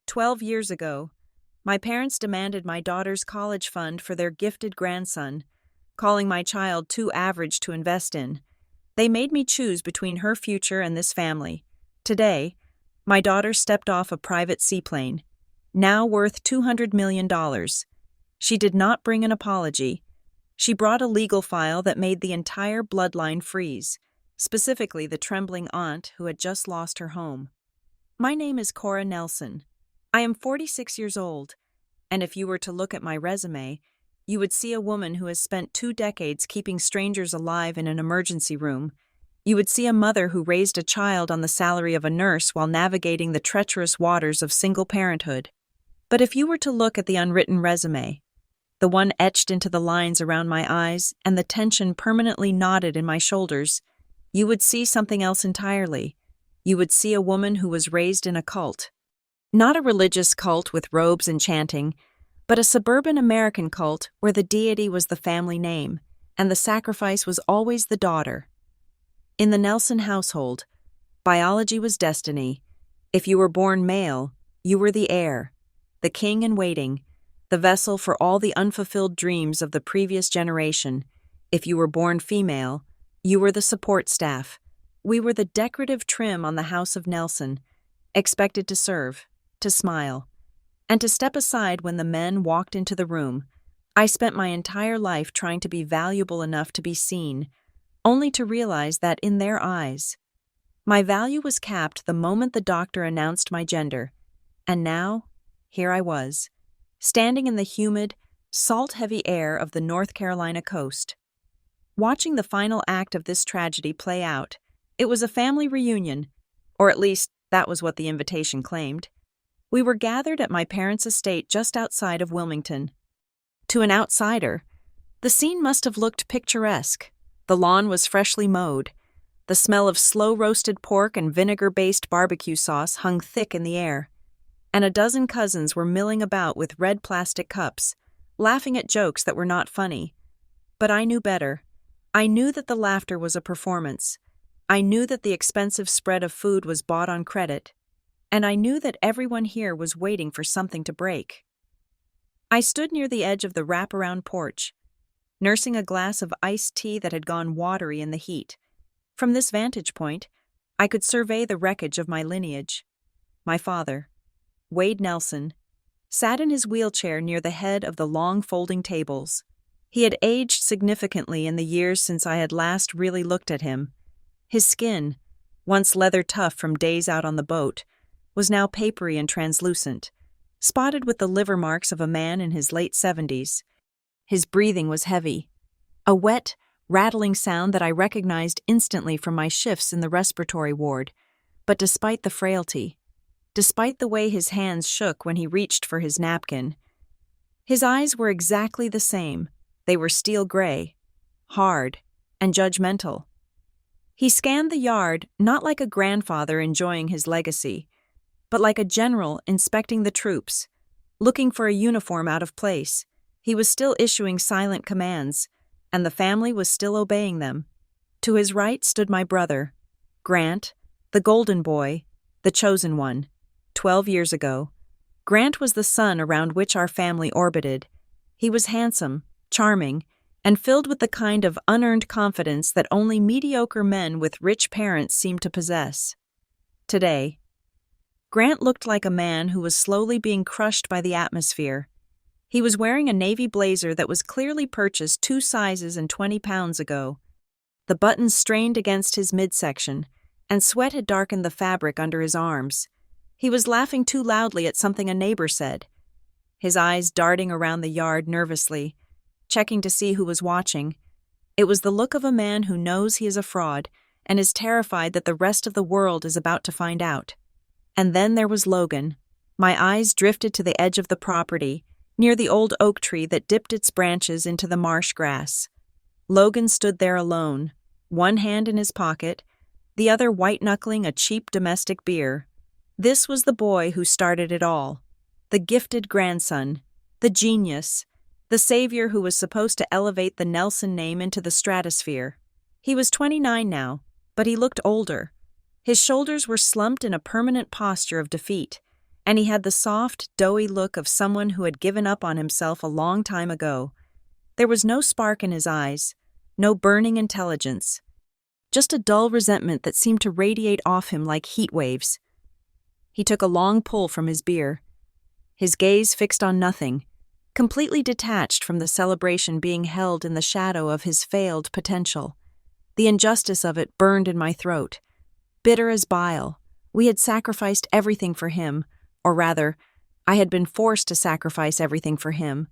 12 years ago, my parents demanded my daughter's college fund for their gifted grandson, calling my child too average to invest in. They made me choose between her future and this family. Today, my daughter stepped off a private seaplane, now worth $200 million. She did not bring an apology. She brought a legal file that made the entire bloodline freeze, specifically the trembling aunt who had just lost her home. My name is Cora Nelson. I am 46 years old, and if you were to look at my resume, you would see a woman who has spent 2 decades keeping strangers alive in an emergency room. You would see a mother who raised a child on the salary of a nurse while navigating the treacherous waters of single parenthood. But if you were to look at the unwritten resume, the one etched into the lines around my eyes and the tension permanently knotted in my shoulders, you would see something else entirely. You would see a woman who was raised in a cult. Not a religious cult with robes and chanting, but a suburban American cult where the deity was the family name, and the sacrifice was always the daughter. In the Nelson household, biology was destiny. If you were born male, you were the heir, the king in waiting, the vessel for all the unfulfilled dreams of the previous generation. If you were born female, you were the support staff. We were the decorative trim on the House of Nelson, expected to serve, to smile, and to step aside when the men walked into the room. I spent my entire life trying to be valuable enough to be seen, only to realize that in their eyes, my value was capped the moment the doctor announced my gender. And now, here I was, standing in the humid, salt-heavy air of the North Carolina coast. Watching the final act of this tragedy play out, it was a family reunion, or at least that was what the invitation claimed. We were gathered at my parents' estate just outside of Wilmington. To an outsider, the scene must have looked picturesque. The lawn was freshly mowed. The smell of slow-roasted pork and vinegar-based barbecue sauce hung thick in the air, and a dozen cousins were milling about with red plastic cups, laughing at jokes that were not funny. But I knew better. I knew that the laughter was a performance. I knew that the expensive spread of food was bought on credit, and I knew that everyone here was waiting for something to break. I stood near the edge of the wraparound porch, nursing a glass of iced tea that had gone watery in the heat. From this vantage point, I could survey the wreckage of my lineage. My father, Wade Nelson, sat in his wheelchair near the head of the long folding tables. He had aged significantly in the years since I had last really looked at him. His skin, once leather tough from days out on the boat, was now papery and translucent, spotted with the liver marks of a man in his late 70s. His breathing was heavy, a wet, rattling sound that I recognized instantly from my shifts in the respiratory ward. But despite the frailty, despite the way his hands shook when he reached for his napkin, his eyes were exactly the same. They were steel gray, hard, and judgmental. He scanned the yard not like a grandfather enjoying his legacy, but like a general inspecting the troops, looking for a uniform out of place. He was still issuing silent commands, and the family was still obeying them. To his right stood my brother, Grant, the golden boy, the chosen one. 12 years ago, Grant was the sun around which our family orbited. He was handsome, charming, and filled with the kind of unearned confidence that only mediocre men with rich parents seem to possess. Today, Grant looked like a man who was slowly being crushed by the atmosphere. He was wearing a navy blazer that was clearly purchased 2 sizes and 20 pounds ago. The buttons strained against his midsection, and sweat had darkened the fabric under his arms. He was laughing too loudly at something a neighbor said, his eyes darting around the yard nervously, checking to see who was watching. It was the look of a man who knows he is a fraud and is terrified that the rest of the world is about to find out. And then there was Logan. My eyes drifted to the edge of the property, near the old oak tree that dipped its branches into the marsh grass. Logan stood there alone, one hand in his pocket, the other white-knuckling a cheap domestic beer. This was the boy who started it all, the gifted grandson, the genius, the savior who was supposed to elevate the Nelson name into the stratosphere. He was 29 now, but he looked older. His shoulders were slumped in a permanent posture of defeat, and he had the soft, doughy look of someone who had given up on himself a long time ago. There was no spark in his eyes, no burning intelligence, just a dull resentment that seemed to radiate off him like heat waves. He took a long pull from his beer, his gaze fixed on nothing, completely detached from the celebration being held in the shadow of his failed potential. The injustice of it burned in my throat. Bitter as bile, we had sacrificed everything for him, or rather, I had been forced to sacrifice everything for him.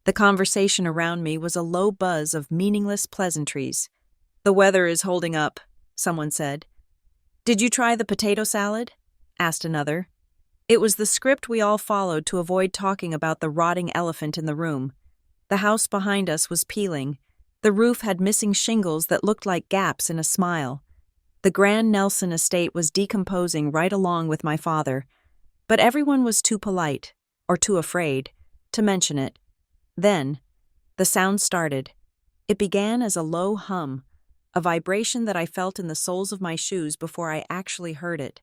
The conversation around me was a low buzz of meaningless pleasantries. "The weather is holding up," someone said. "Did you try the potato salad?" asked another. It was the script we all followed to avoid talking about the rotting elephant in the room. The house behind us was peeling. The roof had missing shingles that looked like gaps in a smile. The Grand Nelson estate was decomposing right along with my father, but everyone was too polite, or too afraid, to mention it. Then, the sound started. It began as a low hum, a vibration that I felt in the soles of my shoes before I actually heard it.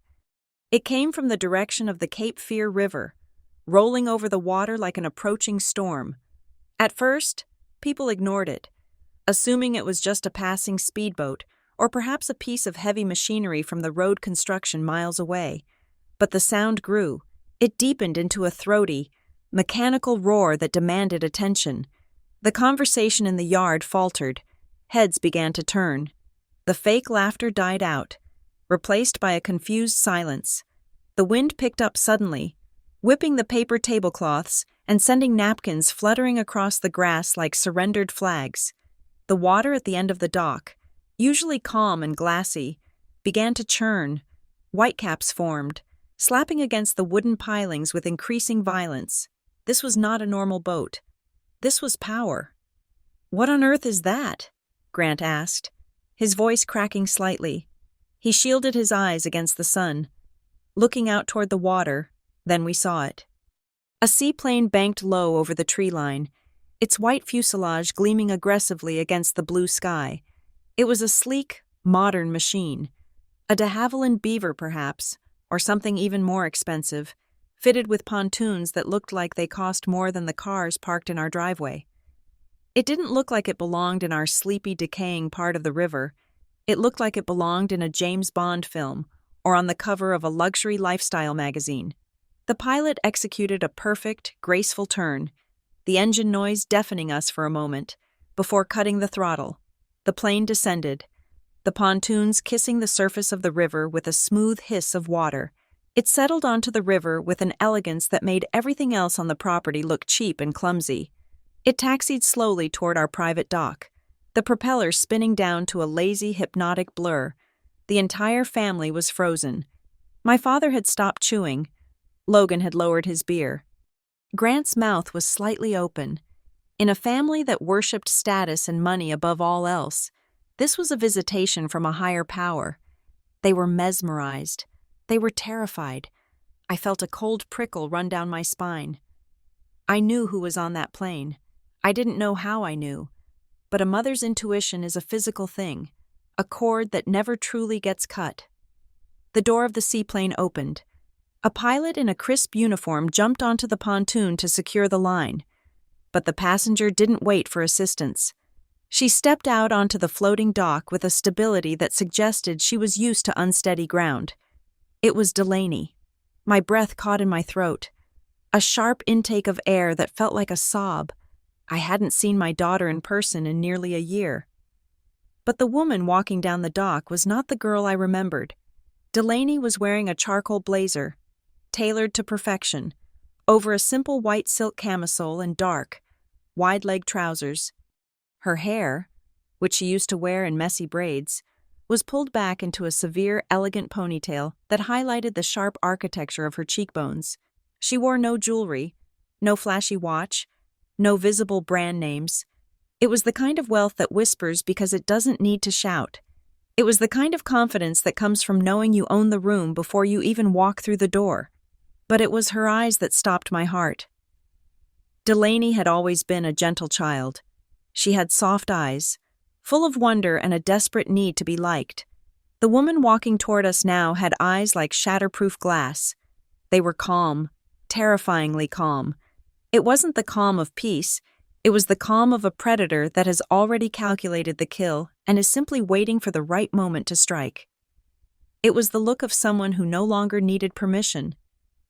It came from the direction of the Cape Fear River, rolling over the water like an approaching storm. At first, people ignored it, assuming it was just a passing speedboat or perhaps a piece of heavy machinery from the road construction miles away. But the sound grew. It deepened into a throaty, mechanical roar that demanded attention. The conversation in the yard faltered. Heads began to turn. The fake laughter died out, replaced by a confused silence. The wind picked up suddenly, whipping the paper tablecloths and sending napkins fluttering across the grass like surrendered flags. The water at the end of the dock, usually calm and glassy, began to churn. Whitecaps formed, slapping against the wooden pilings with increasing violence. This was not a normal boat. This was power. "What on earth is that?" Grant asked, his voice cracking slightly. He shielded his eyes against the sun, looking out toward the water. Then we saw it. A seaplane banked low over the tree line, its white fuselage gleaming aggressively against the blue sky. It was a sleek, modern machine. A de Havilland Beaver, perhaps, or something even more expensive, fitted with pontoons that looked like they cost more than the cars parked in our driveway. It didn't look like it belonged in our sleepy, decaying part of the river. It looked like it belonged in a James Bond film or on the cover of a luxury lifestyle magazine. The pilot executed a perfect, graceful turn, the engine noise deafening us for a moment, before cutting the throttle. The plane descended, the pontoons kissing the surface of the river with a smooth hiss of water. It settled onto the river with an elegance that made everything else on the property look cheap and clumsy. It taxied slowly toward our private dock, the propeller spinning down to a lazy, hypnotic blur. The entire family was frozen. My father had stopped chewing. Logan had lowered his beer. Grant's mouth was slightly open. In a family that worshipped status and money above all else, this was a visitation from a higher power. They were mesmerized. They were terrified. I felt a cold prickle run down my spine. I knew who was on that plane. I didn't know how I knew. But a mother's intuition is a physical thing, a cord that never truly gets cut. The door of the seaplane opened. A pilot in a crisp uniform jumped onto the pontoon to secure the line. But the passenger didn't wait for assistance. She stepped out onto the floating dock with a stability that suggested she was used to unsteady ground. It was Delaney. My breath caught in my throat. A sharp intake of air that felt like a sob. I hadn't seen my daughter in person in nearly a year. But the woman walking down the dock was not the girl I remembered. Delaney was wearing a charcoal blazer, tailored to perfection, over a simple white silk camisole and dark, wide-leg trousers. Her hair, which she used to wear in messy braids, was pulled back into a severe, elegant ponytail that highlighted the sharp architecture of her cheekbones. She wore no jewelry, no flashy watch, no visible brand names. It was the kind of wealth that whispers because it doesn't need to shout. It was the kind of confidence that comes from knowing you own the room before you even walk through the door. But it was her eyes that stopped my heart. Delaney had always been a gentle child. She had soft eyes, full of wonder and a desperate need to be liked. The woman walking toward us now had eyes like shatterproof glass. They were calm, terrifyingly calm. It wasn't the calm of peace, it was the calm of a predator that has already calculated the kill and is simply waiting for the right moment to strike. It was the look of someone who no longer needed permission,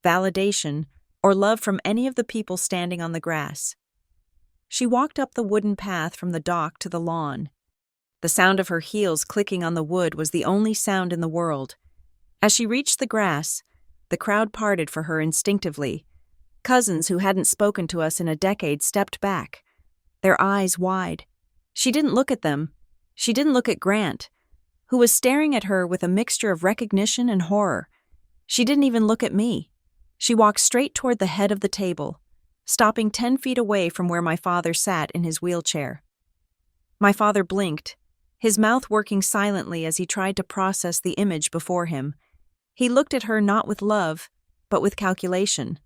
validation, or love from any of the people standing on the grass. She walked up the wooden path from the dock to the lawn. The sound of her heels clicking on the wood was the only sound in the world. As she reached the grass, the crowd parted for her instinctively. Cousins who hadn't spoken to us in a decade stepped back, their eyes wide. She didn't look at them. She didn't look at Grant, who was staring at her with a mixture of recognition and horror. She didn't even look at me. She walked straight toward the head of the table, stopping 10 feet away from where my father sat in his wheelchair. My father blinked, his mouth working silently as he tried to process the image before him. He looked at her not with love, but with calculation.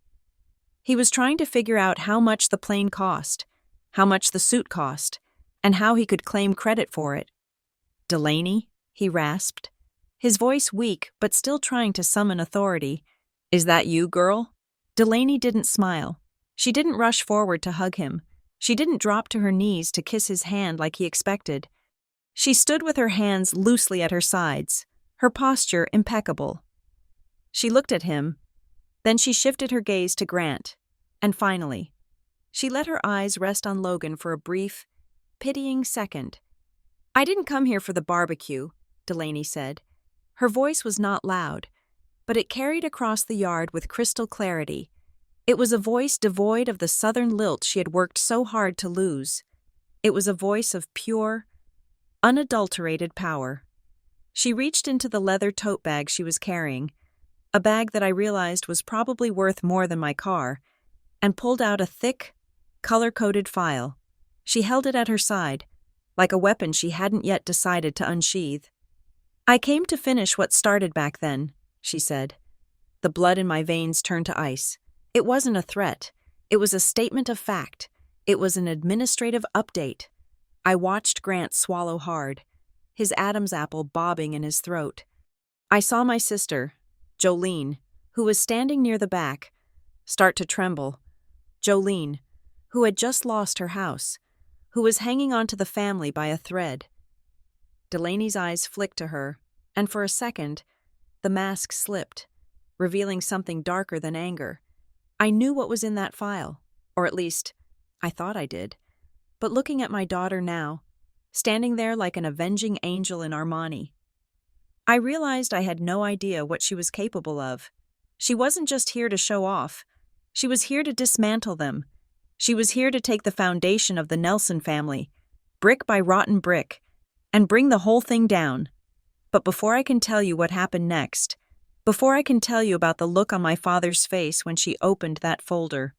He was trying to figure out how much the plane cost, how much the suit cost, and how he could claim credit for it. "Delaney?" he rasped, his voice weak but still trying to summon authority. "Is that you, girl?" Delaney didn't smile. She didn't rush forward to hug him. She didn't drop to her knees to kiss his hand like he expected. She stood with her hands loosely at her sides, her posture impeccable. She looked at him, then she shifted her gaze to Grant, and finally, she let her eyes rest on Logan for a brief, pitying second. "I didn't come here for the barbecue," Delaney said. Her voice was not loud, but it carried across the yard with crystal clarity. It was a voice devoid of the southern lilt she had worked so hard to lose. It was a voice of pure, unadulterated power. She reached into the leather tote bag she was carrying, a bag that I realized was probably worth more than my car, and pulled out a thick, color-coded file. She held it at her side, like a weapon she hadn't yet decided to unsheath. "I came to finish what started back then," she said. The blood in my veins turned to ice. It wasn't a threat. It was a statement of fact. It was an administrative update. I watched Grant swallow hard, his Adam's apple bobbing in his throat. I saw my sister, Jolene, who was standing near the back, start to tremble. Jolene, who had just lost her house, who was hanging on to the family by a thread. Delaney's eyes flicked to her, and for a second, the mask slipped, revealing something darker than anger. I knew what was in that file, or at least, I thought I did. But looking at my daughter now, standing there like an avenging angel in Armani, I realized I had no idea what she was capable of. She wasn't just here to show off. She was here to dismantle them. She was here to take the foundation of the Nelson family, brick by rotten brick, and bring the whole thing down. But before I can tell you what happened next, before I can tell you about the look on my father's face when she opened that folder,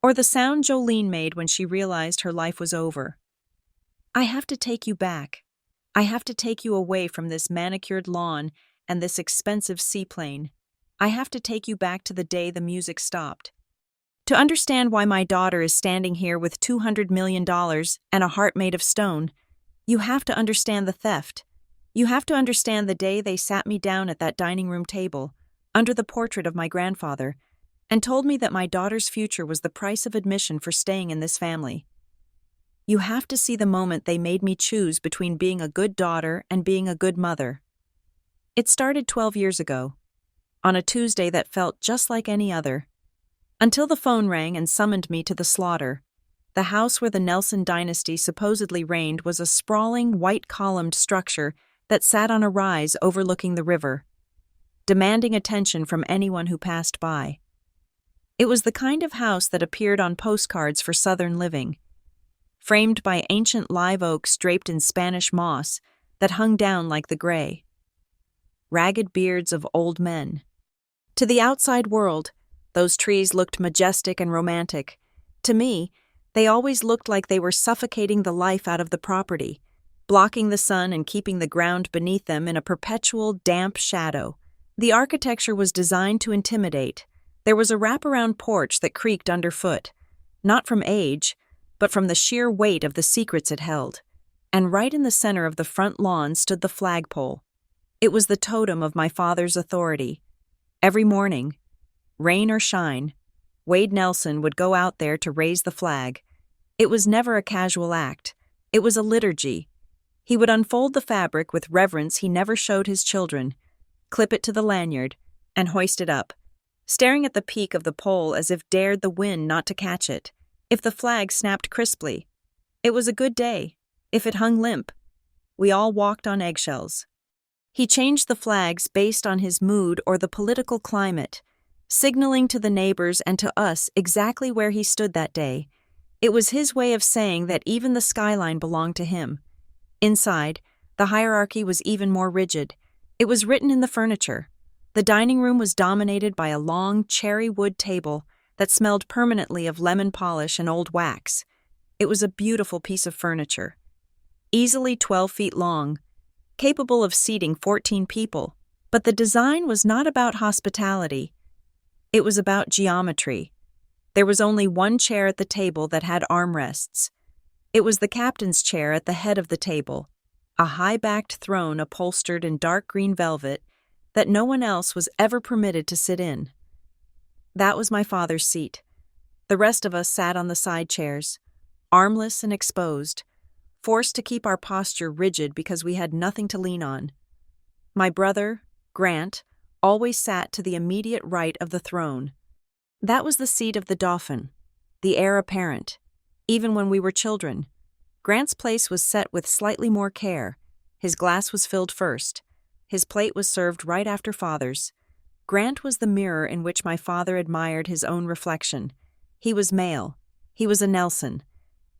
or the sound Jolene made when she realized her life was over, I have to take you back. I have to take you away from this manicured lawn and this expensive seaplane. I have to take you back to the day the music stopped. To understand why my daughter is standing here with $200 million and a heart made of stone, you have to understand the theft. You have to understand the day they sat me down at that dining room table, under the portrait of my grandfather, and told me that my daughter's future was the price of admission for staying in this family. You have to see the moment they made me choose between being a good daughter and being a good mother. It started 12 years ago, on a Tuesday that felt just like any other, until the phone rang and summoned me to the slaughter. The house where the Nelson dynasty supposedly reigned was a sprawling, white-columned structure that sat on a rise overlooking the river, demanding attention from anyone who passed by. It was the kind of house that appeared on postcards for Southern living, framed by ancient live oaks draped in Spanish moss that hung down like the gray, ragged beards of old men. To the outside world, those trees looked majestic and romantic. To me, they always looked like they were suffocating the life out of the property, blocking the sun and keeping the ground beneath them in a perpetual damp shadow. The architecture was designed to intimidate. There was a wraparound porch that creaked underfoot, not from age, but from the sheer weight of the secrets it held. And right in the center of the front lawn stood the flagpole. It was the totem of my father's authority. Every morning, Rain or shine, Wade Nelson would go out there to raise the flag. It was never a casual act. It was a liturgy. He would unfold the fabric with reverence he never showed his children, clip it to the lanyard, and hoist it up, staring at the peak of the pole as if dared the wind not to catch it. If the flag snapped crisply, it was a good day. If it hung limp, we all walked on eggshells. He changed the flags based on his mood or the political climate, signaling to the neighbors and to us exactly where he stood that day. It was his way of saying that even the skyline belonged to him. Inside, the hierarchy was even more rigid. It was written in the furniture. The dining room was dominated by a long cherry wood table that smelled permanently of lemon polish and old wax. It was a beautiful piece of furniture, easily 12 feet long, capable of seating 14 people. But the design was not about hospitality. It was about geometry. There was only one chair at the table that had armrests. It was the captain's chair at the head of the table, a high-backed throne upholstered in dark green velvet that no one else was ever permitted to sit in. That was my father's seat. The rest of us sat on the side chairs, armless and exposed, forced to keep our posture rigid because we had nothing to lean on. My brother, Grant, always sat to the immediate right of the throne. That was the seat of the Dauphin, the heir apparent. Even when we were children, Grant's place was set with slightly more care. His glass was filled first. His plate was served right after Father's. Grant was the mirror in which my father admired his own reflection. He was male. He was a Nelson.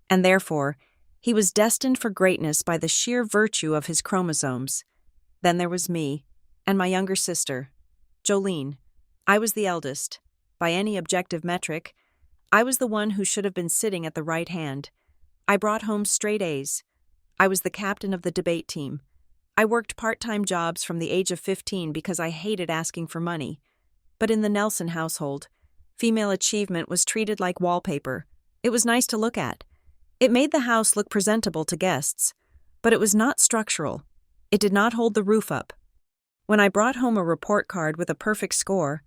And therefore, he was destined for greatness by the sheer virtue of his chromosomes. Then there was me, and my younger sister, Jolene. I was the eldest. By any objective metric, I was the one who should have been sitting at the right hand. I brought home straight A's. I was the captain of the debate team. I worked part-time jobs from the age of 15 because I hated asking for money. But in the Nelson household, female achievement was treated like wallpaper. It was nice to look at. It made the house look presentable to guests, but it was not structural. It did not hold the roof up. When I brought home a report card with a perfect score,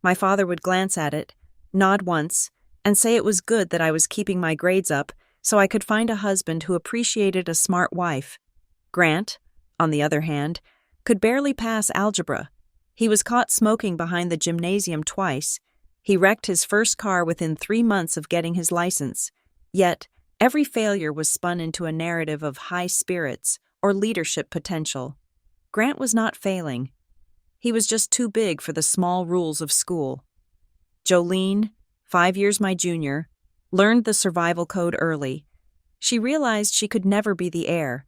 my father would glance at it, nod once, and say it was good that I was keeping my grades up so I could find a husband who appreciated a smart wife. Grant, on the other hand, could barely pass algebra. He was caught smoking behind the gymnasium twice. He wrecked his first car within 3 months of getting his license. Yet, every failure was spun into a narrative of high spirits or leadership potential. Grant was not failing. He was just too big for the small rules of school. Jolene, 5 years my junior, learned the survival code early. She realized she could never be the heir,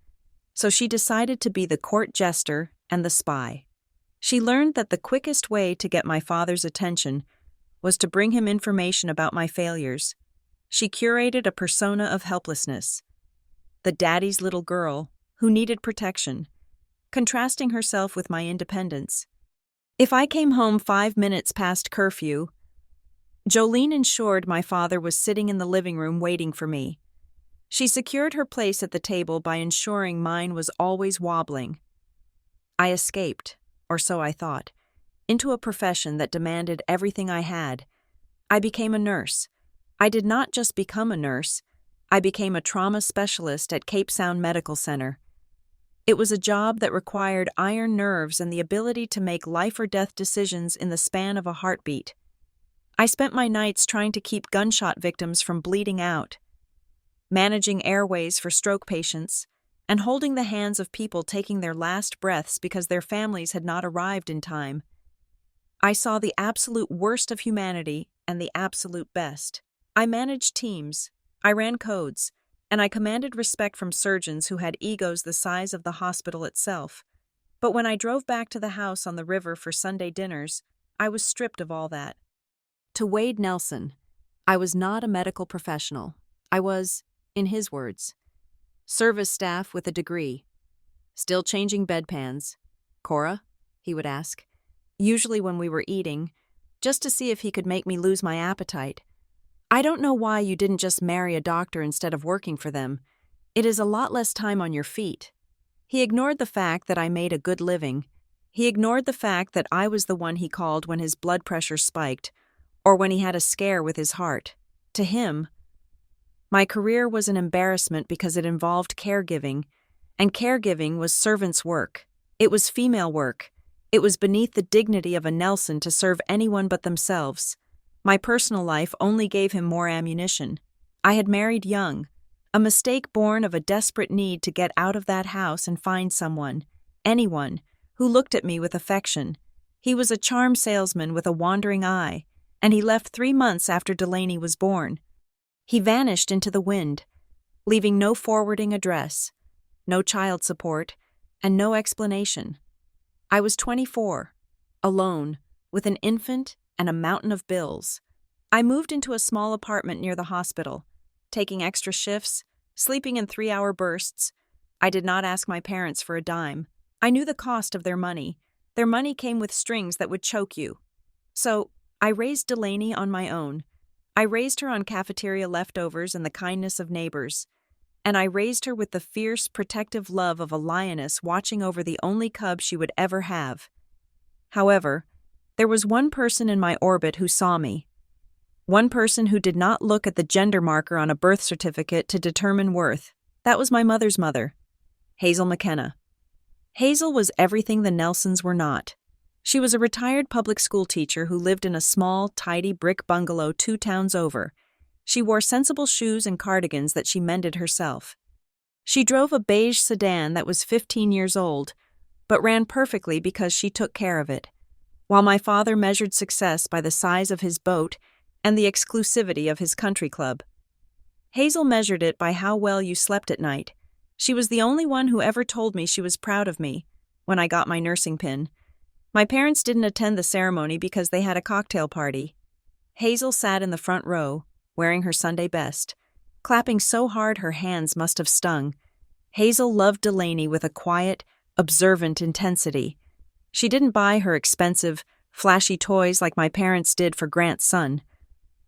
so she decided to be the court jester and the spy. She learned that the quickest way to get my father's attention was to bring him information about my failures. She curated a persona of helplessness, the daddy's little girl who needed protection, contrasting herself with my independence. If I came home 5 minutes past curfew, Jolene ensured my father was sitting in the living room waiting for me. She secured her place at the table by ensuring mine was always wobbling. I escaped, or so I thought, into a profession that demanded everything I had. I became a nurse. I did not just become a nurse, I became a trauma specialist at Cape Sound Medical Center. It was a job that required iron nerves and the ability to make life-or-death decisions in the span of a heartbeat. I spent my nights trying to keep gunshot victims from bleeding out, managing airways for stroke patients, and holding the hands of people taking their last breaths because their families had not arrived in time. I saw the absolute worst of humanity and the absolute best. I managed teams, I ran codes, and I commanded respect from surgeons who had egos the size of the hospital itself. But when I drove back to the house on the river for Sunday dinners, I was stripped of all that. To Wade Nelson, I was not a medical professional. I was, in his words, service staff with a degree. Still changing bedpans. Cora? He would ask, usually when we were eating, just to see if he could make me lose my appetite. I don't know why you didn't just marry a doctor instead of working for them. It is a lot less time on your feet. He ignored the fact that I made a good living. He ignored the fact that I was the one he called when his blood pressure spiked, or when he had a scare with his heart. To him, my career was an embarrassment because it involved caregiving, and caregiving was servant's work. It was female work. It was beneath the dignity of a Nelson to serve anyone but themselves. My personal life only gave him more ammunition. I had married young, a mistake born of a desperate need to get out of that house and find someone, anyone, who looked at me with affection. He was a charm salesman with a wandering eye, and he left 3 months after Delaney was born. He vanished into the wind, leaving no forwarding address, no child support, and no explanation. I was 24, alone, with an infant and a mountain of bills. I moved into a small apartment near the hospital, taking extra shifts, sleeping in 3-hour bursts. I did not ask my parents for a dime. I knew the cost of their money. Their money came with strings that would choke you. So, I raised Delaney on my own. I raised her on cafeteria leftovers and the kindness of neighbors. And I raised her with the fierce, protective love of a lioness watching over the only cub she would ever have. However, there was one person in my orbit who saw me. One person who did not look at the gender marker on a birth certificate to determine worth. That was my mother's mother, Hazel McKenna. Hazel was everything the Nelsons were not. She was a retired public school teacher who lived in a small, tidy brick bungalow 2 towns over. She wore sensible shoes and cardigans that she mended herself. She drove a beige sedan that was 15 years old, but ran perfectly because she took care of it, while my father measured success by the size of his boat and the exclusivity of his country club. Hazel measured it by how well you slept at night. She was the only one who ever told me she was proud of me when I got my nursing pin. My parents didn't attend the ceremony because they had a cocktail party. Hazel sat in the front row, wearing her Sunday best, clapping so hard her hands must have stung. Hazel loved Delaney with a quiet, observant intensity. She didn't buy her expensive, flashy toys like my parents did for Grant's son,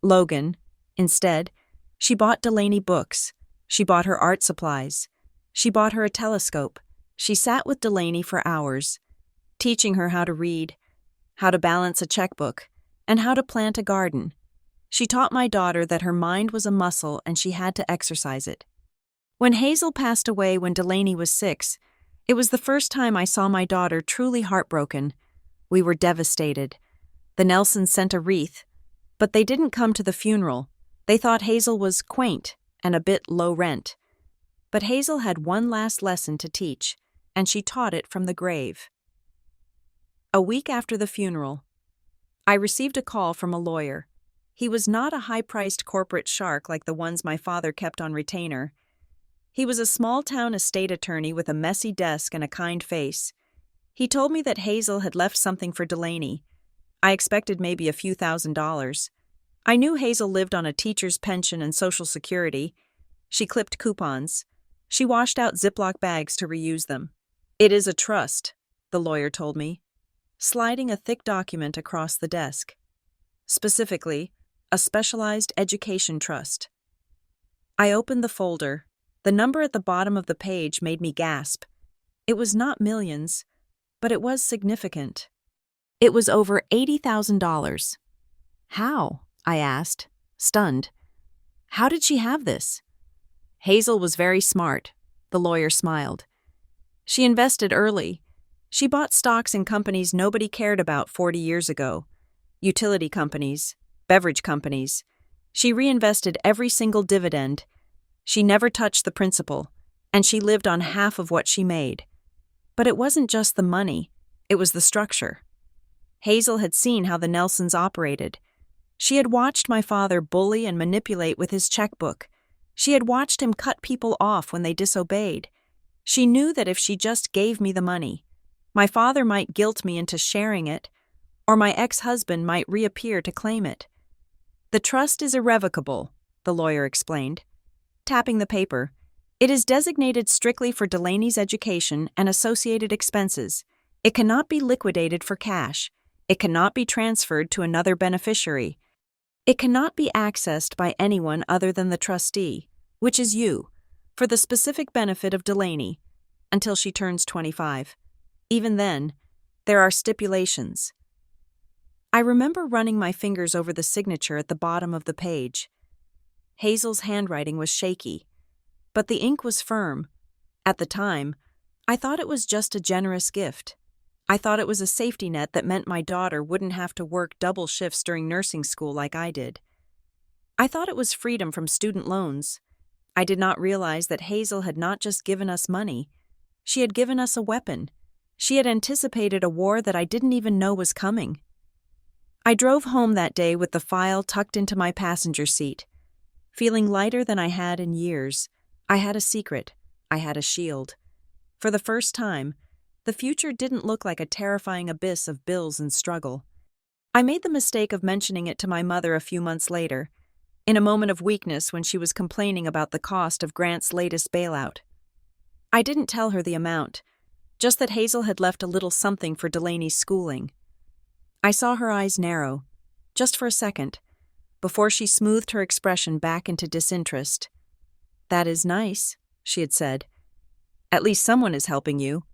Logan. Instead, she bought Delaney books. She bought her art supplies. She bought her a telescope. She sat with Delaney for hours, teaching her how to read, how to balance a checkbook, and how to plant a garden. She taught my daughter that her mind was a muscle and she had to exercise it. When Hazel passed away when Delaney was 6, it was the first time I saw my daughter truly heartbroken. We were devastated. The Nelsons sent a wreath, but they didn't come to the funeral. They thought Hazel was quaint and a bit low rent. But Hazel had one last lesson to teach, and she taught it from the grave. A week after the funeral, I received a call from a lawyer. He was not a high-priced corporate shark like the ones my father kept on retainer. He was a small-town estate attorney with a messy desk and a kind face. He told me that Hazel had left something for Delaney. I expected maybe a few $1,000s. I knew Hazel lived on a teacher's pension and Social Security. She clipped coupons. She washed out Ziploc bags to reuse them. "It is a trust," the lawyer told me, sliding a thick document across the desk. Specifically, a specialized education trust. I opened the folder. The number at the bottom of the page made me gasp. It was not millions, but it was significant. It was over $80,000. How? I asked, stunned. How did she have this? Hazel was very smart, the lawyer smiled. She invested early. She bought stocks in companies nobody cared about 40 years ago. Utility companies, beverage companies. She reinvested every single dividend. She never touched the principal, and she lived on half of what she made. But it wasn't just the money, it was the structure. Hazel had seen how the Nelsons operated. She had watched my father bully and manipulate with his checkbook. She had watched him cut people off when they disobeyed. She knew that if she just gave me the money, my father might guilt me into sharing it, or my ex-husband might reappear to claim it. "The trust is irrevocable," the lawyer explained. Tapping the paper, "It is designated strictly for Delaney's education and associated expenses. It cannot be liquidated for cash. It cannot be transferred to another beneficiary. It cannot be accessed by anyone other than the trustee, which is you, for the specific benefit of Delaney, until she turns 25. Even then, There are stipulations. I remember running my fingers over the signature at the bottom of the page. Hazel's handwriting was shaky, but the ink was firm. At the time, I thought it was just a generous gift. I thought it was a safety net that meant my daughter wouldn't have to work double shifts during nursing school like I did. I thought it was freedom from student loans. I did not realize that Hazel had not just given us money. She had given us a weapon. She had anticipated a war that I didn't even know was coming. I drove home that day with the file tucked into my passenger seat. Feeling lighter than I had in years, I had a secret. I had a shield. For the first time, the future didn't look like a terrifying abyss of bills and struggle. I made the mistake of mentioning it to my mother a few months later, in a moment of weakness when she was complaining about the cost of Grant's latest bailout. I didn't tell her the amount, just that Hazel had left a little something for Delaney's schooling. I saw her eyes narrow, just for a second, before she smoothed her expression back into disinterest. "That is nice," she had said. "At least someone is helping you."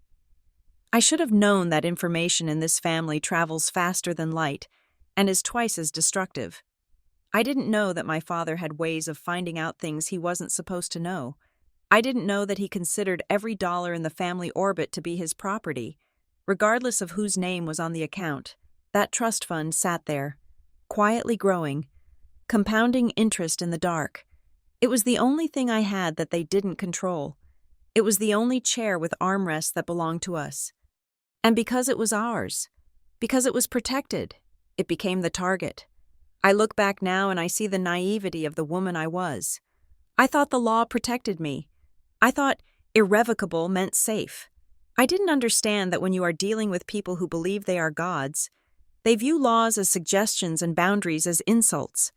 I should have known that information in this family travels faster than light and is twice as destructive. I didn't know that my father had ways of finding out things he wasn't supposed to know. I didn't know that he considered every dollar in the family orbit to be his property, regardless of whose name was on the account. That trust fund sat there, quietly growing, compounding interest in the dark. It was the only thing I had that they didn't control. It was the only chair with armrests that belonged to us. And because it was ours, because it was protected, it became the target. I look back now and I see the naivety of the woman I was. I thought the law protected me. I thought irrevocable meant safe. I didn't understand that when you are dealing with people who believe they are gods, they view laws as suggestions and boundaries as insults.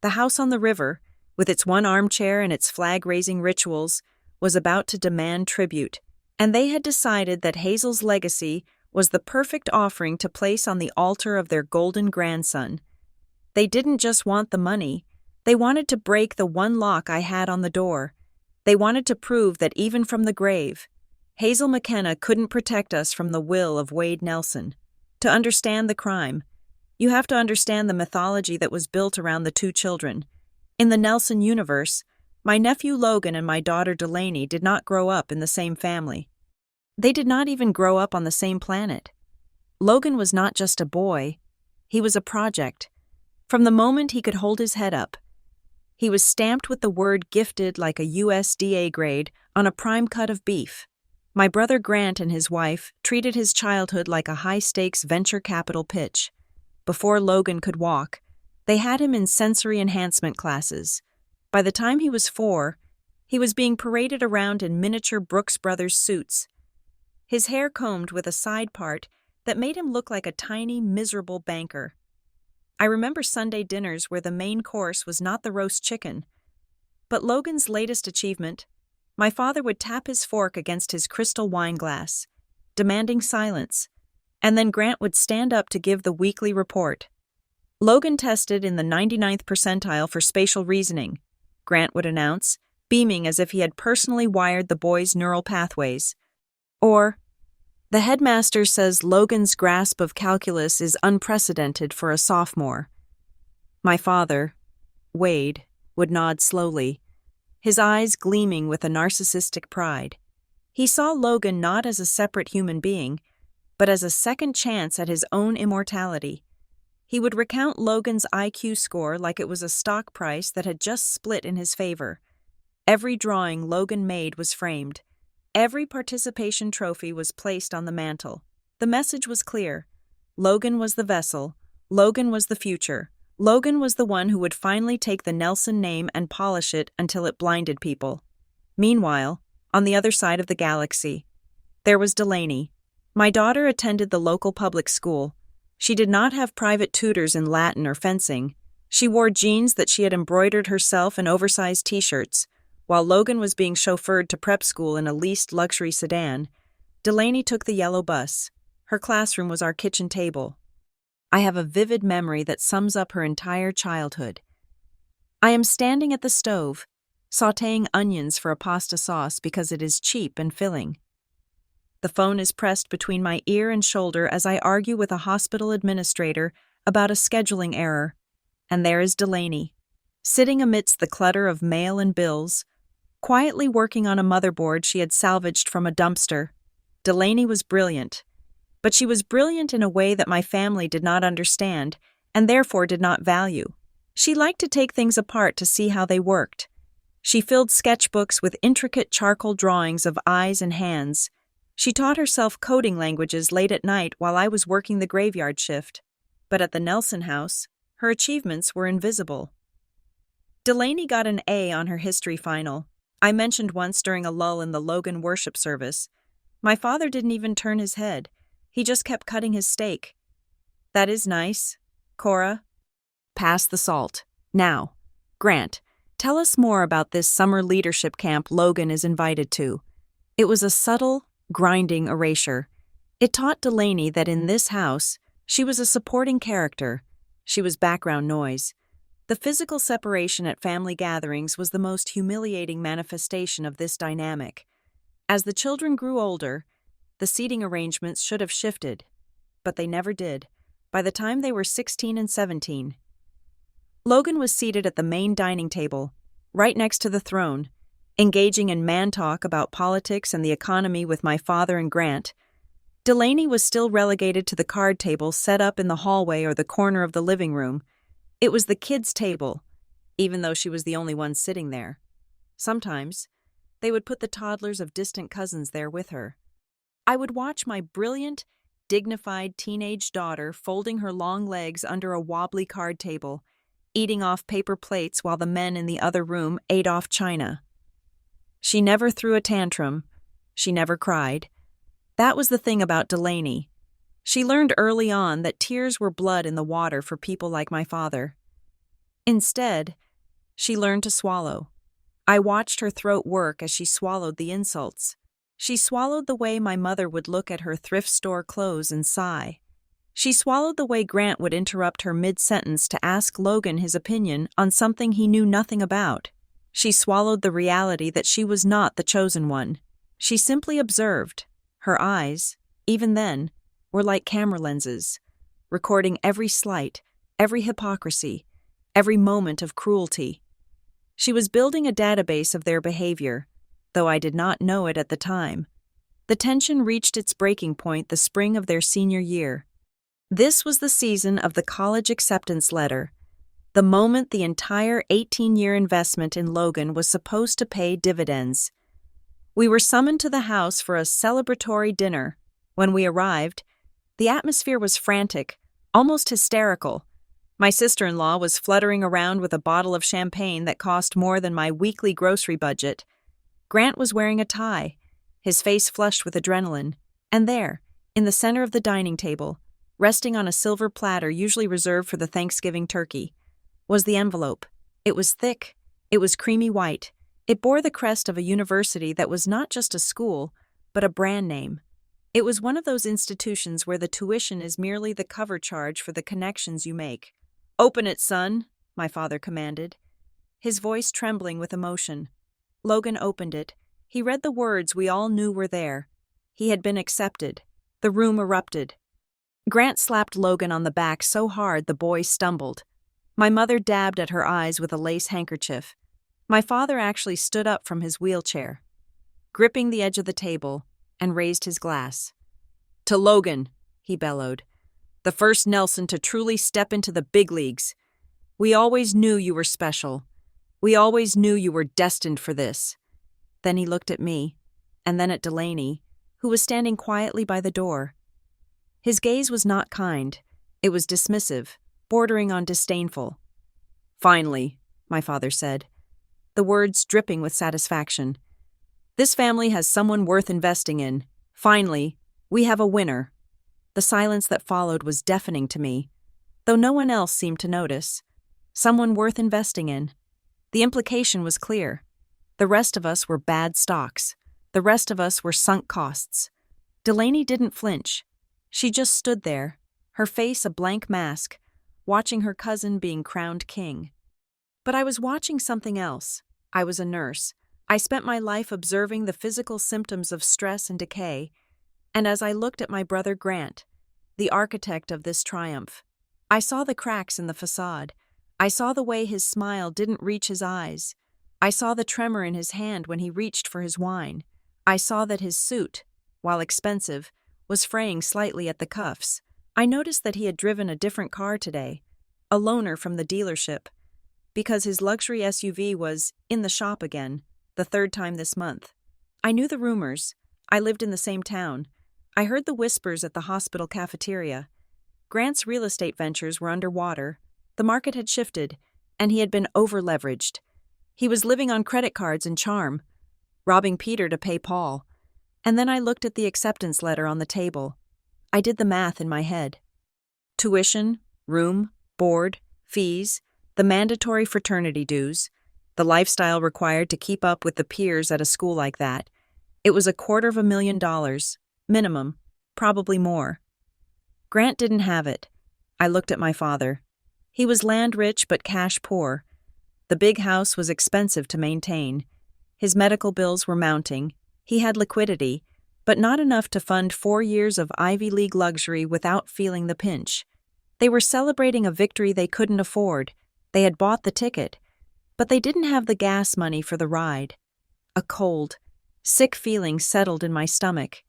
The house on the river, with its one armchair and its flag-raising rituals, was about to demand tribute, and they had decided that Hazel's legacy was the perfect offering to place on the altar of their golden grandson. They didn't just want the money, they wanted to break the one lock I had on the door. They wanted to prove that even from the grave, Hazel McKenna couldn't protect us from the will of Wade Nelson. To understand the crime, you have to understand the mythology that was built around the two children. In the Nelson universe, my nephew Logan and my daughter Delaney did not grow up in the same family. They did not even grow up on the same planet. Logan was not just a boy, he was a project. From the moment he could hold his head up, he was stamped with the word gifted like a USDA grade on a prime cut of beef. My brother Grant and his wife treated his childhood like a high-stakes venture capital pitch. Before Logan could walk, they had him in sensory enhancement classes. By the time he was 4, he was being paraded around in miniature Brooks Brothers suits. His hair combed with a side part that made him look like a tiny, miserable banker. I remember Sunday dinners where the main course was not the roast chicken. But Logan's latest achievement, my father would tap his fork against his crystal wine glass, demanding silence, and then Grant would stand up to give the weekly report. "Logan tested in the 99th percentile for spatial reasoning," Grant would announce, beaming as if he had personally wired the boy's neural pathways. Or, "The headmaster says Logan's grasp of calculus is unprecedented for a sophomore." My father, Wade, would nod slowly, his eyes gleaming with a narcissistic pride. He saw Logan not as a separate human being, but as a second chance at his own immortality. He would recount Logan's IQ score like it was a stock price that had just split in his favor. Every drawing Logan made was framed. Every participation trophy was placed on the mantle. The message was clear. Logan was the vessel. Logan was the future. Logan was the one who would finally take the Nelson name and polish it until it blinded people. Meanwhile, on the other side of the galaxy, there was Delaney. My daughter attended the local public school. She did not have private tutors in Latin or fencing. She wore jeans that she had embroidered herself and oversized t-shirts. While Logan was being chauffeured to prep school in a leased luxury sedan, Delaney took the yellow bus. Her classroom was our kitchen table. I have a vivid memory that sums up her entire childhood. I am standing at the stove, sautéing onions for a pasta sauce because it is cheap and filling. The phone is pressed between my ear and shoulder as I argue with a hospital administrator about a scheduling error. And there is Delaney, sitting amidst the clutter of mail and bills, quietly working on a motherboard she had salvaged from a dumpster. Delaney was brilliant, but she was brilliant in a way that my family did not understand and therefore did not value. She liked to take things apart to see how they worked. She filled sketchbooks with intricate charcoal drawings of eyes and hands. She taught herself coding languages late at night while I was working the graveyard shift. But at the Nelson house, her achievements were invisible. Delaney got an A on her history final. I mentioned once during a lull in the Logan worship service. My father didn't even turn his head. He just kept cutting his steak. That is nice, Cora. Pass the salt. Now, Grant, tell us more about this summer leadership camp Logan is invited to. It was a subtle, grinding erasure. It taught Delaney that in this house, she was a supporting character. She was background noise. The physical separation at family gatherings was the most humiliating manifestation of this dynamic. As the children grew older, the seating arrangements should have shifted, but they never did. By the time they were 16 and 17, Logan was seated at the main dining table, right next to the throne, engaging in man-talk about politics and the economy with my father and Grant. Delaney was still relegated to the card table set up in the hallway or the corner of the living room. It was the kids' table, even though she was the only one sitting there. Sometimes, they would put the toddlers of distant cousins there with her. I would watch my brilliant, dignified teenage daughter folding her long legs under a wobbly card table, eating off paper plates while the men in the other room ate off china. She never threw a tantrum. She never cried. That was the thing about Delaney. She learned early on that tears were blood in the water for people like my father. Instead, she learned to swallow. I watched her throat work as she swallowed the insults. She swallowed the way my mother would look at her thrift store clothes and sigh. She swallowed the way Grant would interrupt her mid-sentence to ask Logan his opinion on something he knew nothing about. She swallowed the reality that she was not the chosen one. She simply observed. Her eyes, even then, were like camera lenses, recording every slight, every hypocrisy, every moment of cruelty. She was building a database of their behavior, though I did not know it at the time. The tension reached its breaking point the spring of their senior year. This was the season of the college acceptance letter, the moment the entire 18-year investment in Logan was supposed to pay dividends. We were summoned to the house for a celebratory dinner. When we arrived, the atmosphere was frantic, almost hysterical. My sister-in-law was fluttering around with a bottle of champagne that cost more than my weekly grocery budget. Grant was wearing a tie, his face flushed with adrenaline, and there, in the center of the dining table, resting on a silver platter usually reserved for the Thanksgiving turkey, was the envelope. It was thick, it was creamy white. It bore the crest of a university that was not just a school, but a brand name. It was one of those institutions where the tuition is merely the cover charge for the connections you make. "Open it, son," my father commanded, his voice trembling with emotion. Logan opened it. He read the words we all knew were there. He had been accepted. The room erupted. Grant slapped Logan on the back so hard the boy stumbled. My mother dabbed at her eyes with a lace handkerchief. My father actually stood up from his wheelchair, gripping the edge of the table, and raised his glass. "To Logan," he bellowed, "the first Nelson to truly step into the big leagues. We always knew you were special. We always knew you were destined for this." Then he looked at me, and then at Delaney, who was standing quietly by the door. His gaze was not kind. It was dismissive, bordering on disdainful. "Finally," my father said, the words dripping with satisfaction. "This family has someone worth investing in. Finally, we have a winner." The silence that followed was deafening to me, though no one else seemed to notice. Someone worth investing in. The implication was clear. The rest of us were bad stocks. The rest of us were sunk costs. Delaney didn't flinch. She just stood there, her face a blank mask, watching her cousin being crowned king. But I was watching something else. I was a nurse. I spent my life observing the physical symptoms of stress and decay. And as I looked at my brother Grant, the architect of this triumph, I saw the cracks in the facade. I saw the way his smile didn't reach his eyes. I saw the tremor in his hand when he reached for his wine. I saw that his suit, while expensive, was fraying slightly at the cuffs. I noticed that he had driven a different car today, a loaner from the dealership, because his luxury SUV was in the shop again, the third time this month. I knew the rumors. I lived in the same town. I heard the whispers at the hospital cafeteria. Grant's real estate ventures were underwater. The market had shifted, and he had been over-leveraged. He was living on credit cards and charm, robbing Peter to pay Paul. And then I looked at the acceptance letter on the table. I did the math in my head. Tuition, room, board, fees, the mandatory fraternity dues, the lifestyle required to keep up with the peers at a school like that. It was $250,000, minimum, probably more. Grant didn't have it. I looked at my father. He was land-rich but cash-poor. The big house was expensive to maintain. His medical bills were mounting. He had liquidity, but not enough to fund 4 years of Ivy League luxury without feeling the pinch. They were celebrating a victory they couldn't afford. They had bought the ticket, but they didn't have the gas money for the ride. A cold, sick feeling settled in my stomach.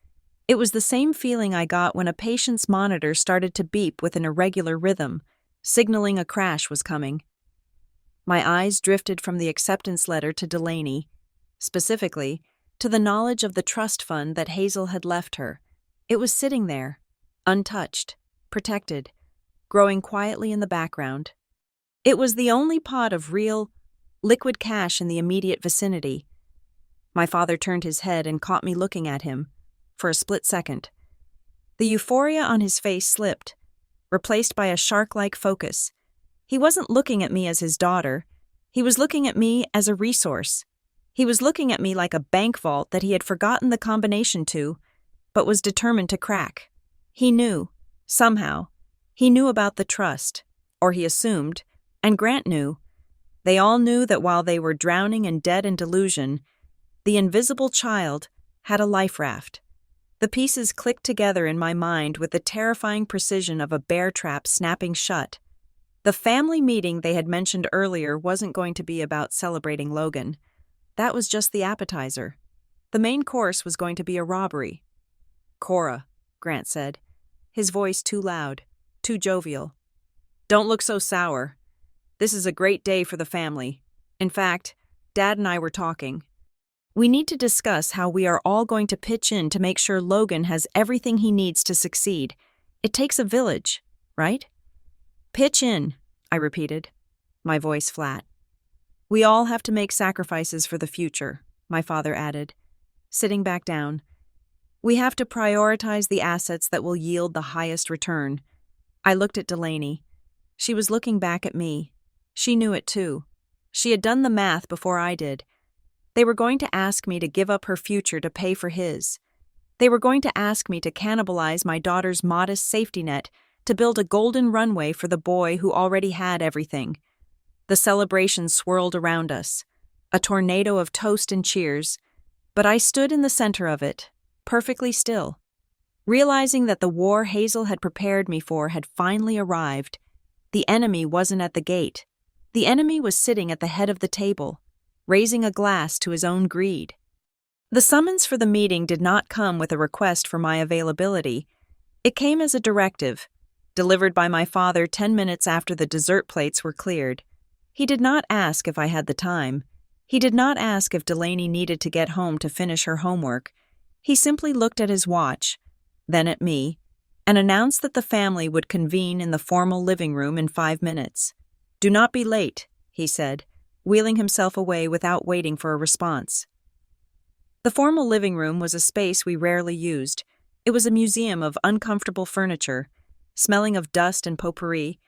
It was the same feeling I got when a patient's monitor started to beep with an irregular rhythm, signaling a crash was coming. My eyes drifted from the acceptance letter to Delaney, specifically, to the knowledge of the trust fund that Hazel had left her. It was sitting there, untouched, protected, growing quietly in the background. It was the only pot of real, liquid cash in the immediate vicinity. My father turned his head and caught me looking at him, for a split second. The euphoria on his face slipped, replaced by a shark-like focus. He wasn't looking at me as his daughter. He was looking at me as a resource. He was looking at me like a bank vault that he had forgotten the combination to, but was determined to crack. He knew, somehow. He knew about the trust, or he assumed, and Grant knew. They all knew that while they were drowning in debt and delusion, the invisible child had a life raft. The pieces clicked together in my mind with the terrifying precision of a bear trap snapping shut. The family meeting they had mentioned earlier wasn't going to be about celebrating Logan. That was just the appetizer. The main course was going to be a robbery. "Cora," Grant said, his voice too loud, too jovial. "Don't look so sour. This is a great day for the family. In fact, Dad and I were talking. We need to discuss how we are all going to pitch in to make sure Logan has everything he needs to succeed. It takes a village, right?" "Pitch in," I repeated, my voice flat. "We all have to make sacrifices for the future," my father added, sitting back down. "We have to prioritize the assets that will yield the highest return." I looked at Delaney. She was looking back at me. She knew it too. She had done the math before I did. They were going to ask me to give up her future to pay for his. They were going to ask me to cannibalize my daughter's modest safety net to build a golden runway for the boy who already had everything. The celebration swirled around us, a tornado of toast and cheers, but I stood in the center of it, perfectly still, realizing that the war Hazel had prepared me for had finally arrived. The enemy wasn't at the gate. The enemy was sitting at the head of the table, raising a glass to his own greed. The summons for the meeting did not come with a request for my availability. It came as a directive, delivered by my father 10 minutes after the dessert plates were cleared. He did not ask if I had the time. He did not ask if Delaney needed to get home to finish her homework. He simply looked at his watch, then at me, and announced that the family would convene in the formal living room in 5 minutes. "Do not be late," he said, wheeling himself away without waiting for a response. The formal living room was a space we rarely used. It was a museum of uncomfortable furniture, smelling of dust and potpourri,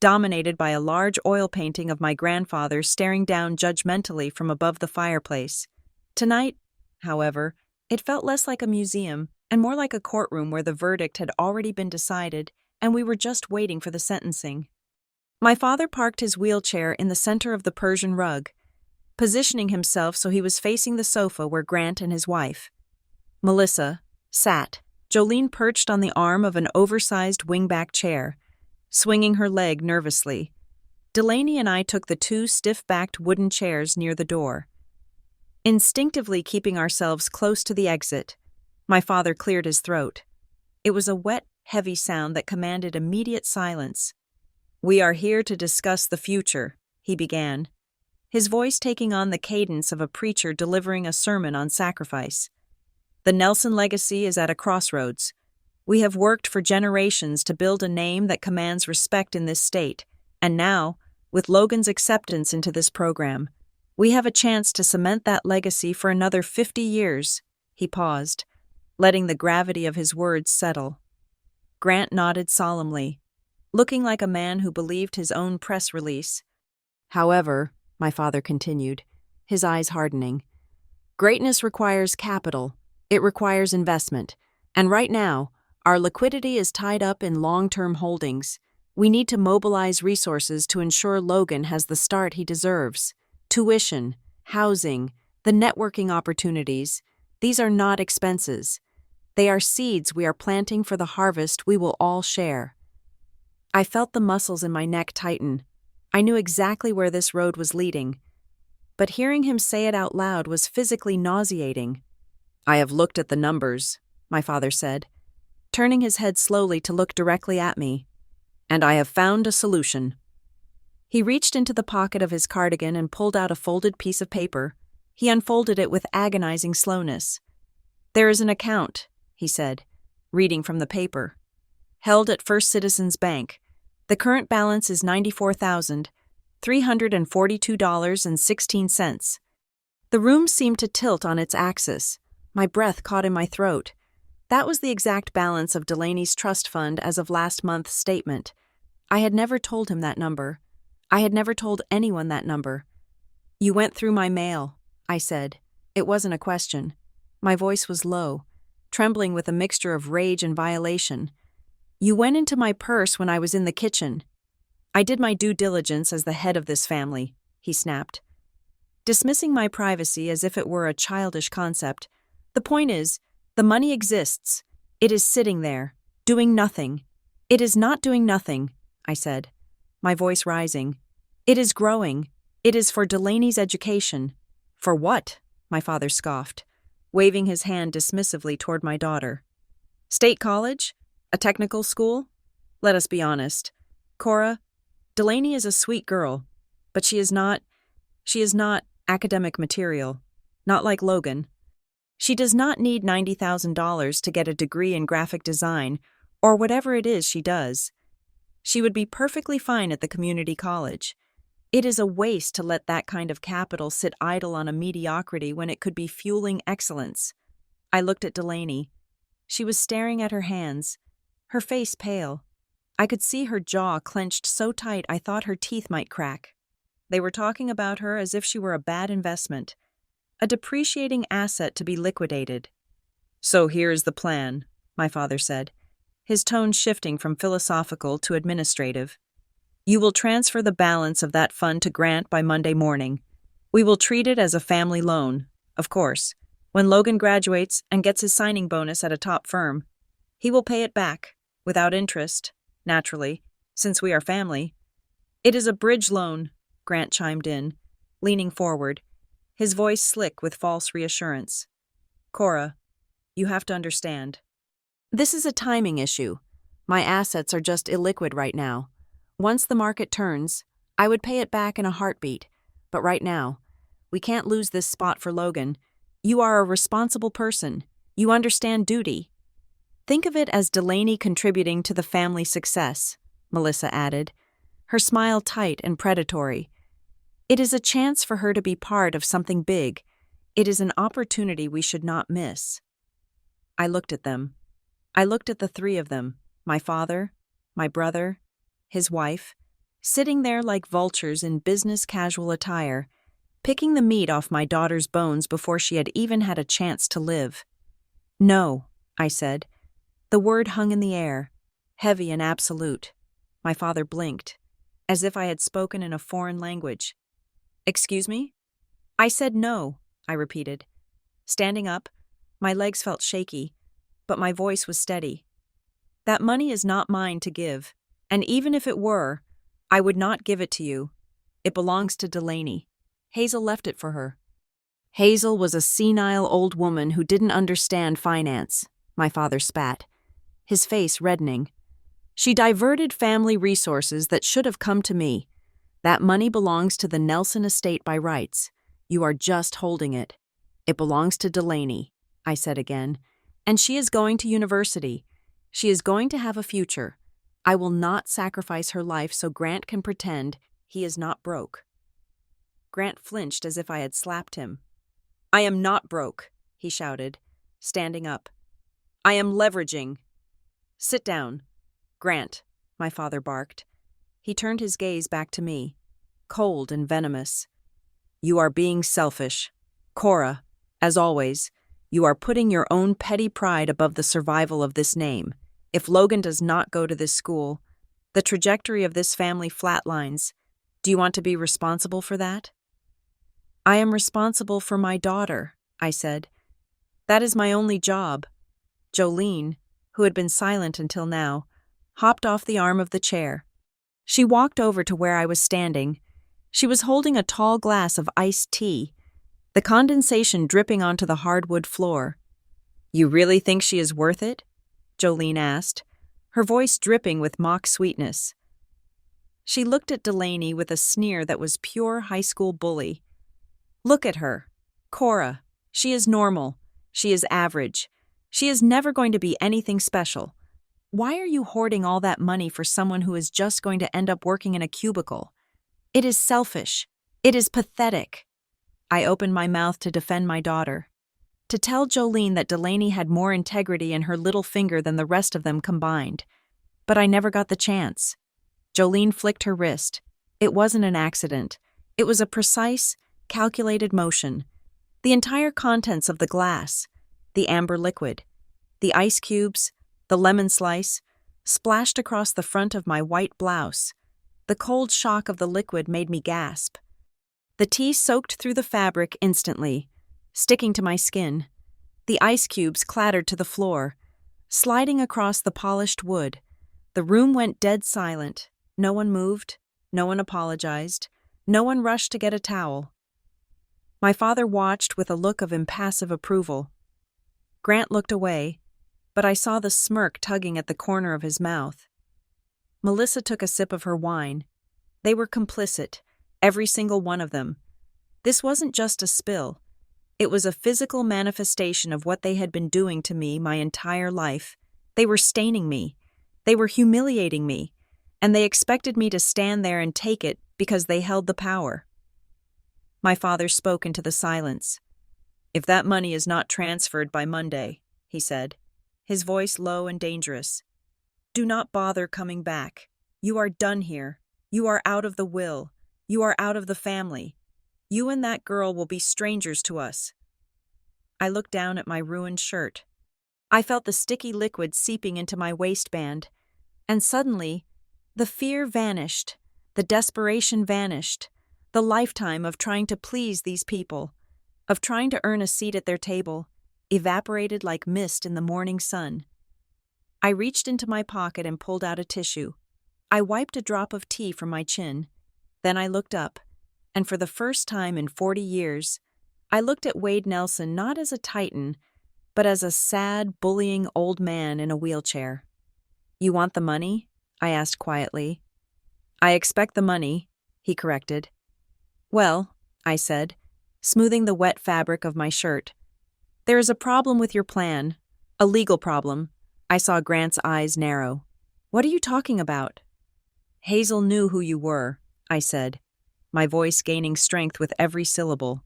dominated by a large oil painting of my grandfather staring down judgmentally from above the fireplace. Tonight, however, it felt less like a museum and more like a courtroom where the verdict had already been decided and we were just waiting for the sentencing. My father parked his wheelchair in the center of the Persian rug, positioning himself so he was facing the sofa where Grant and his wife, Melissa, sat, Jolene perched on the arm of an oversized wingback chair, swinging her leg nervously. Delaney and I took the two stiff-backed wooden chairs near the door. Instinctively keeping ourselves close to the exit, my father cleared his throat. It was a wet, heavy sound that commanded immediate silence. "We are here to discuss the future," he began, his voice taking on the cadence of a preacher delivering a sermon on sacrifice. "The Nelson legacy is at a crossroads. We have worked for generations to build a name that commands respect in this state, and now, with Logan's acceptance into this program, we have a chance to cement that legacy for another 50 years. He paused, letting the gravity of his words settle. Grant nodded solemnly, looking like a man who believed his own press release. "However," my father continued, his eyes hardening, "greatness requires capital. It requires investment. And right now, our liquidity is tied up in long-term holdings. We need to mobilize resources to ensure Logan has the start he deserves. Tuition, housing, the networking opportunities, these are not expenses. They are seeds we are planting for the harvest we will all share." I felt the muscles in my neck tighten. I knew exactly where this road was leading. But hearing him say it out loud was physically nauseating. "I have looked at the numbers," my father said, turning his head slowly to look directly at me, "and I have found a solution." He reached into the pocket of his cardigan and pulled out a folded piece of paper. He unfolded it with agonizing slowness. "There is an account," he said, reading from the paper, "held at First Citizens Bank. The current balance is $94,342.16. The room seemed to tilt on its axis. My breath caught in my throat. That was the exact balance of Delaney's trust fund as of last month's statement. I had never told him that number. I had never told anyone that number. "You went through my mail," I said. It wasn't a question. My voice was low, trembling with a mixture of rage and violation. "You went into my purse when I was in the kitchen." "I did my due diligence as the head of this family," he snapped, dismissing my privacy as if it were a childish concept. "The point is, the money exists. It is sitting there, doing nothing." "It is not doing nothing," I said, my voice rising. "It is growing. It is for Delaney's education." "For what?" my father scoffed, waving his hand dismissively toward my daughter. "State college? A technical school? Let us be honest. Cora, Delaney is a sweet girl, but she is not academic material. Not like Logan. She does not need $90,000 to get a degree in graphic design, or whatever it is she does. She would be perfectly fine at the community college. It is a waste to let that kind of capital sit idle on a mediocrity when it could be fueling excellence." I looked at Delaney. She was staring at her hands, her face pale. I could see her jaw clenched so tight I thought her teeth might crack. They were talking about her as if she were a bad investment, a depreciating asset to be liquidated. "So here's the plan," my father said, his tone shifting from philosophical to administrative. "You will transfer the balance of that fund to Grant by Monday morning. We will treat it as a family loan, of course. When Logan graduates and gets his signing bonus at a top firm, he will pay it back, without interest, naturally, since we are family." "It is a bridge loan," Grant chimed in, leaning forward, his voice slick with false reassurance. "Cora, you have to understand. This is a timing issue. My assets are just illiquid right now. Once the market turns, I would pay it back in a heartbeat. But right now, we can't lose this spot for Logan. You are a responsible person. You understand duty." "Think of it as Delaney contributing to the family success," Melissa added, her smile tight and predatory. "It is a chance for her to be part of something big. It is an opportunity we should not miss." I looked at them. I looked at the three of them, my father, my brother, his wife, sitting there like vultures in business casual attire, picking the meat off my daughter's bones before she had even had a chance to live. "No," I said. The word hung in the air, heavy and absolute. My father blinked, as if I had spoken in a foreign language. "Excuse me?" "I said no," I repeated. Standing up, my legs felt shaky, but my voice was steady. That money is not mine to give, and even if it were, I would not give it to you. It belongs to Delaney. Hazel left it for her. Hazel was a senile old woman who didn't understand finance, my father spat, his face reddening. She diverted family resources that should have come to me. That money belongs to the Nelson estate by rights. You are just holding it. It belongs to Delaney, I said again, and she is going to university. She is going to have a future. I will not sacrifice her life so Grant can pretend he is not broke. Grant flinched as if I had slapped him. I am not broke, he shouted, standing up. I am leveraging. Sit down. Grant, my father barked. He turned his gaze back to me, cold and venomous. You are being selfish. Cora, as always, you are putting your own petty pride above the survival of this name. If Logan does not go to this school, the trajectory of this family flatlines. Do you want to be responsible for that? I am responsible for my daughter, I said. That is my only job. Jolene, who had been silent until now, hopped off the arm of the chair. She walked over to where I was standing. She was holding a tall glass of iced tea, the condensation dripping onto the hardwood floor. You really think she is worth it? Jolene asked, her voice dripping with mock sweetness. She looked at Delaney with a sneer that was pure high school bully. Look at her. Cora. She is normal. She is average. She is never going to be anything special. Why are you hoarding all that money for someone who is just going to end up working in a cubicle? It is selfish. It is pathetic. I opened my mouth to defend my daughter, to tell Jolene that Delaney had more integrity in her little finger than the rest of them combined. But I never got the chance. Jolene flicked her wrist. It wasn't an accident. It was a precise, calculated motion. The entire contents of the glass, the amber liquid, the ice cubes, the lemon slice, splashed across the front of my white blouse. The cold shock of the liquid made me gasp. The tea soaked through the fabric instantly, sticking to my skin. The ice cubes clattered to the floor, sliding across the polished wood. The room went dead silent. No one moved. No one apologized. No one rushed to get a towel. My father watched with a look of impassive approval. Grant looked away, but I saw the smirk tugging at the corner of his mouth. Melissa took a sip of her wine. They were complicit, every single one of them. This wasn't just a spill. It was a physical manifestation of what they had been doing to me my entire life. They were staining me. They were humiliating me. And they expected me to stand there and take it because they held the power. My father spoke into the silence. If that money is not transferred by Monday, he said, his voice low and dangerous, do not bother coming back. You are done here. You are out of the will. You are out of the family. You and that girl will be strangers to us. I looked down at my ruined shirt. I felt the sticky liquid seeping into my waistband, and suddenly, the fear vanished, the desperation vanished, the lifetime of trying to please these people, of trying to earn a seat at their table, evaporated like mist in the morning sun. I reached into my pocket and pulled out a tissue. I wiped a drop of tea from my chin. Then I looked up, and for the first time in 40 years, I looked at Wade Nelson not as a titan, but as a sad, bullying old man in a wheelchair. You want the money? I asked quietly. I expect the money, he corrected. Well, I said, smoothing the wet fabric of my shirt. There is a problem with your plan, a legal problem. I saw Grant's eyes narrow. What are you talking about? Hazel knew who you were, I said, my voice gaining strength with every syllable.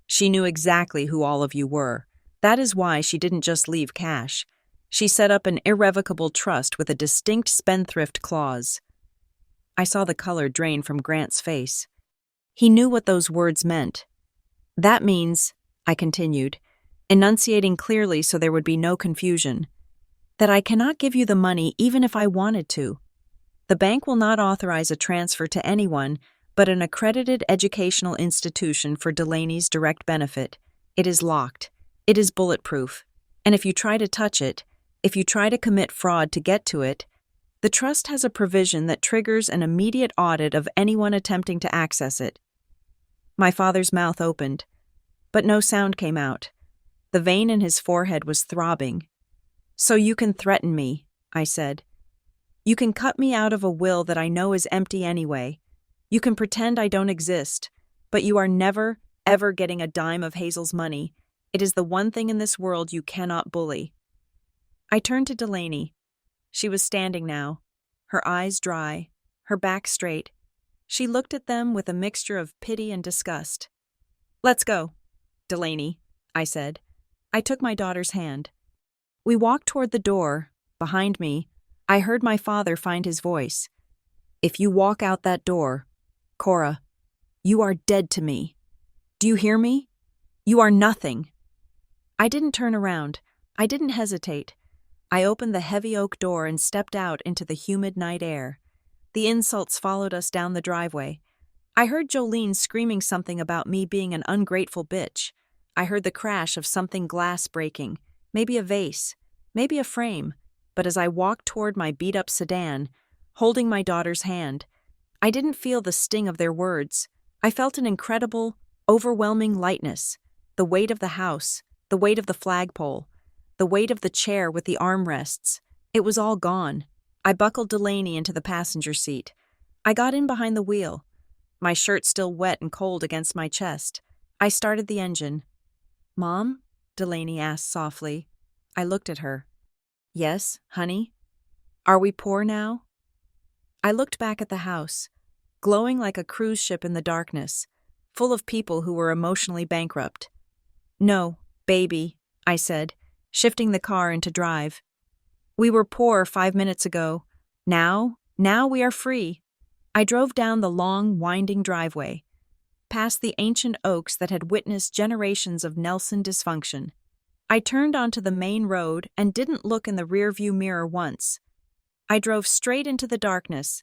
She knew exactly who all of you were. That is why she didn't just leave cash. She set up an irrevocable trust with a distinct spendthrift clause. I saw the color drain from Grant's face. He knew what those words meant. That means, I continued, enunciating clearly so there would be no confusion, that I cannot give you the money even if I wanted to. The bank will not authorize a transfer to anyone but an accredited educational institution for Delaney's direct benefit. It is locked. It is bulletproof. And if you try to touch it, if you try to commit fraud to get to it, the trust has a provision that triggers an immediate audit of anyone attempting to access it. My father's mouth opened, but no sound came out. The vein in his forehead was throbbing. "So you can threaten me," I said. "You can cut me out of a will that I know is empty anyway. You can pretend I don't exist, but you are never, ever getting a dime of Hazel's money. It is the one thing in this world you cannot bully." I turned to Delaney. She was standing now, her eyes dry, her back straight. She looked at them with a mixture of pity and disgust. "Let's go, Delaney," I said. I took my daughter's hand. We walked toward the door. Behind me, I heard my father find his voice. "If you walk out that door, Cora, you are dead to me. Do you hear me? You are nothing." I didn't turn around. I didn't hesitate. I opened the heavy oak door and stepped out into the humid night air. The insults followed us down the driveway. I heard Jolene screaming something about me being an ungrateful bitch. I heard the crash of something glass breaking, maybe a vase, maybe a frame, but as I walked toward my beat-up sedan, holding my daughter's hand, I didn't feel the sting of their words. I felt an incredible, overwhelming lightness, the weight of the house, the weight of the flagpole, the weight of the chair with the armrests. It was all gone. I buckled Delaney into the passenger seat. I got in behind the wheel, my shirt still wet and cold against my chest. I started the engine. "Mom?" Delaney asked softly. I looked at her. "Yes, honey? Are we poor now?" I looked back at the house, glowing like a cruise ship in the darkness, full of people who were emotionally bankrupt. "No, baby," I said, shifting the car into drive. "We were poor 5 minutes ago. Now we are free." I drove down the long, winding driveway, past the ancient oaks that had witnessed generations of Nelson dysfunction. I turned onto the main road and didn't look in the rearview mirror once. I drove straight into the darkness,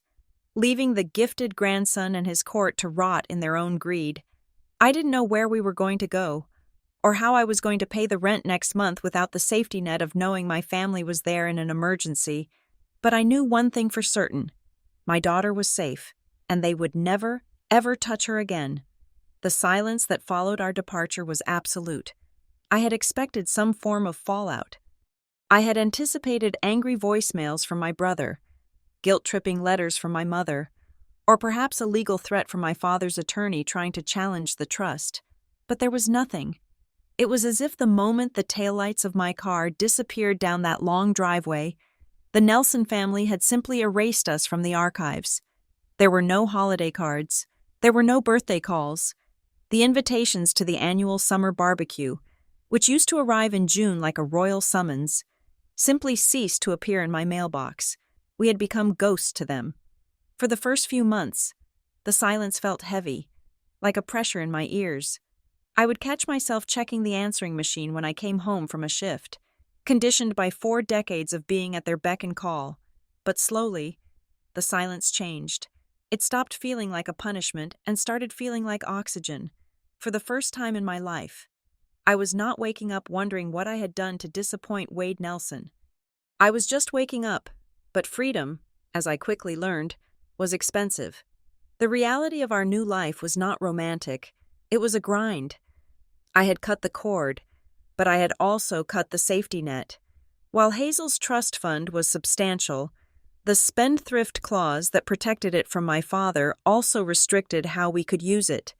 leaving the gifted grandson and his court to rot in their own greed. I didn't know where we were going to go, or how I was going to pay the rent next month without the safety net of knowing my family was there in an emergency, but I knew one thing for certain. My daughter was safe, and they would never, ever touch her again. The silence that followed our departure was absolute. I had expected some form of fallout. I had anticipated angry voicemails from my brother, guilt-tripping letters from my mother, or perhaps a legal threat from my father's attorney trying to challenge the trust. But there was nothing. It was as if the moment the taillights of my car disappeared down that long driveway, the Nelson family had simply erased us from the archives. There were no holiday cards. There were no birthday calls. The invitations to the annual summer barbecue, which used to arrive in June like a royal summons, simply ceased to appear in my mailbox. We had become ghosts to them. For the first few months, the silence felt heavy, like a pressure in my ears. I would catch myself checking the answering machine when I came home from a shift, conditioned by 4 decades of being at their beck and call. But slowly, the silence changed. It stopped feeling like a punishment and started feeling like oxygen. For the first time in my life, I was not waking up wondering what I had done to disappoint Wade Nelson. I was just waking up, but freedom, as I quickly learned, was expensive. The reality of our new life was not romantic. It was a grind. I had cut the cord, but I had also cut the safety net. While Hazel's trust fund was substantial, the spendthrift clause that protected it from my father also restricted how we could use it.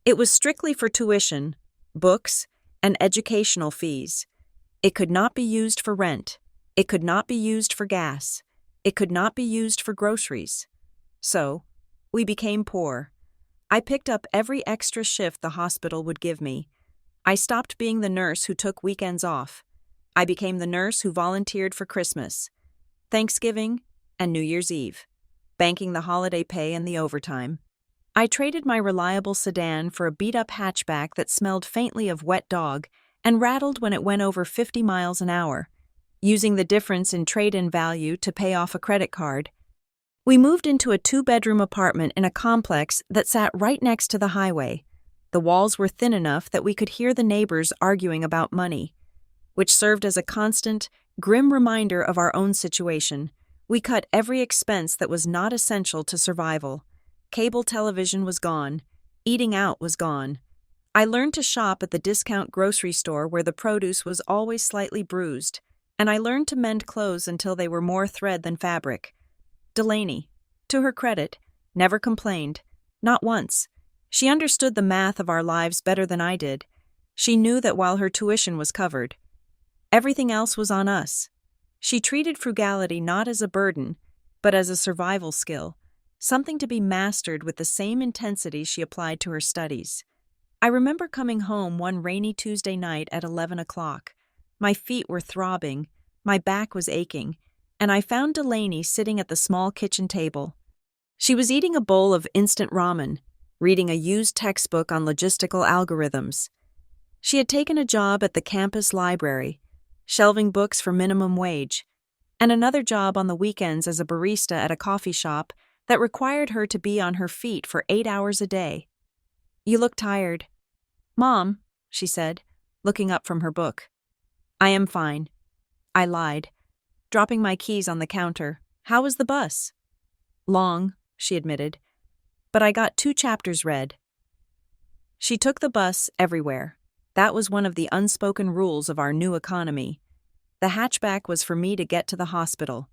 It was strictly for tuition, books, and educational fees. It could not be used for rent. It could not be used for gas. It could not be used for groceries. So, we became poor. I picked up every extra shift the hospital would give me. I stopped being the nurse who took weekends off. I became the nurse who volunteered for Christmas, Thanksgiving, and New Year's Eve, banking the holiday pay and the overtime. I traded my reliable sedan for a beat-up hatchback that smelled faintly of wet dog and rattled when it went over 50 miles an hour, using the difference in trade-in value to pay off a credit card. We moved into a 2-bedroom apartment in a complex that sat right next to the highway. The walls were thin enough that we could hear the neighbors arguing about money. which served as a constant, grim reminder of our own situation. We cut every expense that was not essential to survival. Cable television was gone. Eating out was gone. I learned to shop at the discount grocery store where the produce was always slightly bruised, and I learned to mend clothes until they were more thread than fabric. Delaney, to her credit, never complained. Not once. She understood the math of our lives better than I did. She knew that while her tuition was covered, everything else was on us. She treated frugality not as a burden, but as a survival skill, something to be mastered with the same intensity she applied to her studies. I remember coming home one rainy Tuesday night at 11 o'clock. My feet were throbbing, my back was aching, and I found Delaney sitting at the small kitchen table. She was eating a bowl of instant ramen, reading a used textbook on logistical algorithms. She had taken a job at the campus library, shelving books for minimum wage, and another job on the weekends as a barista at a coffee shop that required her to be on her feet for 8 hours a day. "You look tired." "Mom," she said, looking up from her book. "I am fine." I lied, dropping my keys on the counter. "How was the bus?" "Long," she admitted, "but I got 2 chapters read." She took the bus everywhere. That was one of the unspoken rules of our new economy. The hatchback was for me to get to the hospital.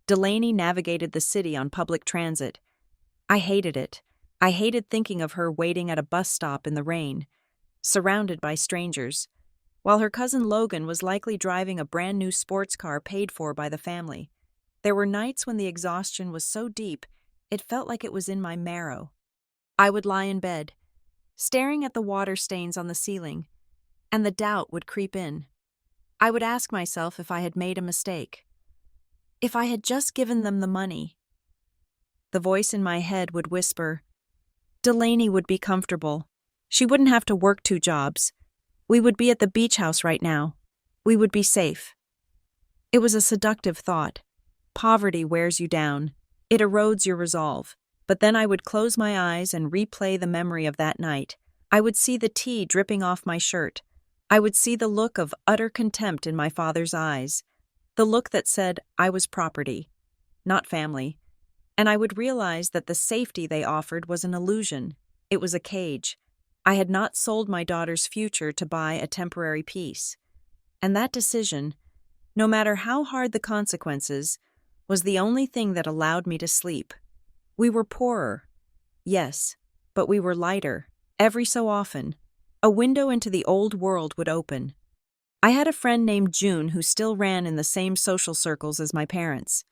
Delaney navigated the city on public transit. I hated it. I hated thinking of her waiting at a bus stop in the rain, surrounded by strangers, while her cousin Logan was likely driving a brand new sports car paid for by the family. There were nights when the exhaustion was so deep, it felt like it was in my marrow. I would lie in bed, staring at the water stains on the ceiling, and the doubt would creep in. I would ask myself if I had made a mistake. If I had just given them the money. The voice in my head would whisper, Delaney would be comfortable. She wouldn't have to work 2 jobs. We would be at the beach house right now. We would be safe. It was a seductive thought. Poverty wears you down. It erodes your resolve. But then I would close my eyes and replay the memory of that night. I would see the tea dripping off my shirt. I would see the look of utter contempt in my father's eyes. The look that said I was property, not family. And I would realize that the safety they offered was an illusion. It was a cage. I had not sold my daughter's future to buy a temporary peace. And that decision, no matter how hard the consequences, was the only thing that allowed me to sleep. We were poorer, yes, but we were lighter. Every so often, a window into the old world would open. I had a friend named June who still ran in the same social circles as my parents.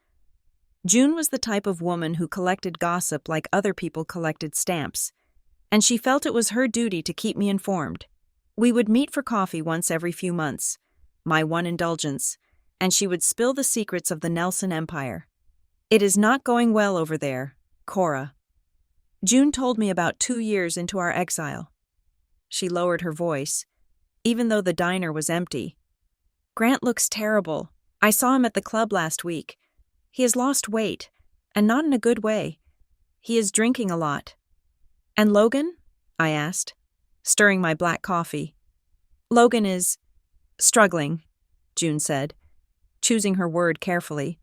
June was the type of woman who collected gossip like other people collected stamps, and she felt it was her duty to keep me informed. We would meet for coffee once every few months, my one indulgence, and she would spill the secrets of the Nelson Empire. "It is not going well over there, Cora." June told me about 2 years into our exile. She lowered her voice, even though the diner was empty. "Grant looks terrible. I saw him at the club last week. He has lost weight, and not in a good way. He is drinking a lot." "And Logan?" I asked, stirring my black coffee. "Logan is struggling," June said, choosing her word carefully.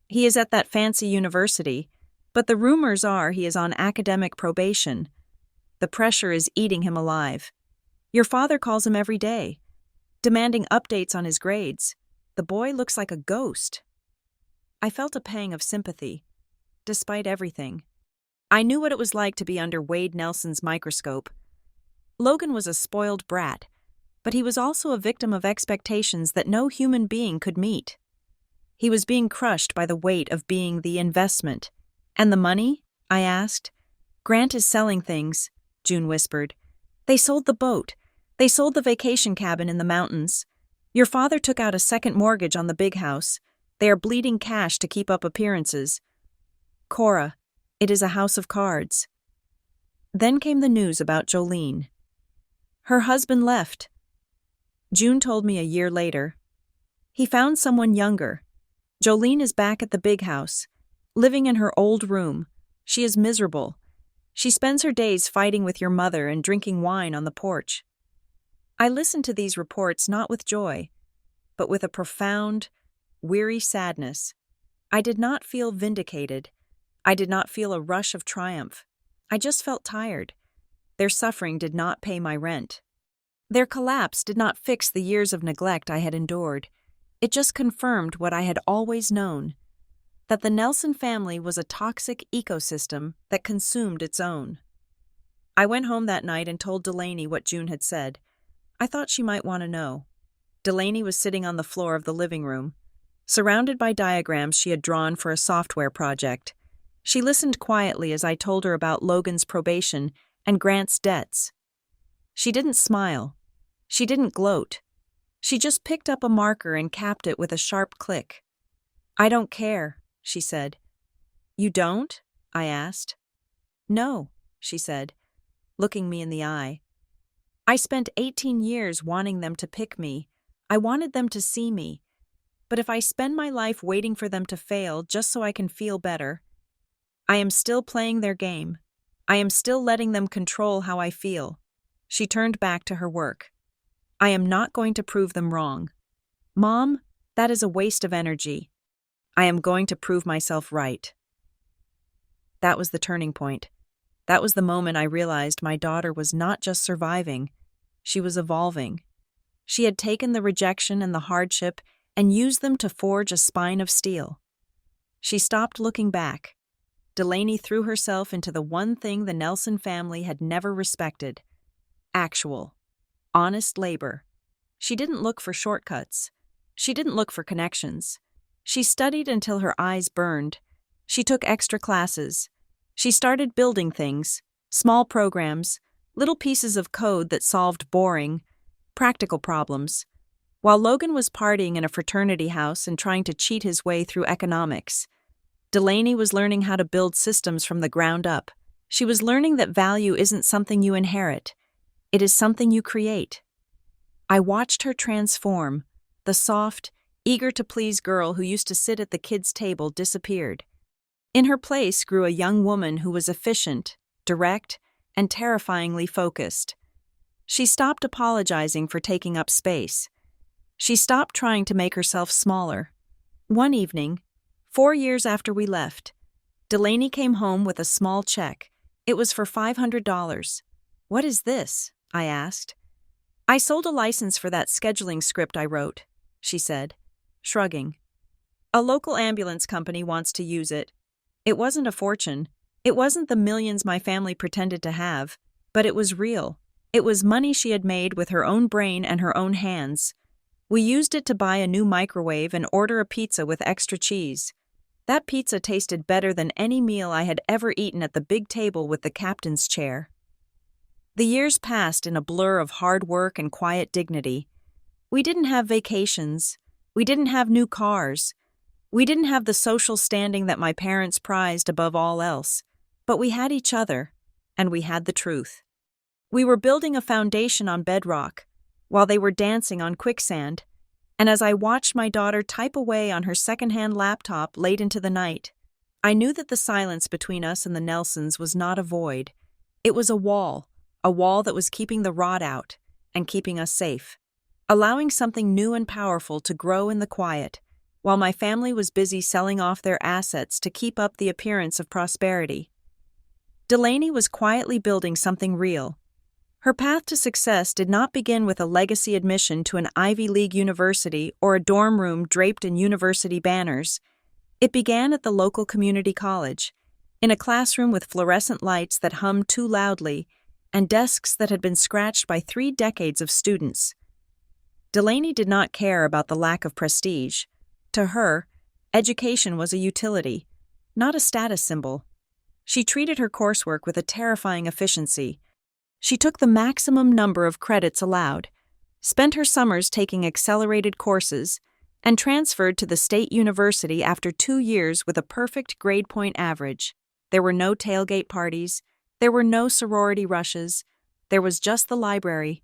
"He is at that fancy university, but the rumors are he is on academic probation. The pressure is eating him alive. Your father calls him every day, demanding updates on his grades. The boy looks like a ghost." I felt a pang of sympathy, despite everything. I knew what it was like to be under Wade Nelson's microscope. Logan was a spoiled brat, but he was also a victim of expectations that no human being could meet. He was being crushed by the weight of being the investment. "And the money?" I asked. "Grant is selling things," June whispered. "They sold the boat. They sold the vacation cabin in the mountains. Your father took out a second mortgage on the big house. They are bleeding cash to keep up appearances. Cora, it is a house of cards." Then came the news about Jolene. Her husband left. June told me a year later. He found someone younger. Jolene is back at the big house, living in her old room. She is miserable. She spends her days fighting with your mother and drinking wine on the porch. I listened to these reports not with joy, but with a profound, weary sadness. I did not feel vindicated. I did not feel a rush of triumph. I just felt tired. Their suffering did not pay my rent. Their collapse did not fix the years of neglect I had endured. It just confirmed what I had always known, that the Nelson family was a toxic ecosystem that consumed its own. I went home that night and told Delaney what June had said. I thought she might want to know. Delaney was sitting on the floor of the living room, surrounded by diagrams she had drawn for a software project. She listened quietly as I told her about Logan's probation and Grant's debts. She didn't smile. She didn't gloat. She just picked up a marker and capped it with a sharp click. "I don't care," she said. "You don't?" I asked. "No," she said, looking me in the eye. "I spent 18 years wanting them to pick me. I wanted them to see me. But if I spend my life waiting for them to fail just so I can feel better, I am still playing their game. I am still letting them control how I feel." She turned back to her work. "I am not going to prove them wrong. Mom, that is a waste of energy. I am going to prove myself right." That was the turning point. That was the moment I realized my daughter was not just surviving, she was evolving. She had taken the rejection and the hardship and used them to forge a spine of steel. She stopped looking back. Delaney threw herself into the one thing the Nelson family had never respected: actual, honest labor. She didn't look for shortcuts. She didn't look for connections. She studied until her eyes burned. She took extra classes. She started building things, small programs, little pieces of code that solved boring, practical problems. While Logan was partying in a fraternity house and trying to cheat his way through economics, Delaney was learning how to build systems from the ground up. She was learning that value isn't something you inherit. It is something you create. I watched her transform. The soft, eager-to-please girl who used to sit at the kids' table disappeared. In her place grew a young woman who was efficient, direct, and terrifyingly focused. She stopped apologizing for taking up space. She stopped trying to make herself smaller. One evening, 4 years after we left, Delaney came home with a small check. It was for $500. "What is this?" I asked. "I sold a license for that scheduling script I wrote," she said, shrugging. "A local ambulance company wants to use it. It wasn't a fortune. It wasn't the millions my family pretended to have, but it was real. It was money she had made with her own brain and her own hands. We used it to buy a new microwave and order a pizza with extra cheese. That pizza tasted better than any meal I had ever eaten at the big table with the captain's chair." The years passed in a blur of hard work and quiet dignity. We didn't have vacations. We didn't have new cars. We didn't have the social standing that my parents prized above all else. But we had each other, and we had the truth. We were building a foundation on bedrock, while they were dancing on quicksand, and as I watched my daughter type away on her secondhand laptop late into the night, I knew that the silence between us and the Nelsons was not a void. It was a wall that was keeping the rot out and keeping us safe, allowing something new and powerful to grow in the quiet, while my family was busy selling off their assets to keep up the appearance of prosperity. Delaney was quietly building something real. Her path to success did not begin with a legacy admission to an Ivy League university or a dorm room draped in university banners. It began at the local community college, in a classroom with fluorescent lights that hummed too loudly and desks that had been scratched by 3 decades of students. Delaney did not care about the lack of prestige. To her, education was a utility, not a status symbol. She treated her coursework with a terrifying efficiency. She took the maximum number of credits allowed, spent her summers taking accelerated courses, and transferred to the state university after 2 years with a perfect grade point average. There were no tailgate parties. There were no sorority rushes. There was just the library,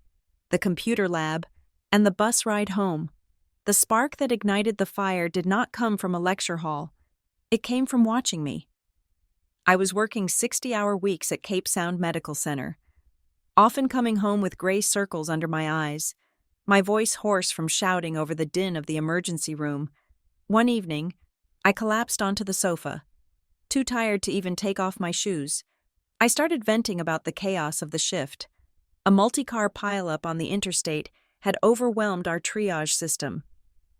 the computer lab, and the bus ride home. The spark that ignited the fire did not come from a lecture hall. It came from watching me. I was working 60-hour weeks at Cape Sound Medical Center, often coming home with gray circles under my eyes, my voice hoarse from shouting over the din of the emergency room. One evening, I collapsed onto the sofa, too tired to even take off my shoes. I started venting about the chaos of the shift. A multi-car pileup on the interstate had overwhelmed our triage system.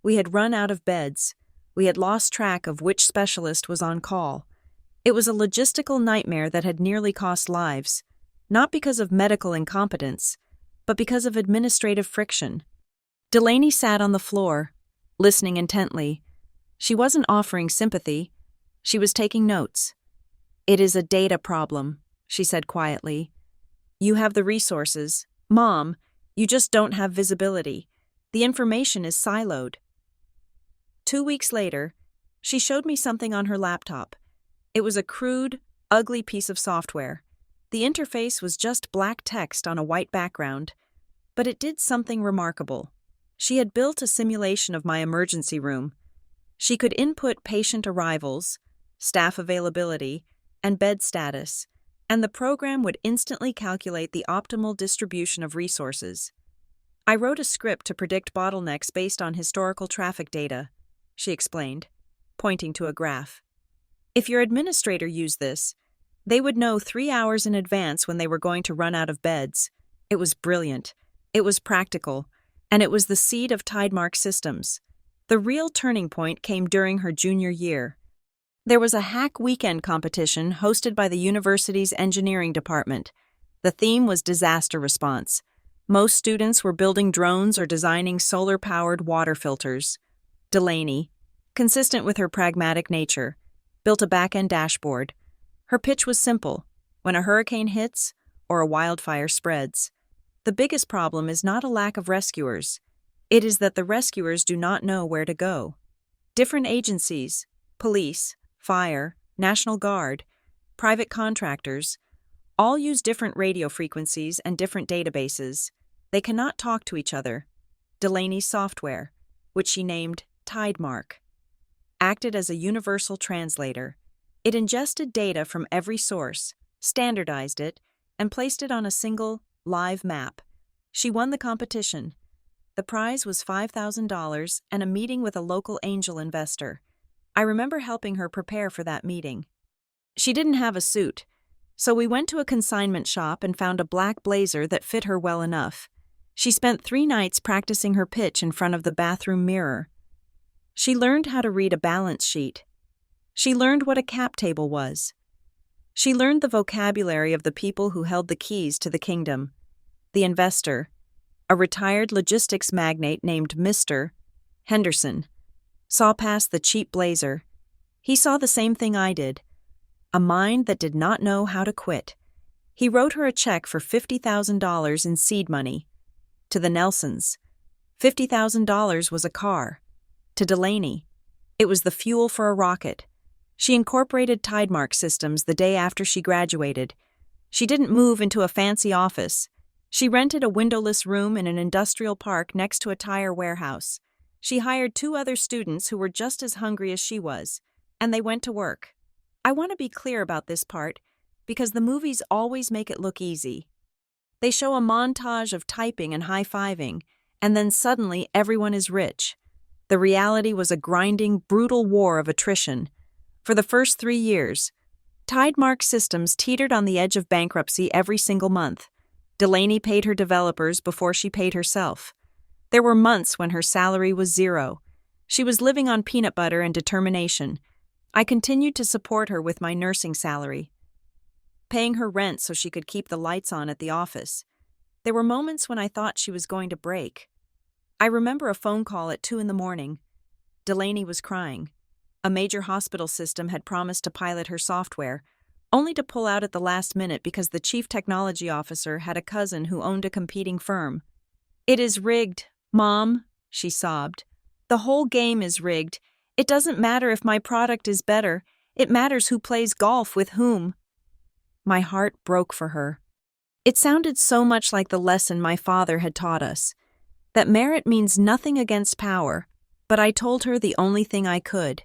We had run out of beds. We had lost track of which specialist was on call. It was a logistical nightmare that had nearly cost lives, not because of medical incompetence, but because of administrative friction. Delaney sat on the floor, listening intently. She wasn't offering sympathy. She was taking notes. "It is a data problem," she said quietly. "You have the resources. Mom, you just don't have visibility. The information is siloed." 2 weeks later, she showed me something on her laptop. It was a crude, ugly piece of software. The interface was just black text on a white background, but it did something remarkable. She had built a simulation of my emergency room. She could input patient arrivals, staff availability, and bed status, and the program would instantly calculate the optimal distribution of resources. "I wrote a script to predict bottlenecks based on historical traffic data," she explained, pointing to a graph. "If your administrator used this, they would know 3 hours in advance when they were going to run out of beds." It was brilliant. It was practical. And it was the seed of Tidemark Systems. The real turning point came during her junior year. There was a hack weekend competition hosted by the university's engineering department. The theme was disaster response. Most students were building drones or designing solar-powered water filters. Delaney, consistent with her pragmatic nature, built a back-end dashboard. Her pitch was simple: when a hurricane hits or a wildfire spreads, the biggest problem is not a lack of rescuers. It is that the rescuers do not know where to go. Different agencies, police, fire, National Guard, private contractors, all use different radio frequencies and different databases. They cannot talk to each other. Delaney's software, which she named Tidemark, acted as a universal translator. It ingested data from every source, standardized it, and placed it on a single, live map. She won the competition. The prize was $5,000 and a meeting with a local angel investor. I remember helping her prepare for that meeting. She didn't have a suit, so we went to a consignment shop and found a black blazer that fit her well enough. She spent 3 nights practicing her pitch in front of the bathroom mirror. She learned how to read a balance sheet. She learned what a cap table was. She learned the vocabulary of the people who held the keys to the kingdom. The investor, a retired logistics magnate named Mr. Henderson, saw past the cheap blazer. He saw the same thing I did, a mind that did not know how to quit. He wrote her a check for $50,000 in seed money. To the Nelsons, $50,000 was a car. To Delaney, it was the fuel for a rocket. She incorporated Tidemark Systems the day after she graduated. She didn't move into a fancy office. She rented a windowless room in an industrial park next to a tire warehouse. She hired 2 other students who were just as hungry as she was, and they went to work. I want to be clear about this part, because the movies always make it look easy. They show a montage of typing and high-fiving, and then suddenly everyone is rich. The reality was a grinding, brutal war of attrition. For the first 3 years, Tidemark Systems teetered on the edge of bankruptcy every single month. Delaney paid her developers before she paid herself. There were months when her salary was 0. She was living on peanut butter and determination. I continued to support her with my nursing salary, paying her rent so she could keep the lights on at the office. There were moments when I thought she was going to break. I remember a phone call at 2 a.m. Delaney was crying. A major hospital system had promised to pilot her software, only to pull out at the last minute because the chief technology officer had a cousin who owned a competing firm. "It is rigged, Mom," she sobbed. "The whole game is rigged. It doesn't matter if my product is better. It matters who plays golf with whom." My heart broke for her. It sounded so much like the lesson my father had taught us, that merit means nothing against power, but I told her the only thing I could.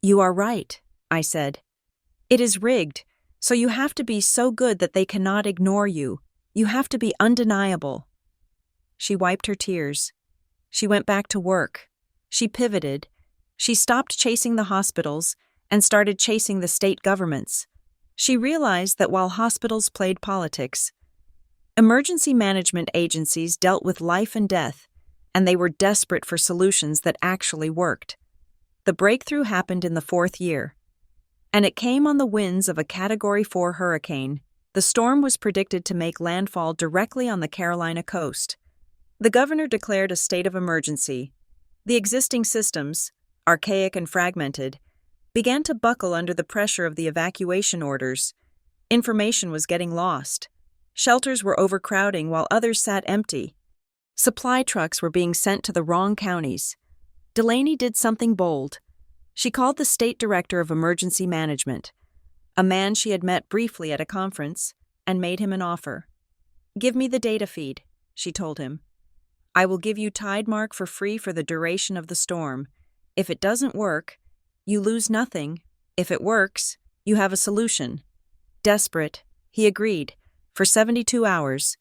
"You are right," I said. "It is rigged, so you have to be so good that they cannot ignore you. You have to be undeniable." She wiped her tears. She went back to work. She pivoted. She stopped chasing the hospitals and started chasing the state governments. She realized that while hospitals played politics, emergency management agencies dealt with life and death, and they were desperate for solutions that actually worked. The breakthrough happened in the 4th year, and it came on the winds of a Category 4 hurricane. The storm was predicted to make landfall directly on the Carolina coast. The governor declared a state of emergency. The existing systems, archaic and fragmented, began to buckle under the pressure of the evacuation orders. Information was getting lost. Shelters were overcrowding while others sat empty. Supply trucks were being sent to the wrong counties. Delaney did something bold. She called the state director of emergency management, a man she had met briefly at a conference, and made him an offer. "Give me the data feed," she told him. "I will give you Tidemark for free for the duration of the storm. If it doesn't work, you lose nothing. If it works, you have a solution." Desperate, he agreed. For 72 hours,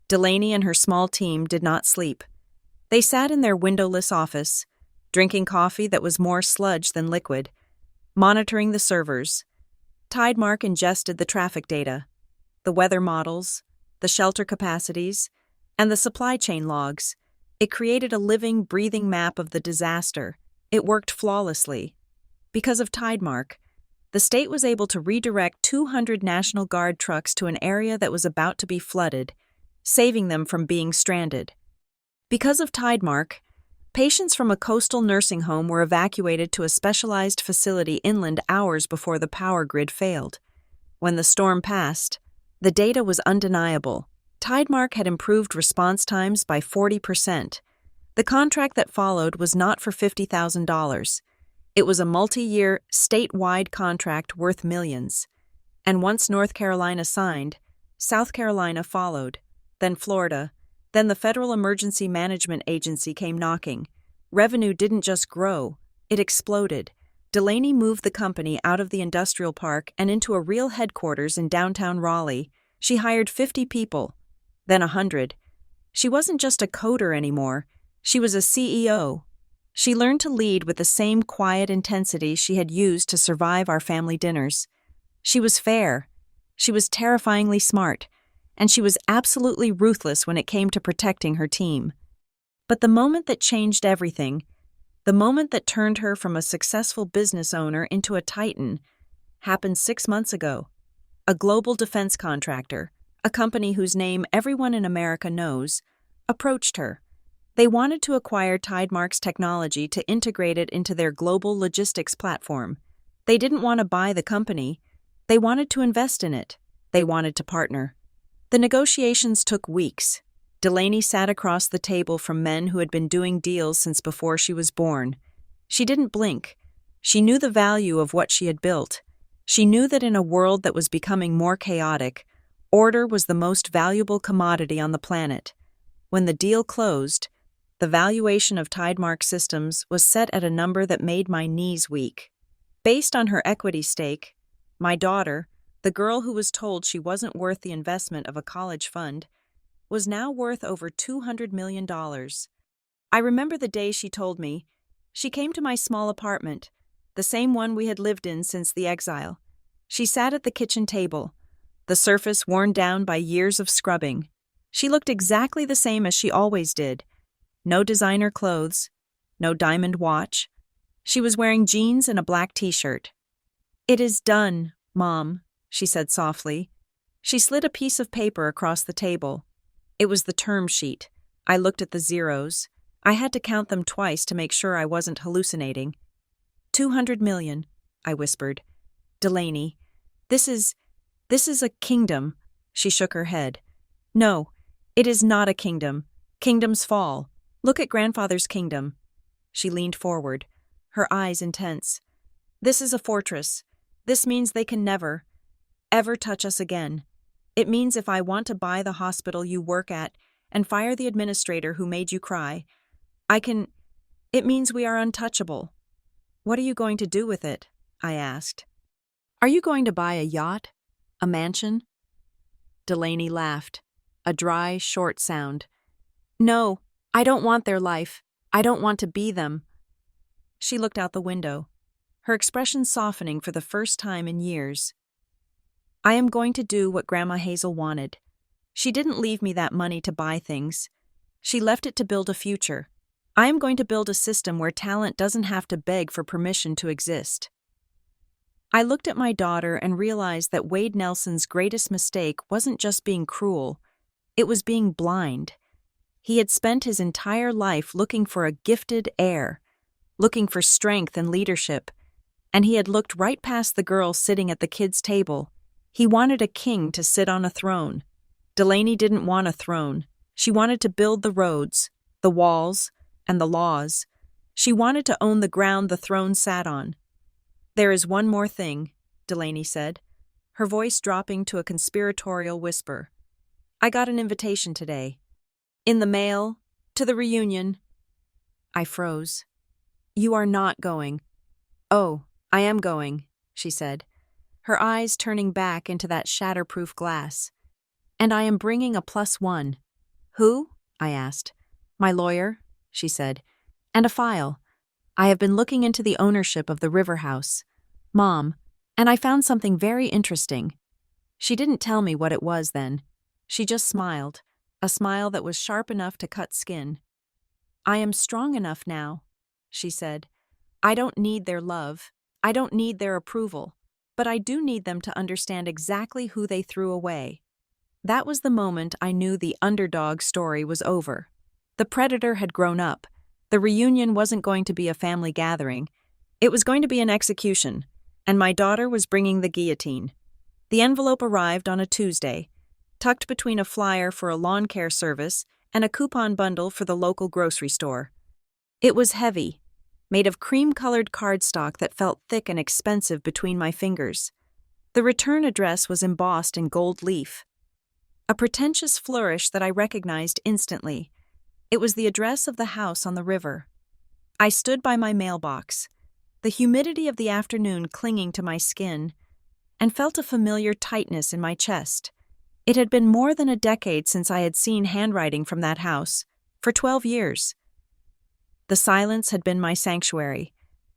Delaney and her small team did not sleep. They sat in their windowless office, drinking coffee that was more sludge than liquid, monitoring the servers. Tidemark ingested the traffic data, the weather models, the shelter capacities, and the supply chain logs. It created a living, breathing map of the disaster. It worked flawlessly. Because of Tidemark, the state was able to redirect 200 National Guard trucks to an area that was about to be flooded, saving them from being stranded. Because of Tidemark, patients from a coastal nursing home were evacuated to a specialized facility inland hours before the power grid failed. When the storm passed, the data was undeniable. Tidemark had improved response times by 40%. The contract that followed was not for $50,000. It was a multi-year, statewide contract worth millions. And once North Carolina signed, South Carolina followed, then Florida, then the Federal Emergency Management Agency came knocking. Revenue didn't just grow, it exploded. Delaney moved the company out of the industrial park and into a real headquarters in downtown Raleigh. She hired 50 people, then 100. She wasn't just a coder anymore, she was a CEO. She learned to lead with the same quiet intensity she had used to survive our family dinners. She was fair, she was terrifyingly smart, and she was absolutely ruthless when it came to protecting her team. But the moment that changed everything, the moment that turned her from a successful business owner into a titan, happened 6 months ago. A global defense contractor, a company whose name everyone in America knows, approached her. They wanted to acquire Tidemark's technology to integrate it into their global logistics platform. They didn't want to buy the company. They wanted to invest in it. They wanted to partner. The negotiations took weeks. Delaney sat across the table from men who had been doing deals since before she was born. She didn't blink. She knew the value of what she had built. She knew that in a world that was becoming more chaotic, order was the most valuable commodity on the planet. When the deal closed, the valuation of Tidemark Systems was set at a number that made my knees weak. Based on her equity stake, my daughter, the girl who was told she wasn't worth the investment of a college fund, was now worth over $200 million. I remember the day she told me. She came to my small apartment, the same one we had lived in since the exile. She sat at the kitchen table, the surface worn down by years of scrubbing. She looked exactly the same as she always did. No designer clothes, no diamond watch. She was wearing jeans and a black t-shirt. "It is done, Mom," she said softly. She slid a piece of paper across the table. It was the term sheet. I looked at the zeros. I had to count them twice to make sure I wasn't hallucinating. $200 million, I whispered. "Delaney, this is a kingdom." She shook her head. "No, it is not a kingdom. Kingdoms fall. Look at grandfather's kingdom." She leaned forward, her eyes intense. "This is a fortress. This means they can never, ever touch us again. It means if I want to buy the hospital you work at and fire the administrator who made you cry, I can. It means we are untouchable." "What are you going to do with it?" I asked. "Are you going to buy a yacht? A mansion?" Delaney laughed, a dry, short sound. No, I don't want their life. I don't want to be them. She looked out the window, her expression softening for the first time in years. I am going to do what Grandma Hazel wanted. She didn't leave me that money to buy things. She left it to build a future. I am going to build a system where talent doesn't have to beg for permission to exist. I looked at my daughter and realized that Wade Nelson's greatest mistake wasn't just being cruel, it was being blind. He had spent his entire life looking for a gifted heir, looking for strength and leadership, and he had looked right past the girl sitting at the kids' table. He wanted a king to sit on a throne. Delaney didn't want a throne. She wanted to build the roads, the walls, and the laws. She wanted to own the ground the throne sat on. There is one more thing, Delaney said, her voice dropping to a conspiratorial whisper. I got an invitation today. In the mail, to the reunion. I froze. You are not going. Oh, I am going, she said, her eyes turning back into that shatterproof glass. And I am bringing a +1. Who? I asked. My lawyer, she said, and a file. I have been looking into the ownership of the River House, Mom, and I found something very interesting. She didn't tell me what it was then. She just smiled, a smile that was sharp enough to cut skin. I am strong enough now, she said. I don't need their love. I don't need their approval. But I do need them to understand exactly who they threw away. That was the moment I knew the underdog story was over. The predator had grown up. The reunion wasn't going to be a family gathering. It was going to be an execution, and my daughter was bringing the guillotine. The envelope arrived on a Tuesday, tucked between a flyer for a lawn care service and a coupon bundle for the local grocery store. It was heavy, made of cream-colored cardstock that felt thick and expensive between my fingers. The return address was embossed in gold leaf, a pretentious flourish that I recognized instantly. It was the address of the house on the river. I stood by my mailbox, the humidity of the afternoon clinging to my skin, and felt a familiar tightness in my chest. It had been more than a decade since I had seen handwriting from that house, for 12 years. The silence had been my sanctuary.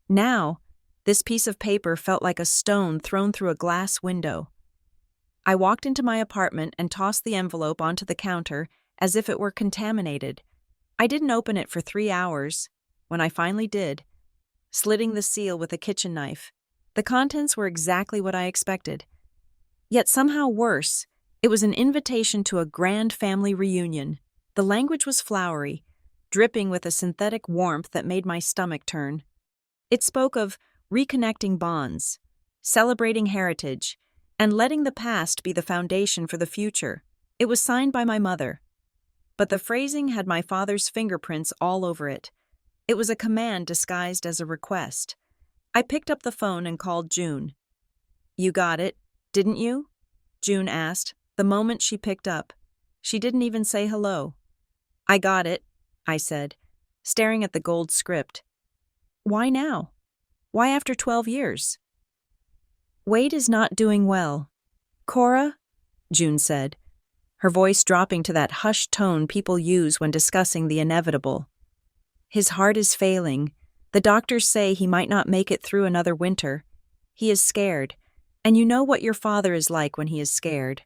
Now, this piece of paper felt like a stone thrown through a glass window. I walked into my apartment and tossed the envelope onto the counter as if it were contaminated. I didn't open it for 3 hours. When I finally did, slitting the seal with a kitchen knife, the contents were exactly what I expected. Yet somehow worse, it was an invitation to a grand family reunion. The language was flowery, dripping with a synthetic warmth that made my stomach turn. It spoke of reconnecting bonds, celebrating heritage, and letting the past be the foundation for the future. It was signed by my mother, but the phrasing had my father's fingerprints all over it. It was a command disguised as a request. I picked up the phone and called June. You got it, didn't you? June asked, the moment she picked up. She didn't even say hello. I got it, I said, staring at the gold script. Why now? Why after 12 years? Wade is not doing well. Cora, June said, her voice dropping to that hushed tone people use when discussing the inevitable. His heart is failing. The doctors say he might not make it through another winter. He is scared, and you know what your father is like when he is scared.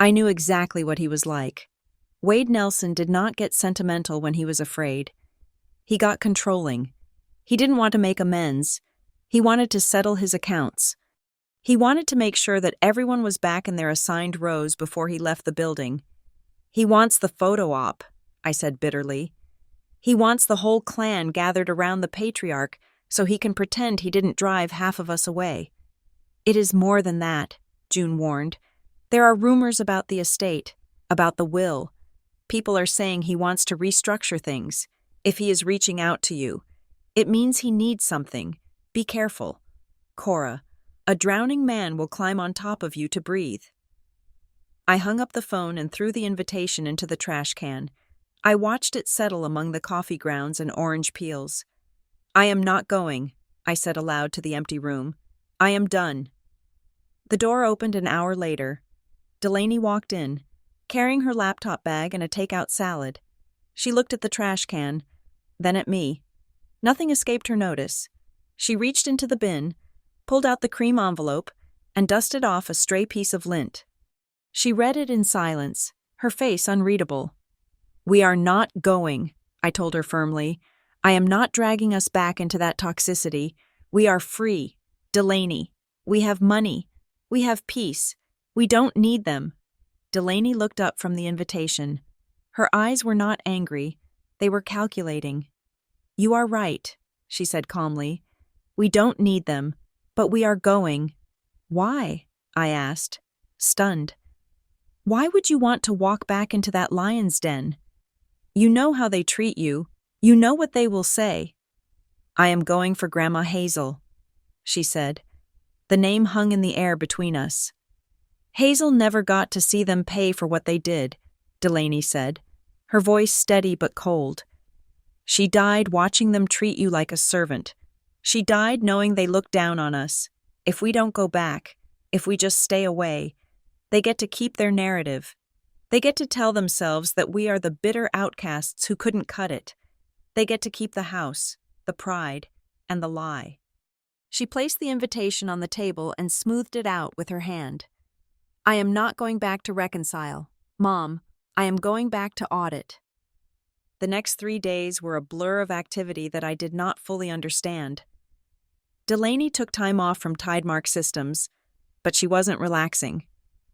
I knew exactly what he was like. Wade Nelson did not get sentimental when he was afraid. He got controlling. He didn't want to make amends. He wanted to settle his accounts. He wanted to make sure that everyone was back in their assigned rows before he left the building. He wants the photo op, I said bitterly. He wants the whole clan gathered around the patriarch so he can pretend he didn't drive half of us away. It is more than that, June warned. There are rumors about the estate, about the will. People are saying he wants to restructure things. If he is reaching out to you, it means he needs something. Be careful. Cora, a drowning man will climb on top of you to breathe. I hung up the phone and threw the invitation into the trash can. I watched it settle among the coffee grounds and orange peels. I am not going, I said aloud to the empty room. I am done. The door opened an hour later. Delaney walked in, carrying her laptop bag and a takeout salad. She looked at the trash can, then at me. Nothing escaped her notice. She reached into the bin, pulled out the cream envelope, and dusted off a stray piece of lint. She read it in silence, her face unreadable. "We are not going," I told her firmly. "I am not dragging us back into that toxicity. We are free. Delaney. We have money. We have peace. We don't need them." Delaney looked up from the invitation. Her eyes were not angry. They were calculating. "You are right," she said calmly. "We don't need them, but we are going." "Why?" I asked, stunned. "Why would you want to walk back into that lion's den? You know how they treat you. You know what they will say." "I am going for Grandma Hazel," she said. The name hung in the air between us. "Hazel never got to see them pay for what they did," Delaney said, her voice steady but cold. "She died watching them treat you like a servant. She died knowing they look down on us. If we don't go back, if we just stay away, they get to keep their narrative. They get to tell themselves that we are the bitter outcasts who couldn't cut it. They get to keep the house, the pride, and the lie." She placed the invitation on the table and smoothed it out with her hand. "I am not going back to reconcile. Mom, I am going back to audit." The next 3 days were a blur of activity that I did not fully understand. Delaney took time off from Tidemark Systems, but she wasn't relaxing.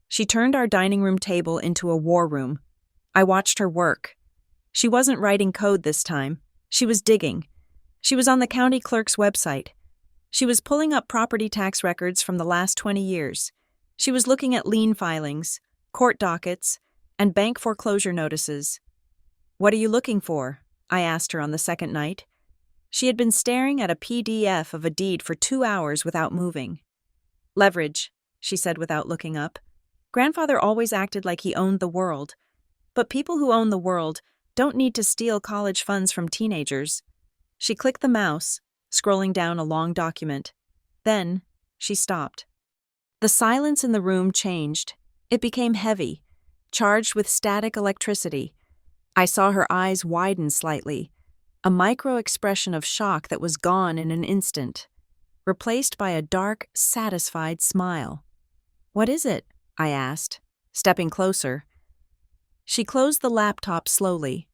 She turned our dining room table into a war room. I watched her work. She wasn't writing code this time. She was digging. She was on the county clerk's website. She was pulling up property tax records from the last 20 years. She was looking at lien filings, court dockets, and bank foreclosure notices. "What are you looking for?" I asked her on the second night. She had been staring at a PDF of a deed for 2 hours without moving. "Leverage," she said without looking up. "Grandfather always acted like he owned the world. But people who own the world don't need to steal college funds from teenagers." She clicked the mouse, scrolling down a long document. Then, she stopped. The silence in the room changed. It became heavy, charged with static electricity. I saw her eyes widen slightly, a micro-expression of shock that was gone in an instant, replaced by a dark, satisfied smile. "What is it?" I asked, stepping closer. She closed the laptop slowly.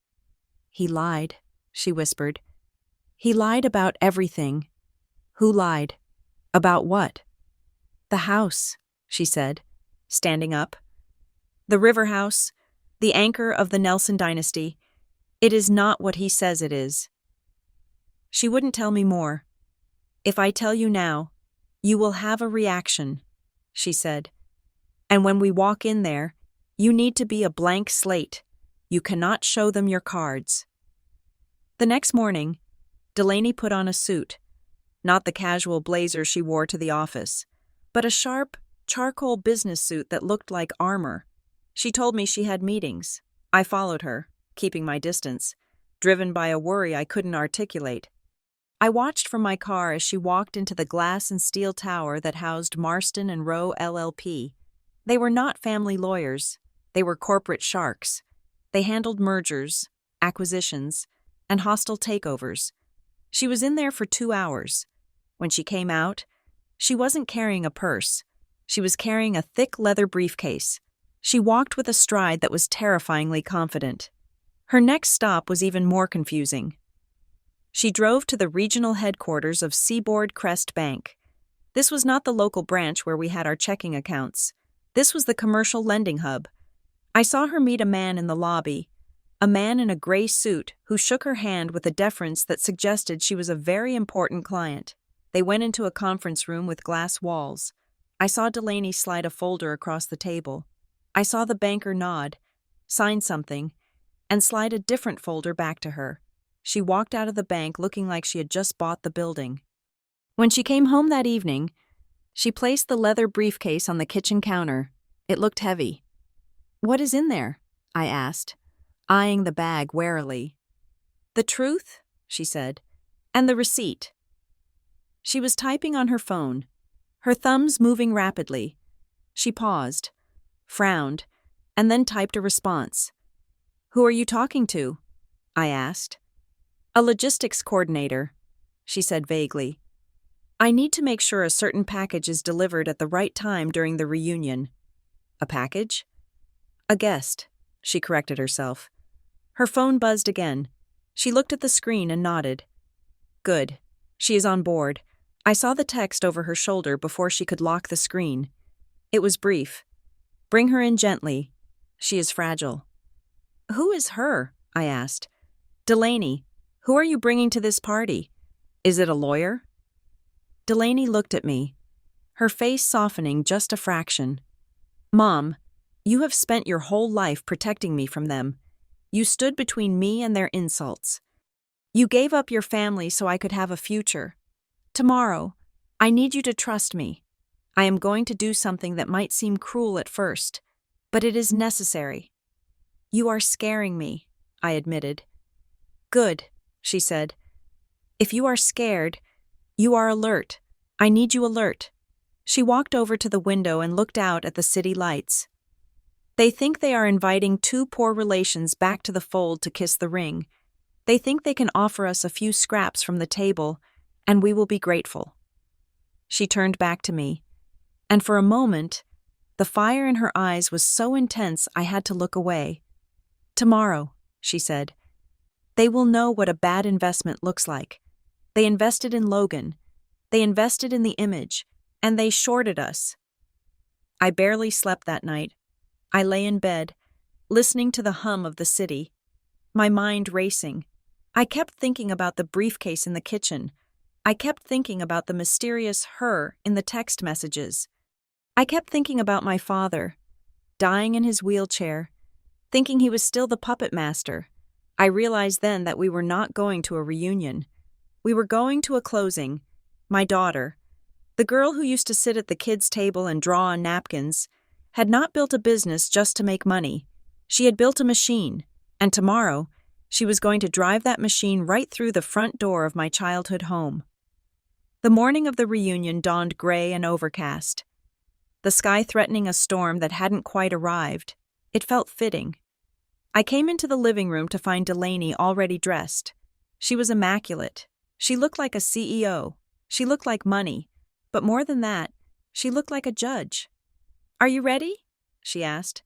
"He lied," she whispered. "He lied about everything." "Who lied? About what?" "The house," she said, standing up. "The River House, the anchor of the Nelson dynasty. It is not what he says it is." She wouldn't tell me more. "If I tell you now, you will have a reaction," she said. "And when we walk in there, you need to be a blank slate. You cannot show them your cards." The next morning, Delaney put on a suit, not the casual blazer she wore to the office, but a sharp, charcoal business suit that looked like armor. She told me she had meetings. I followed her, keeping my distance, driven by a worry I couldn't articulate. I watched from my car as she walked into the glass and steel tower that housed Marston and Rowe LLP. They were not family lawyers. They were corporate sharks. They handled mergers, acquisitions, and hostile takeovers. She was in there for 2 hours. When she came out, she wasn't carrying a purse. She was carrying a thick leather briefcase. She walked with a stride that was terrifyingly confident. Her next stop was even more confusing. She drove to the regional headquarters of Seaboard Crest Bank. This was not the local branch where we had our checking accounts. This was the commercial lending hub. I saw her meet a man in the lobby, a man in a gray suit who shook her hand with a deference that suggested she was a very important client. They went into a conference room with glass walls. I saw Delaney slide a folder across the table. I saw the banker nod, sign something, and slide a different folder back to her. She walked out of the bank looking like she had just bought the building. When she came home that evening, she placed the leather briefcase on the kitchen counter. It looked heavy. "What is in there?" I asked, eyeing the bag warily. "The truth," she said, "and the receipt." She was typing on her phone, her thumbs moving rapidly. She paused, frowned, and then typed a response. "Who are you talking to?" I asked. "A logistics coordinator," she said vaguely. "I need to make sure a certain package is delivered at the right time during the reunion." "A package?" "A guest," she corrected herself. Her phone buzzed again. She looked at the screen and nodded. "Good. She is on board." I saw the text over her shoulder before she could lock the screen. It was brief. "Bring her in gently. She is fragile." "Who is her?" I asked. "Delaney, who are you bringing to this party? Is it a lawyer?" Delaney looked at me, her face softening just a fraction. "Mom, you have spent your whole life protecting me from them. You stood between me and their insults. You gave up your family so I could have a future. Tomorrow, I need you to trust me. I am going to do something that might seem cruel at first, but it is necessary." "You are scaring me," I admitted. "Good," she said. "If you are scared, you are alert. I need you alert." She walked over to the window and looked out at the city lights. "They think they are inviting two poor relations back to the fold to kiss the ring. They think they can offer us a few scraps from the table, and we will be grateful." She turned back to me, and for a moment, the fire in her eyes was so intense I had to look away. "Tomorrow," she said, "they will know what a bad investment looks like. They invested in Logan. They invested in the image, and they shorted us." I barely slept that night. I lay in bed, listening to the hum of the city, my mind racing. I kept thinking about the briefcase in the kitchen. I kept thinking about the mysterious her in the text messages. I kept thinking about my father, dying in his wheelchair, thinking he was still the puppet master. I realized then that we were not going to a reunion. We were going to a closing. My daughter, the girl who used to sit at the kids' table and draw on napkins, had not built a business just to make money. She had built a machine, and tomorrow, she was going to drive that machine right through the front door of my childhood home. The morning of the reunion dawned gray and overcast, the sky threatening a storm that hadn't quite arrived. It felt fitting. I came into the living room to find Delaney already dressed. She was immaculate. She looked like a CEO. She looked like money. But more than that, she looked like a judge. "Are you ready?" she asked.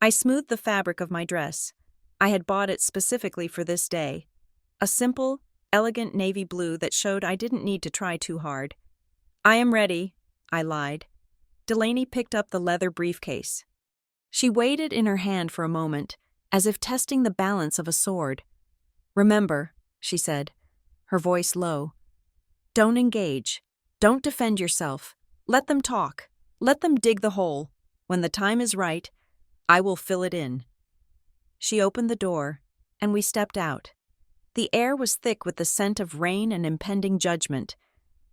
I smoothed the fabric of my dress. I had bought it specifically for this day. A simple, elegant navy blue that showed I didn't need to try too hard. "I am ready," I lied. Delaney picked up the leather briefcase. She weighed it in her hand for a moment, as if testing the balance of a sword. "Remember," she said, her voice low, "don't engage. Don't defend yourself. Let them talk. Let them dig the hole. When the time is right, I will fill it in." She opened the door, and we stepped out. The air was thick with the scent of rain and impending judgment.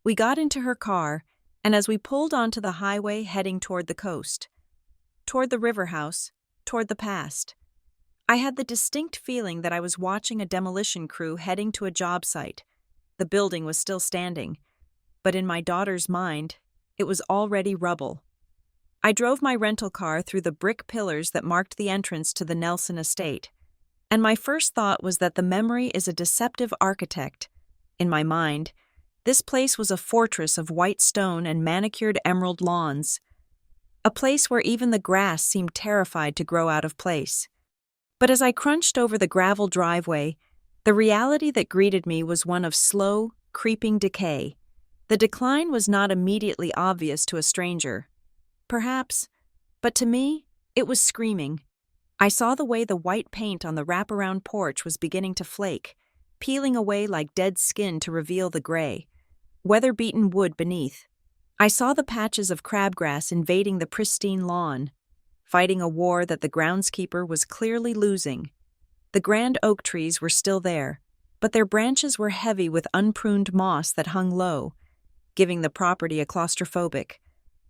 We got into her car, and as we pulled onto the highway heading toward the coast, toward the river house, toward the past, I had the distinct feeling that I was watching a demolition crew heading to a job site. The building was still standing, but in my daughter's mind, it was already rubble. I drove my rental car through the brick pillars that marked the entrance to the Nelson estate, and my first thought was that the memory is a deceptive architect. In my mind, this place was a fortress of white stone and manicured emerald lawns, a place where even the grass seemed terrified to grow out of place. But as I crunched over the gravel driveway, the reality that greeted me was one of slow, creeping decay. The decline was not immediately obvious to a stranger. Perhaps, but to me, it was screaming. I saw the way the white paint on the wraparound porch was beginning to flake, peeling away like dead skin to reveal the gray, weather-beaten wood beneath. I saw the patches of crabgrass invading the pristine lawn, fighting a war that the groundskeeper was clearly losing. The grand oak trees were still there, but their branches were heavy with unpruned moss that hung low, giving the property a claustrophobic,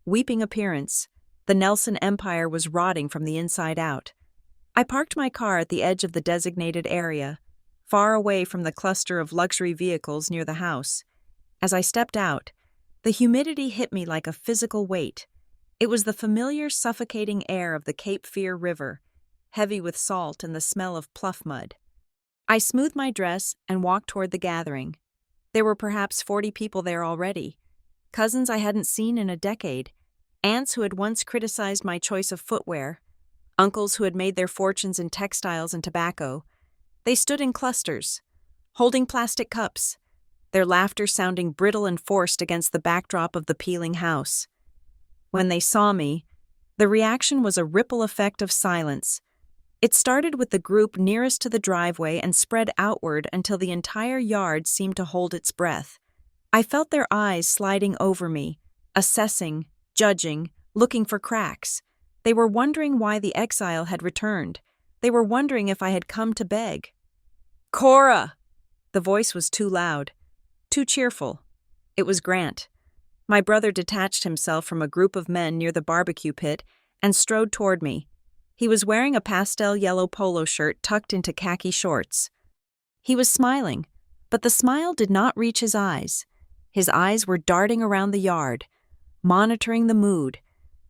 weeping appearance. The Nelson Empire was rotting from the inside out. I parked my car at the edge of the designated area, far away from the cluster of luxury vehicles near the house. As I stepped out, the humidity hit me like a physical weight. It was the familiar, suffocating air of the Cape Fear River, heavy with salt and the smell of pluff mud. I smoothed my dress and walked toward the gathering. There were perhaps 40 people there already. Cousins I hadn't seen in a decade, aunts who had once criticized my choice of footwear, uncles who had made their fortunes in textiles and tobacco. They stood in clusters, holding plastic cups, their laughter sounding brittle and forced against the backdrop of the peeling house. When they saw me, the reaction was a ripple effect of silence. It started with the group nearest to the driveway and spread outward until the entire yard seemed to hold its breath. I felt their eyes sliding over me, assessing, judging, looking for cracks. They were wondering why the exile had returned. They were wondering if I had come to beg. "Cora!" The voice was too loud, too cheerful. It was Grant. My brother detached himself from a group of men near the barbecue pit and strode toward me. He was wearing a pastel yellow polo shirt tucked into khaki shorts. He was smiling, but the smile did not reach his eyes. His eyes were darting around the yard, monitoring the mood,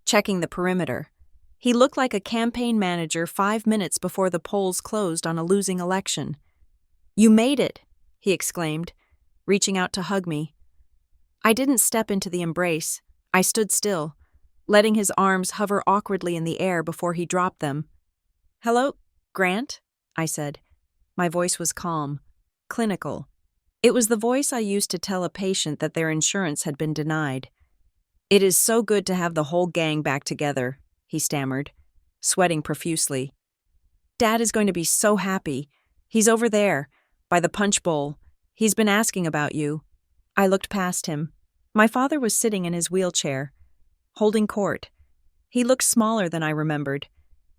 checking the perimeter. He looked like a campaign manager 5 minutes before the polls closed on a losing election. "You made it," he exclaimed, reaching out to hug me. I didn't step into the embrace. I stood still, letting his arms hover awkwardly in the air before he dropped them. "Hello, Grant," I said. My voice was calm, clinical. It was the voice I used to tell a patient that their insurance had been denied. "It is so good to have the whole gang back together," he stammered, sweating profusely. "Dad is going to be so happy. He's over there, by the punch bowl. He's been asking about you." I looked past him. My father was sitting in his wheelchair, holding court. He looked smaller than I remembered.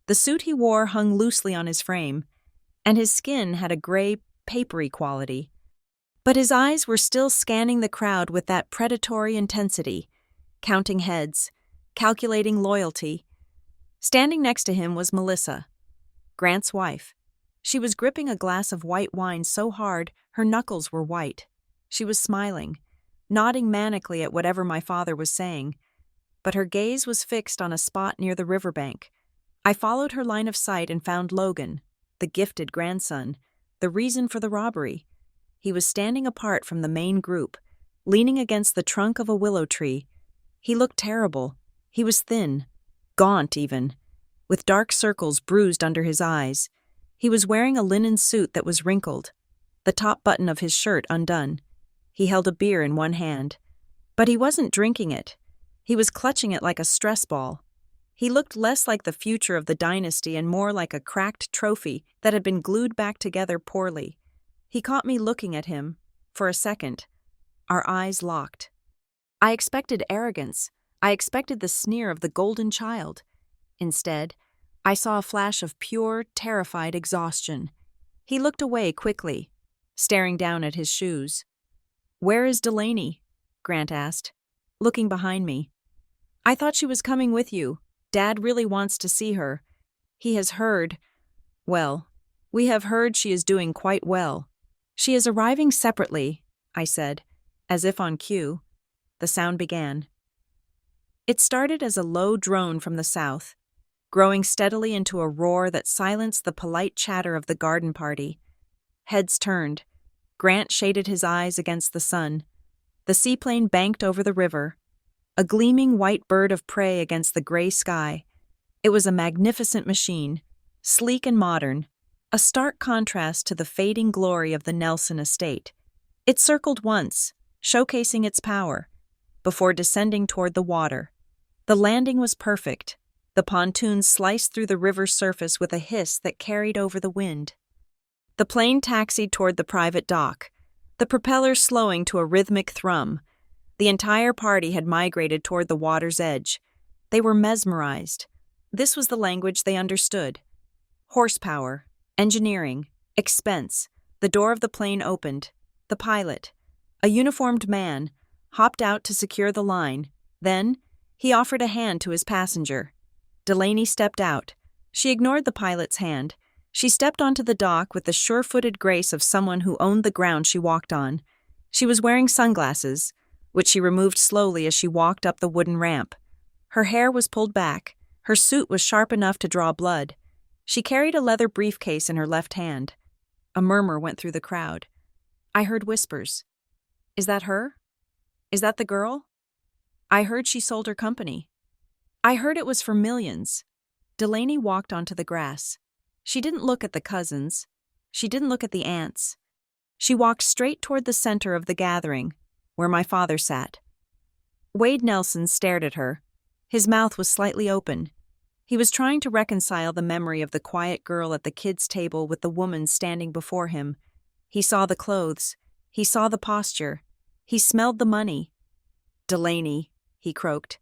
The suit he wore hung loosely on his frame, and his skin had a gray, papery quality. But his eyes were still scanning the crowd with that predatory intensity, counting heads, calculating loyalty. Standing next to him was Melissa, Grant's wife. She was gripping a glass of white wine so hard her knuckles were white. She was smiling, nodding manically at whatever my father was saying, but her gaze was fixed on a spot near the riverbank. I followed her line of sight and found Logan, the gifted grandson, the reason for the robbery. He was standing apart from the main group, leaning against the trunk of a willow tree. He looked terrible. He was thin, gaunt even, with dark circles bruised under his eyes. He was wearing a linen suit that was wrinkled, the top button of his shirt undone. He held a beer in one hand, but he wasn't drinking it. He was clutching it like a stress ball. He looked less like the future of the dynasty and more like a cracked trophy that had been glued back together poorly. He caught me looking at him. For a second, our eyes locked. I expected arrogance. I expected the sneer of the golden child. Instead, I saw a flash of pure, terrified exhaustion. He looked away quickly, staring down at his shoes. "Where is Delaney?" Grant asked, looking behind me. "I thought she was coming with you. Dad really wants to see her. He has heard. Well, we have heard she is doing quite well. She is arriving separately," I said, as if on cue. The sound began. It started as a low drone from the south, growing steadily into a roar that silenced the polite chatter of the garden party. Heads turned. Grant shaded his eyes against the sun. The seaplane banked over the river, a gleaming white bird of prey against the gray sky. It was a magnificent machine, sleek and modern, a stark contrast to the fading glory of the Nelson estate. It circled once, showcasing its power, before descending toward the water. The landing was perfect. The pontoon sliced through the river's surface with a hiss that carried over the wind. The plane taxied toward the private dock, the propeller slowing to a rhythmic thrum. The entire party had migrated toward the water's edge. They were mesmerized. This was the language they understood. Horsepower, engineering, expense. The door of the plane opened. The pilot, a uniformed man, hopped out to secure the line. Then, he offered a hand to his passenger. Delaney stepped out. She ignored the pilot's hand. She stepped onto the dock with the sure-footed grace of someone who owned the ground she walked on. She was wearing sunglasses, which she removed slowly as she walked up the wooden ramp. Her hair was pulled back. Her suit was sharp enough to draw blood. She carried a leather briefcase in her left hand. A murmur went through the crowd. I heard whispers. Is that her? Is that the girl? I heard she sold her company. I heard it was for millions. Delaney walked onto the grass. She didn't look at the cousins. She didn't look at the aunts. She walked straight toward the center of the gathering, where my father sat. Wade Nelson stared at her. His mouth was slightly open. He was trying to reconcile the memory of the quiet girl at the kids' table with the woman standing before him. He saw the clothes. He saw the posture. He smelled the money. Delaney, he croaked.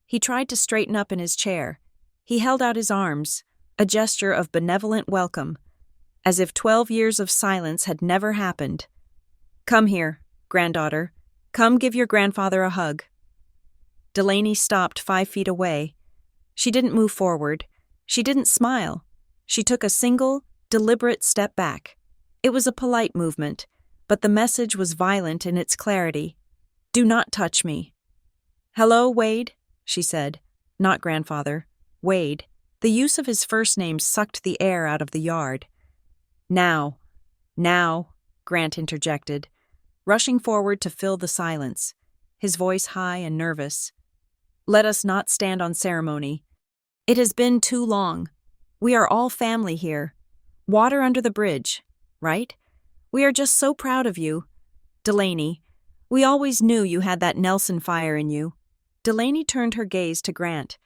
He tried to straighten up in his chair. He held out his arms, a gesture of benevolent welcome, as if 12 years of silence had never happened. Come here, granddaughter. Come give your grandfather a hug. Delaney stopped 5 feet away. She didn't move forward. She didn't smile. She took a single, deliberate step back. It was a polite movement, but the message was violent in its clarity. Do not touch me. Hello, Wade, she said. Not grandfather. Wade. The use of his first name sucked the air out of the yard. Now, Grant interjected, rushing forward to fill the silence, his voice high and nervous. Let us not stand on ceremony. It has been too long. We are all family here. Water under the bridge, right? We are just so proud of you. Delaney, we always knew you had that Nelson fire in you. Delaney turned her gaze to Grant.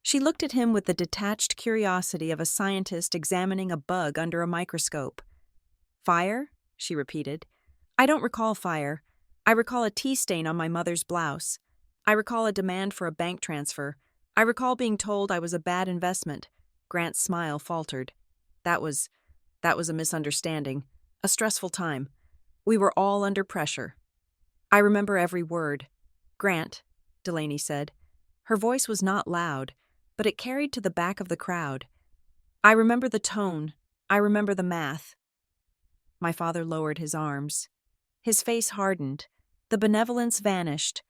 She looked at him with the detached curiosity of a scientist examining a bug under a microscope. Fire? She repeated. I don't recall fire. I recall a tea stain on my mother's blouse. I recall a demand for a bank transfer. I recall being told I was a bad investment. Grant's smile faltered. That was a misunderstanding. A stressful time. We were all under pressure. I remember every word. Grant, Delaney said. Her voice was not loud, but it carried to the back of the crowd. I remember the tone. I remember the math. My father lowered his arms. His face hardened. The benevolence vanished,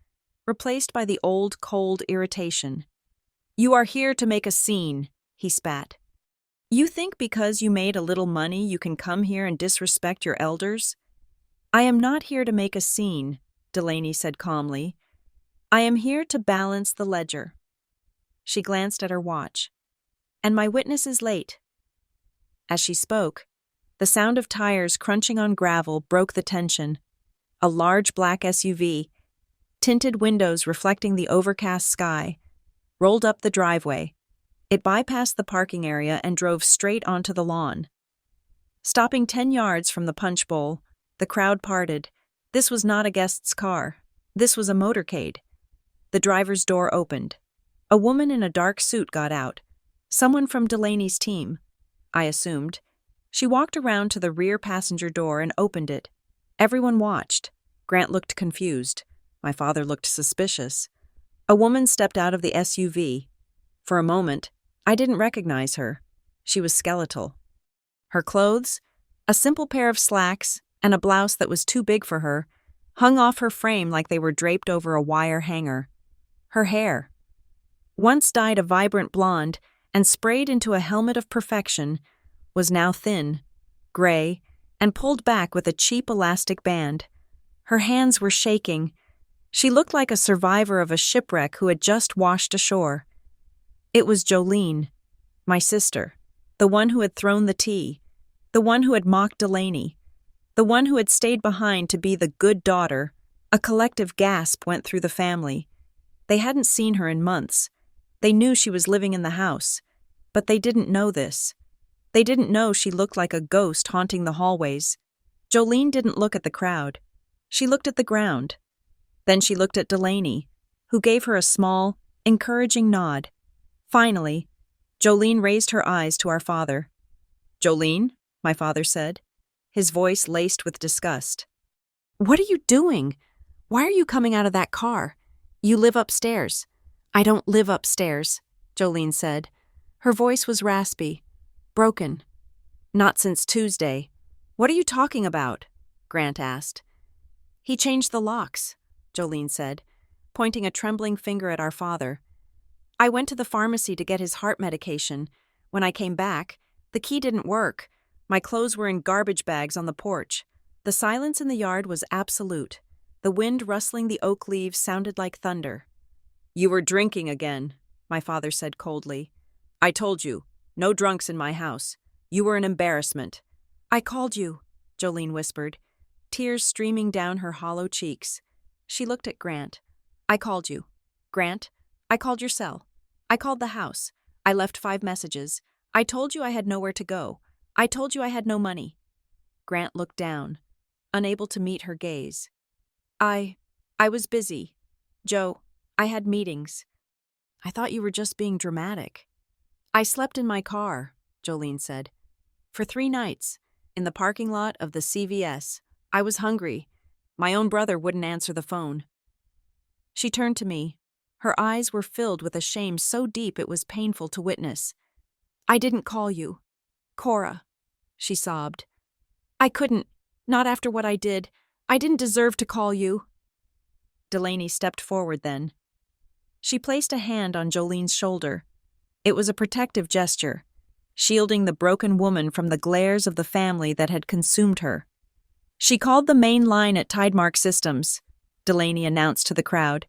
replaced by the old, cold irritation. You are here to make a scene, he spat. You think because you made a little money you can come here and disrespect your elders? I am not here to make a scene, Delaney said calmly. I am here to balance the ledger. She glanced at her watch. And my witness is late. As she spoke, the sound of tires crunching on gravel broke the tension. A large black SUV, tinted windows reflecting the overcast sky, rolled up the driveway. It bypassed the parking area and drove straight onto the lawn. Stopping 10 yards from the punch bowl, the crowd parted. This was not a guest's car. This was a motorcade. The driver's door opened. A woman in a dark suit got out. Someone from Delaney's team, I assumed. She walked around to the rear passenger door and opened it. Everyone watched. Grant looked confused. My father looked suspicious. A woman stepped out of the SUV. For a moment, I didn't recognize her. She was skeletal. Her clothes, a simple pair of slacks and a blouse that was too big for her, hung off her frame like they were draped over a wire hanger. Her hair, once dyed a vibrant blonde and sprayed into a helmet of perfection, was now thin, gray, and pulled back with a cheap elastic band. Her hands were shaking. She looked like a survivor of a shipwreck who had just washed ashore. It was Jolene, my sister, the one who had thrown the tea, the one who had mocked Delaney, the one who had stayed behind to be the good daughter. A collective gasp went through the family. They hadn't seen her in months. They knew she was living in the house, but they didn't know this. They didn't know she looked like a ghost haunting the hallways. Jolene didn't look at the crowd. She looked at the ground. Then she looked at Delaney, who gave her a small, encouraging nod. Finally, Jolene raised her eyes to our father. Jolene, my father said, his voice laced with disgust. What are you doing? Why are you coming out of that car? You live upstairs. I don't live upstairs, Jolene said. Her voice was raspy, broken. Not since Tuesday. What are you talking about? Grant asked. He changed the locks, Jolene said, pointing a trembling finger at our father. I went to the pharmacy to get his heart medication. When I came back, The key didn't work. My clothes were in garbage bags on the porch. The silence in the yard was absolute. The wind rustling the oak leaves sounded like thunder. "You were drinking again," my father said coldly. "I told you, no drunks in my house. You were an embarrassment." "I called you," Jolene whispered, tears streaming down her hollow cheeks. She looked at Grant. "I called you. Grant, I called your cell. I called the house. I left 5 messages. I told you I had nowhere to go. I told you I had no money." Grant looked down, unable to meet her gaze. I was busy. Joe, I had meetings." "I thought you were just being dramatic." "I slept in my car," Jolene said. "For 3 nights, in the parking lot of the CVS. I was hungry. My own brother wouldn't answer the phone." She turned to me. Her eyes were filled with a shame so deep it was painful to witness. "I didn't call you. Cora," she sobbed. "I couldn't, not after what I did. I didn't deserve to call you." Delaney stepped forward then. She placed a hand on Jolene's shoulder. It was a protective gesture, shielding the broken woman from the glares of the family that had consumed her. "She called the main line at Tidemark Systems," Delaney announced to the crowd.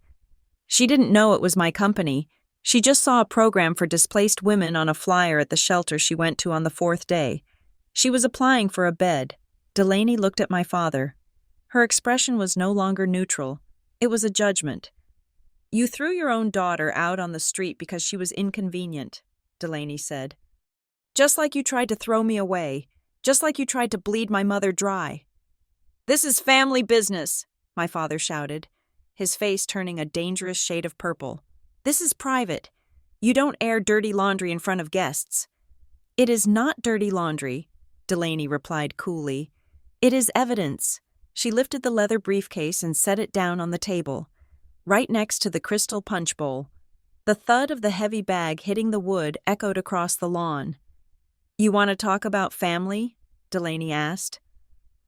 "She didn't know it was my company. She just saw a program for displaced women on a flyer at the shelter she went to on the 4th day. She was applying for a bed." Delaney looked at my father. Her expression was no longer neutral. It was a judgment. "You threw your own daughter out on the street because she was inconvenient," Delaney said. "Just like you tried to throw me away. Just like you tried to bleed my mother dry." "This is family business," my father shouted, his face turning a dangerous shade of purple. "This is private. You don't air dirty laundry in front of guests." "It is not dirty laundry," Delaney replied coolly. "It is evidence." She lifted the leather briefcase and set it down on the table, right next to the crystal punch bowl. The thud of the heavy bag hitting the wood echoed across the lawn. "You want to talk about family?" Delaney asked.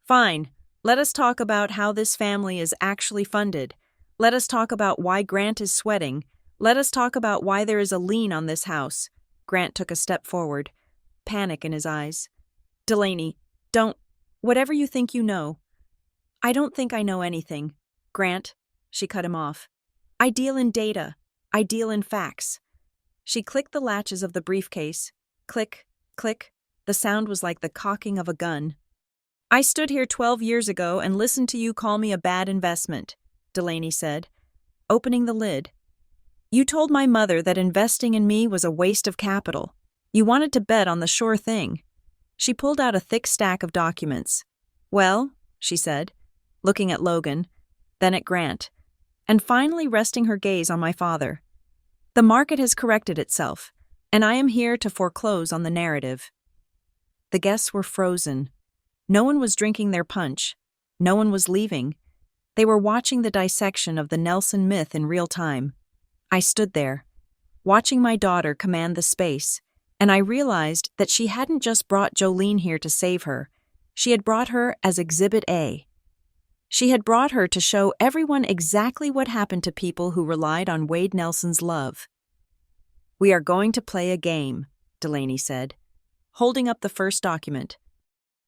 "Fine. Let us talk about how this family is actually funded. Let us talk about why Grant is sweating. Let us talk about why there is a lien on this house." Grant took a step forward, panic in his eyes. "Delaney, don't. Whatever you think you know." "I don't think I know anything. Grant," she cut him off. "I deal in data. I deal in facts." She clicked the latches of the briefcase. Click, click. The sound was like the cocking of a gun. "I stood here 12 years ago and listened to you call me a bad investment," Delaney said, opening the lid. "You told my mother that investing in me was a waste of capital. You wanted to bet on the sure thing." She pulled out a thick stack of documents. "Well," she said, looking at Logan, then at Grant, and finally resting her gaze on my father. "The market has corrected itself, and I am here to foreclose on the narrative." The guests were frozen. No one was drinking their punch. No one was leaving. They were watching the dissection of the Nelson myth in real time. I stood there, watching my daughter command the space, and I realized that she hadn't just brought Jolene here to save her. She had brought her as Exhibit A. She had brought her to show everyone exactly what happened to people who relied on Wade Nelson's love. "We are going to play a game," Delaney said, holding up the first document.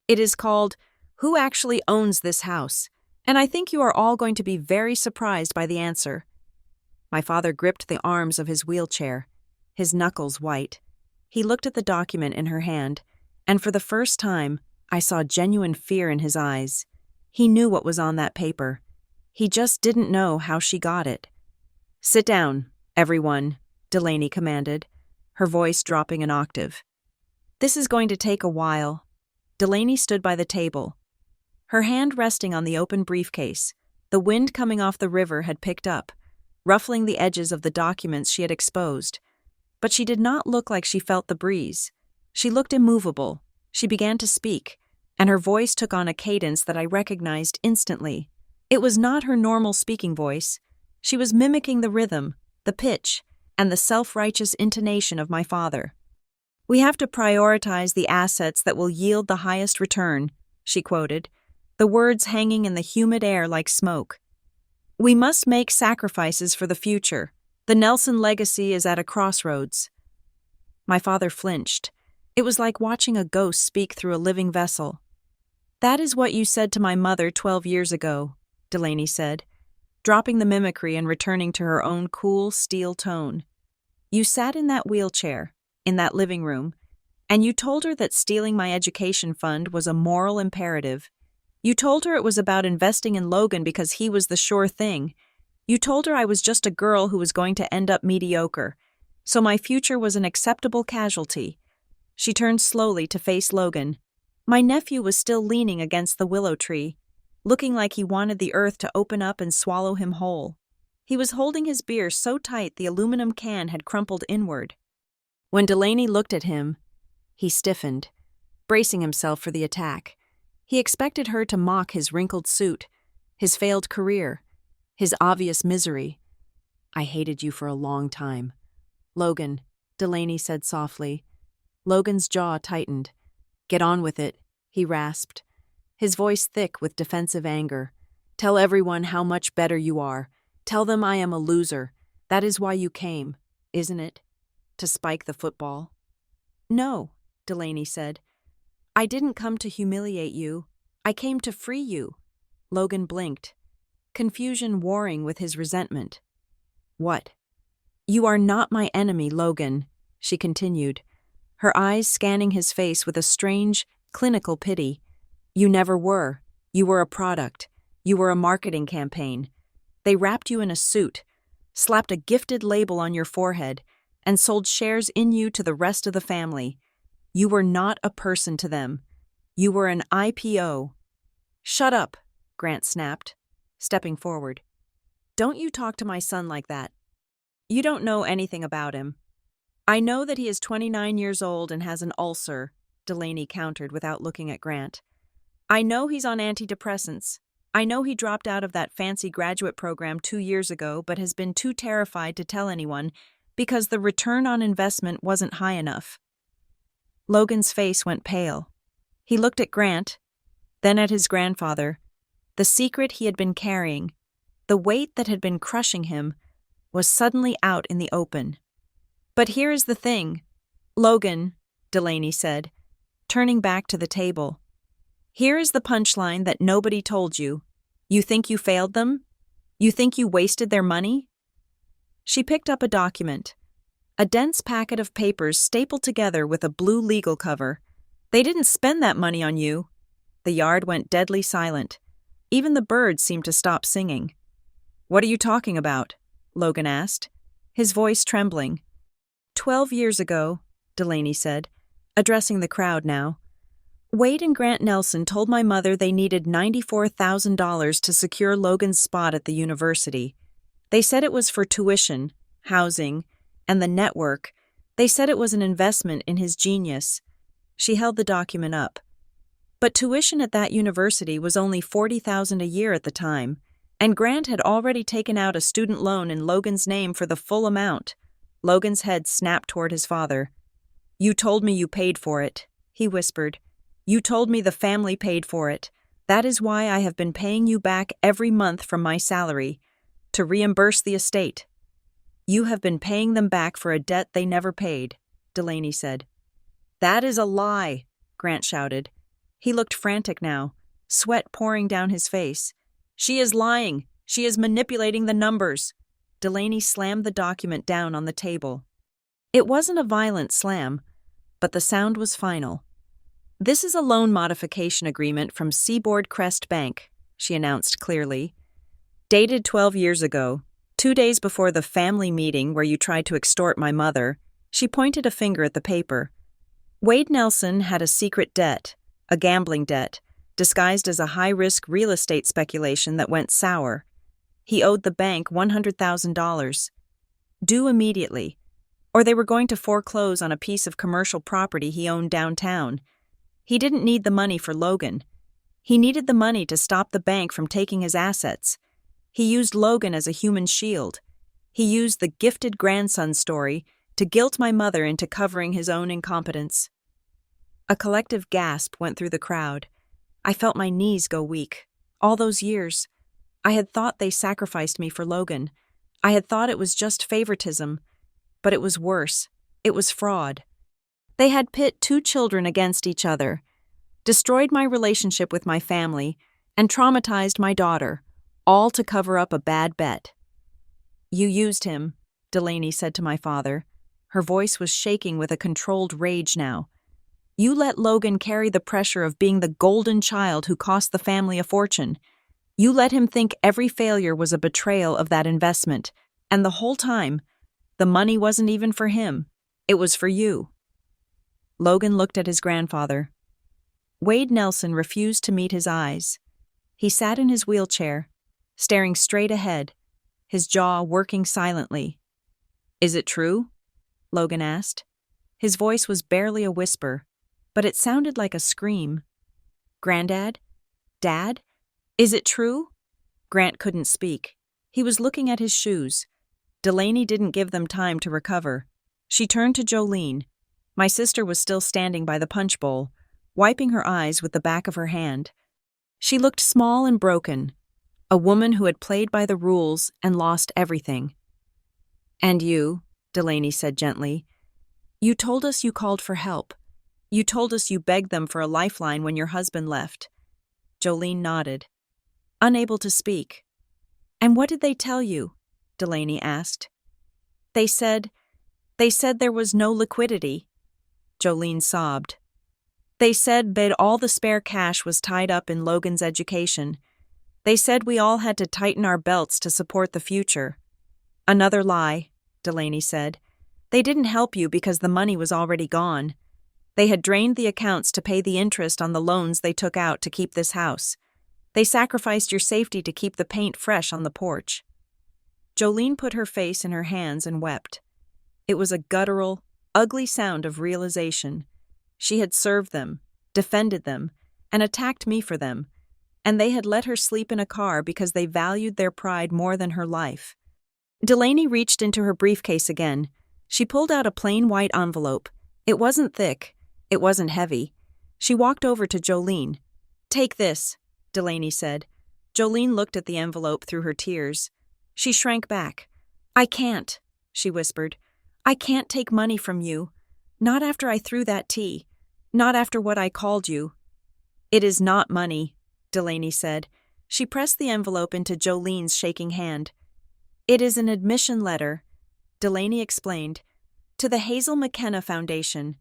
"It is called Who Actually Owns This House? And I think you are all going to be very surprised by the answer." My father gripped the arms of his wheelchair, his knuckles white. He looked at the document in her hand, and for the first time, I saw genuine fear in his eyes. He knew what was on that paper. He just didn't know how she got it. "Sit down, everyone," Delaney commanded, her voice dropping an octave. "This is going to take a while." Delaney stood by the table, her hand resting on the open briefcase. The wind coming off the river had picked up, ruffling the edges of the documents she had exposed. But she did not look like she felt the breeze. She looked immovable. She began to speak, and her voice took on a cadence that I recognized instantly. It was not her normal speaking voice. She was mimicking the rhythm, the pitch, and the self-righteous intonation of my father. "We have to prioritize the assets that will yield the highest return," she quoted, the words hanging in the humid air like smoke. "We must make sacrifices for the future. The Nelson legacy is at a crossroads." My father flinched, It was like watching a ghost speak through a living vessel. "That is what you said to my mother 12 years ago," Delaney said, dropping the mimicry and returning to her own cool, steel tone. "You sat in that wheelchair, in that living room, and you told her that stealing my education fund was a moral imperative. You told her it was about investing in Logan because he was the sure thing. You told her I was just a girl who was going to end up mediocre, so my future was an acceptable casualty." She turned slowly to face Logan. My nephew was still leaning against the willow tree, looking like he wanted the earth to open up and swallow him whole. He was holding his beer so tight the aluminum can had crumpled inward. When Delaney looked at him, he stiffened, bracing himself for the attack. He expected her to mock his wrinkled suit, his failed career, his obvious misery. "I hated you for a long time." "Logan," Delaney said softly. Logan's jaw tightened. "Get on with it," he rasped, his voice thick with defensive anger. "Tell everyone how much better you are. Tell them I am a loser. That is why you came, isn't it? To spike the football?" "No," Delaney said. "I didn't come to humiliate you. I came to free you." Logan blinked, confusion warring with his resentment. "What?" "You are not my enemy, Logan," she continued, her eyes scanning his face with a strange, clinical pity. "You never were. You were a product. You were a marketing campaign. They wrapped you in a suit, slapped a gifted label on your forehead, and sold shares in you to the rest of the family. You were not a person to them. You were an IPO. "Shut up," Grant snapped, stepping forward. "Don't you talk to my son like that. You don't know anything about him." "I know that he is 29 years old and has an ulcer," Delaney countered without looking at Grant. "I know he's on antidepressants. I know he dropped out of that fancy graduate program 2 years ago but has been too terrified to tell anyone because the return on investment wasn't high enough." Logan's face went pale. He looked at Grant, then at his grandfather. The secret he had been carrying, the weight that had been crushing him, was suddenly out in the open. "But here is the thing, Logan," Delaney said, turning back to the table. "Here is the punchline that nobody told you. You think you failed them? You think you wasted their money?" She picked up a document, a dense packet of papers stapled together with a blue legal cover. "They didn't spend that money on you." The yard went deadly silent. Even the birds seemed to stop singing. "What are you talking about?" Logan asked, his voice trembling. 12 years ago," Delaney said, addressing the crowd now, "Wade and Grant Nelson told my mother they needed $94,000 to secure Logan's spot at the university. They said it was for tuition, housing, and the network. They said it was an investment in his genius." She held the document up. "But tuition at that university was only $40,000 a year at the time, and Grant had already taken out a student loan in Logan's name for the full amount." Logan's head snapped toward his father. "You told me you paid for it," he whispered. "You told me the family paid for it. That is why I have been paying you back every month from my salary, to reimburse the estate." "You have been paying them back for a debt they never paid," Delaney said. "That is a lie," Grant shouted. He looked frantic now, sweat pouring down his face. "She is lying. She is manipulating the numbers." Delaney slammed the document down on the table. It wasn't a violent slam, but the sound was final. "This is a loan modification agreement from Seaboard Crest Bank," she announced clearly. "Dated 12 years ago, 2 days before the family meeting where you tried to extort my mother." She pointed a finger at the paper. "Wade Nelson had a secret debt, a gambling debt, disguised as a high-risk real estate speculation that went sour. He owed the bank $100,000. Due immediately, or they were going to foreclose on a piece of commercial property he owned downtown. He didn't need the money for Logan. He needed the money to stop the bank from taking his assets. He used Logan as a human shield. He used the gifted grandson story to guilt my mother into covering his own incompetence." A collective gasp went through the crowd. I felt my knees go weak. All those years, I had thought they sacrificed me for Logan. I had thought it was just favoritism. But it was worse. It was fraud. They had pit two children against each other, destroyed my relationship with my family, and traumatized my daughter, all to cover up a bad bet. You used him, Delaney said to my father. Her voice was shaking with a controlled rage now. You let Logan carry the pressure of being the golden child who cost the family a fortune. You let him think every failure was a betrayal of that investment, and the whole time, the money wasn't even for him. It was for you. Logan looked at his grandfather. Wade Nelson refused to meet his eyes. He sat in his wheelchair, staring straight ahead, his jaw working silently. Is it true? Logan asked. His voice was barely a whisper, but it sounded like a scream. Granddad? Dad? Is it true? Grant couldn't speak. He was looking at his shoes. Delaney didn't give them time to recover. She turned to Jolene. My sister was still standing by the punch bowl, wiping her eyes with the back of her hand. She looked small and broken, a woman who had played by the rules and lost everything. And you, Delaney said gently, you told us you called for help. You told us you begged them for a lifeline when your husband left. Jolene nodded, unable to speak. And what did they tell you? Delaney asked. They said there was no liquidity. Jolene sobbed. They said all the spare cash was tied up in Logan's education. They said we all had to tighten our belts to support the future. Another lie, Delaney said. They didn't help you because the money was already gone. They had drained the accounts to pay the interest on the loans they took out to keep this house. They sacrificed your safety to keep the paint fresh on the porch. Jolene put her face in her hands and wept. It was a guttural, ugly sound of realization. She had served them, defended them, and attacked me for them, and they had let her sleep in a car because they valued their pride more than her life. Delaney reached into her briefcase again. She pulled out a plain white envelope. It wasn't thick. It wasn't heavy. She walked over to Jolene. Take this, Delaney said. Jolene looked at the envelope through her tears. She shrank back. I can't, she whispered. I can't take money from you. Not after I threw that tea. Not after what I called you. It is not money, Delaney said. She pressed the envelope into Jolene's shaking hand. It is an admission letter, Delaney explained, to the Hazel McKenna Foundation.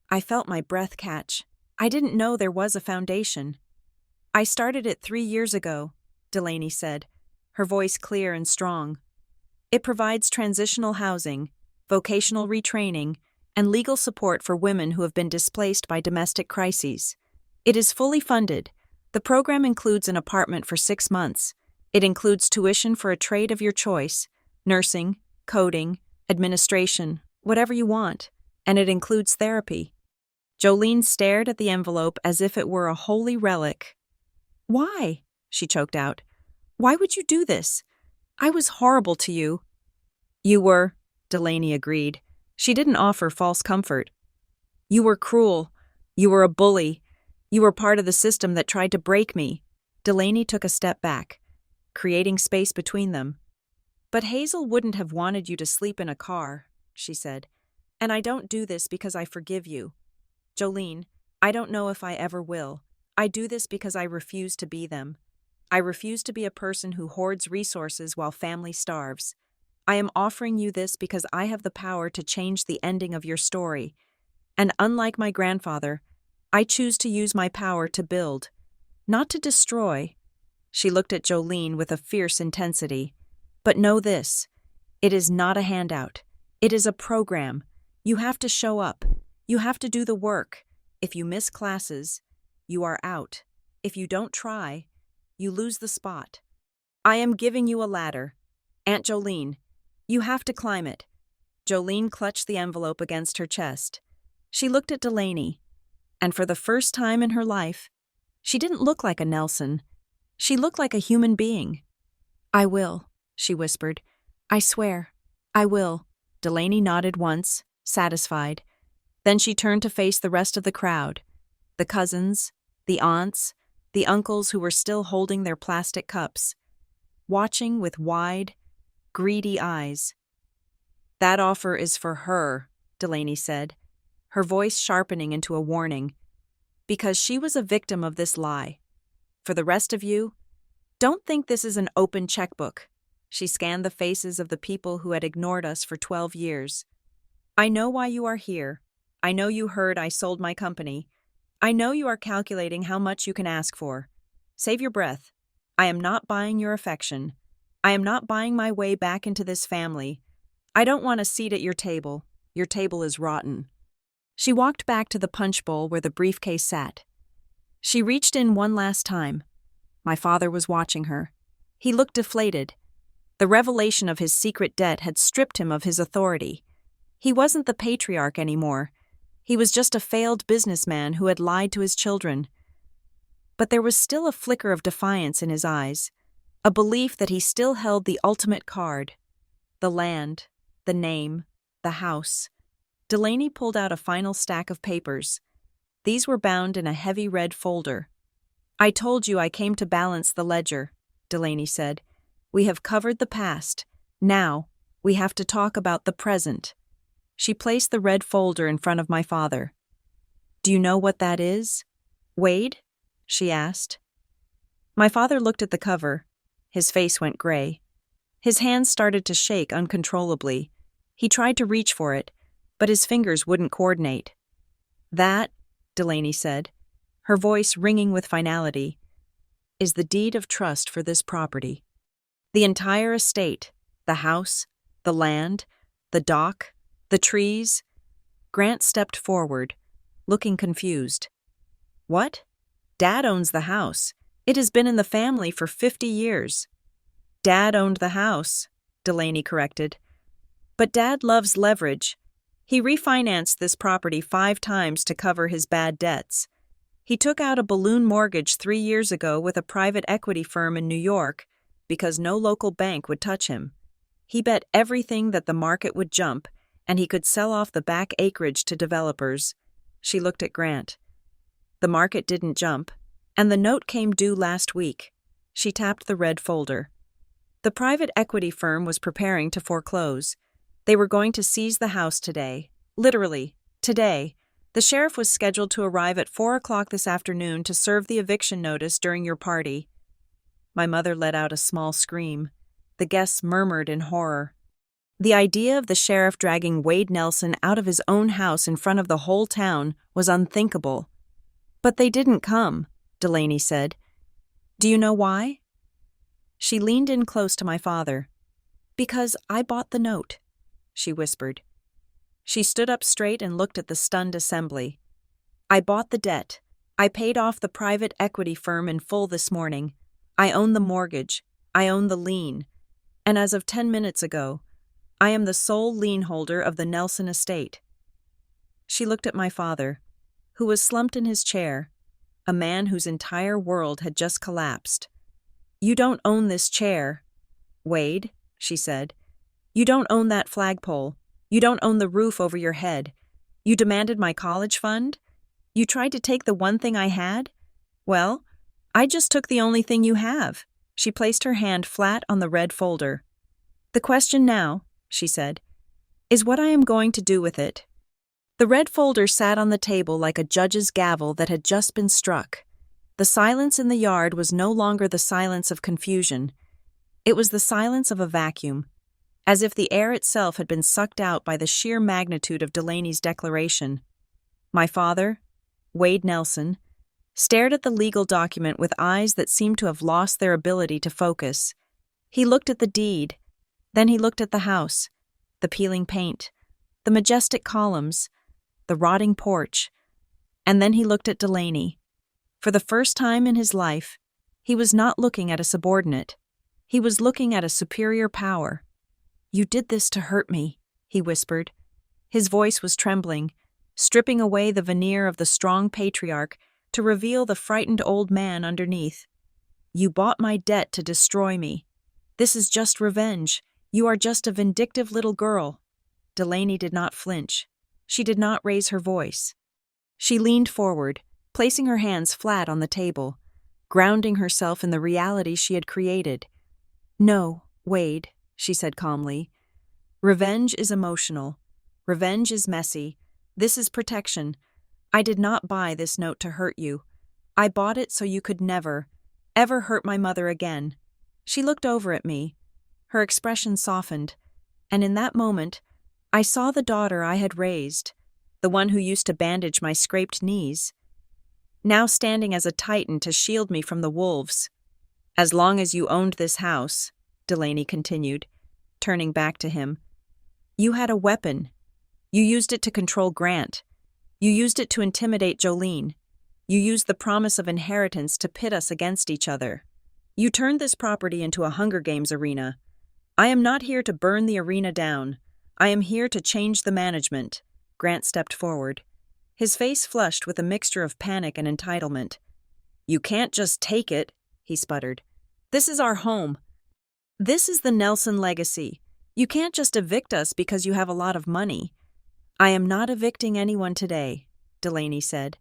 I felt my breath catch. I didn't know there was a foundation. I started it 3 years ago, Delaney said, her voice clear and strong. It provides transitional housing, vocational retraining, and legal support for women who have been displaced by domestic crises. It is fully funded. The program includes an apartment for 6 months. It includes tuition for a trade of your choice, nursing, coding, administration, whatever you want, and it includes therapy. Jolene stared at the envelope as if it were a holy relic. Why? She choked out. Why would you do this? I was horrible to you. You were, Delaney agreed. She didn't offer false comfort. You were cruel. You were a bully. You were part of the system that tried to break me. Delaney took a step back, creating space between them. But Hazel wouldn't have wanted you to sleep in a car, she said. And I don't do this because I forgive you. Jolene, I don't know if I ever will. I do this because I refuse to be them. I refuse to be a person who hoards resources while family starves. I am offering you this because I have the power to change the ending of your story. And unlike my grandfather, I choose to use my power to build, not to destroy. She looked at Jolene with a fierce intensity. But know this, it is not a handout. It is a program. You have to show up. You have to do the work. If you miss classes, you are out. If you don't try, you lose the spot. I am giving you a ladder. Aunt Jolene, you have to climb it. Jolene clutched the envelope against her chest. She looked at Delaney, and for the first time in her life, she didn't look like a Nelson. She looked like a human being. I will, she whispered. I swear, I will. Delaney nodded once, satisfied. Then she turned to face the rest of the crowd, the cousins, the aunts, the uncles who were still holding their plastic cups, watching with wide, greedy eyes. That offer is for her, Delaney said. her voice sharpening into a warning. Because she was a victim of this lie. For the rest of you, don't think this is an open checkbook. She scanned the faces of the people who had ignored us for 12 years. I know why you are here. I know you heard I sold my company. I know you are calculating how much you can ask for. Save your breath. I am not buying your affection. I am not buying my way back into this family. I don't want a seat at your table. Your table is rotten. She walked back to the punch bowl where the briefcase sat. She reached in one last time. My father was watching her. He looked deflated. The revelation of his secret debt had stripped him of his authority. He wasn't the patriarch anymore. He was just a failed businessman who had lied to his children. But there was still a flicker of defiance in his eyes, a belief that he still held the ultimate card. The land, the name, the house. Delaney pulled out a final stack of papers. These were bound in a heavy red folder. I told you I came to balance the ledger, Delaney said. We have covered the past. Now, we have to talk about the present. She placed the red folder in front of my father. Do you know what that is, Wade? She asked. My father looked at the cover. His face went gray. His hands started to shake uncontrollably. He tried to reach for it, but his fingers wouldn't coordinate. That, Delaney said, her voice ringing with finality, is the deed of trust for this property. The entire estate, the house, the land, the dock, the trees. Grant stepped forward, looking confused. What? Dad owns the house. It has been in the family for 50 years. Dad owned the house, Delaney corrected. But Dad loves leverage. He refinanced this property 5 times to cover his bad debts. He took out a balloon mortgage 3 years ago with a private equity firm in New York because no local bank would touch him. He bet everything that the market would jump and he could sell off the back acreage to developers. She looked at Grant. The market didn't jump, and the note came due last week. She tapped the red folder. The private equity firm was preparing to foreclose. They were going to seize the house today. Literally, today. The sheriff was scheduled to arrive at 4 o'clock this afternoon to serve the eviction notice during your party. My mother let out a small scream. The guests murmured in horror. The idea of the sheriff dragging Wade Nelson out of his own house in front of the whole town was unthinkable. But they didn't come, Delaney said. Do you know why? She leaned in close to my father. Because I bought the note, she whispered. She stood up straight and looked at the stunned assembly. I bought the debt. I paid off the private equity firm in full this morning. I own the mortgage. I own the lien. And as of 10 minutes ago, I am the sole lien holder of the Nelson estate. She looked at my father, who was slumped in his chair, a man whose entire world had just collapsed. You don't own this chair, Wade, she said. You don't own that flagpole. You don't own the roof over your head. You demanded my college fund? You tried to take the one thing I had? Well, I just took the only thing you have. She placed her hand flat on the red folder. The question now, she said, is what I am going to do with it. The red folder sat on the table like a judge's gavel that had just been struck. The silence in the yard was no longer the silence of confusion. It was the silence of a vacuum, as if the air itself had been sucked out by the sheer magnitude of Delaney's declaration. My father, Wade Nelson, stared at the legal document with eyes that seemed to have lost their ability to focus. He looked at the deed, then he looked at the house, the peeling paint, the majestic columns, the rotting porch, and then he looked at Delaney. For the first time in his life, he was not looking at a subordinate. He was looking at a superior power. You did this to hurt me, he whispered. His voice was trembling, stripping away the veneer of the strong patriarch to reveal the frightened old man underneath. You bought my debt to destroy me. This is just revenge. You are just a vindictive little girl. Delaney did not flinch. She did not raise her voice. She leaned forward, placing her hands flat on the table, grounding herself in the reality she had created. No, Wade, she said calmly. Revenge is emotional. Revenge is messy. This is protection. I did not buy this note to hurt you. I bought it so you could never, ever hurt my mother again." She looked over at me. Her expression softened, and in that moment, I saw the daughter I had raised, the one who used to bandage my scraped knees, now standing as a titan to shield me from the wolves. "As long as you owned this house," Delaney continued, turning back to him, "you had a weapon. You used it to control Grant. You used it to intimidate Jolene. You used the promise of inheritance to pit us against each other. You turned this property into a Hunger Games arena. I am not here to burn the arena down. I am here to change the management." Grant stepped forward. His face flushed with a mixture of panic and entitlement. "You can't just take it," he sputtered. "This is our home. This is the Nelson legacy. You can't just evict us because you have a lot of money." "I am not evicting anyone today," Delaney said.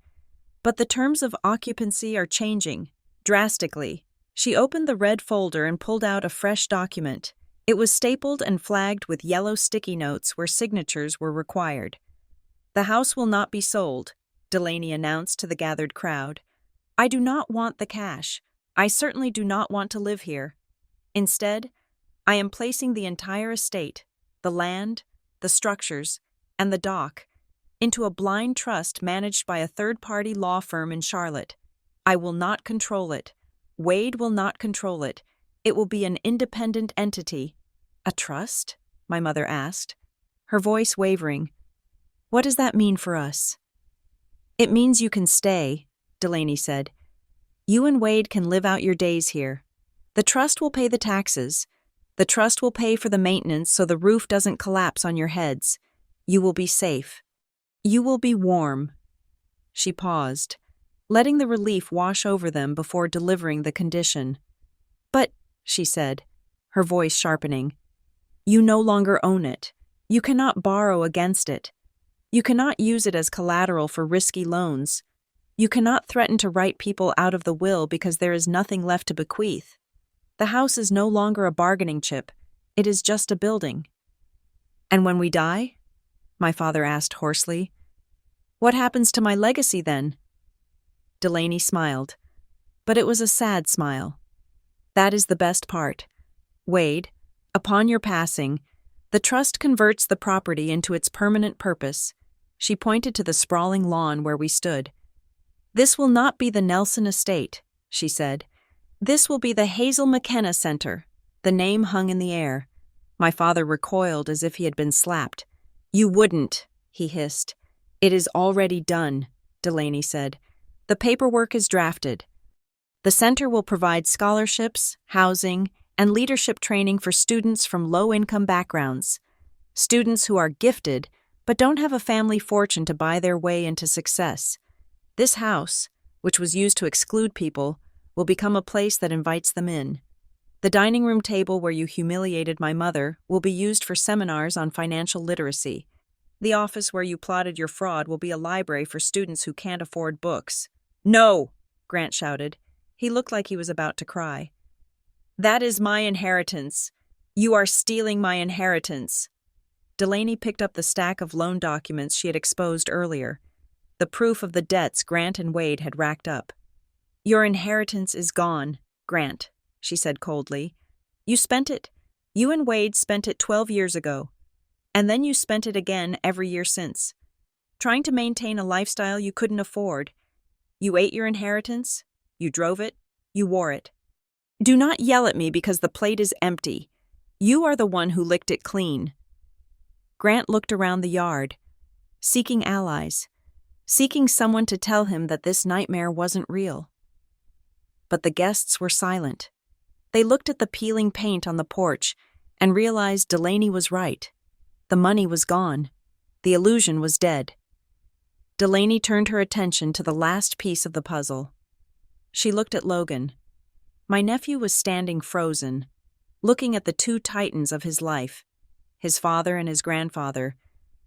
"But the terms of occupancy are changing, drastically." She opened the red folder and pulled out a fresh document. It was stapled and flagged with yellow sticky notes where signatures were required. "The house will not be sold," Delaney announced to the gathered crowd. "I do not want the cash. I certainly do not want to live here. Instead, I am placing the entire estate, the land, the structures, and the dock, into a blind trust managed by a third-party law firm in Charlotte. I will not control it. Wade will not control it. It will be an independent entity." "A trust?" my mother asked, her voice wavering. "What does that mean for us?" "It means you can stay," Delaney said. "You and Wade can live out your days here. The trust will pay the taxes. The trust will pay for the maintenance so the roof doesn't collapse on your heads. You will be safe. You will be warm." She paused, letting the relief wash over them before delivering the condition. "But," she said, her voice sharpening, "you no longer own it. You cannot borrow against it. You cannot use it as collateral for risky loans. You cannot threaten to write people out of the will because there is nothing left to bequeath. The house is no longer a bargaining chip. It is just a building." "And when we die?" my father asked hoarsely. "What happens to my legacy then?" Delaney smiled, but it was a sad smile. "That is the best part. Wade, upon your passing, the trust converts the property into its permanent purpose." She pointed to the sprawling lawn where we stood. "This will not be the Nelson estate," she said. "This will be the Hazel McKenna Center." The name hung in the air. My father recoiled as if he had been slapped. "You wouldn't," he hissed. "It is already done," Delaney said. "The paperwork is drafted. The center will provide scholarships, housing, and leadership training for students from low-income backgrounds. Students who are gifted but don't have a family fortune to buy their way into success. This house, which was used to exclude people, will become a place that invites them in. The dining room table where you humiliated my mother will be used for seminars on financial literacy. The office where you plotted your fraud will be a library for students who can't afford books." "No!" Grant shouted. He looked like he was about to cry. "That is my inheritance. You are stealing my inheritance." Delaney picked up the stack of loan documents she had exposed earlier, the proof of the debts Grant and Wade had racked up. "Your inheritance is gone, Grant," she said coldly. "You spent it. You and Wade spent it 12 years ago. And then you spent it again every year since, trying to maintain a lifestyle you couldn't afford. You ate your inheritance, you drove it, you wore it. Do not yell at me because the plate is empty. You are the one who licked it clean." Grant looked around the yard, seeking allies, seeking someone to tell him that this nightmare wasn't real. But the guests were silent. They looked at the peeling paint on the porch and realized Delaney was right. The money was gone. The illusion was dead. Delaney turned her attention to the last piece of the puzzle. She looked at Logan. My nephew was standing frozen, looking at the two titans of his life, his father and his grandfather,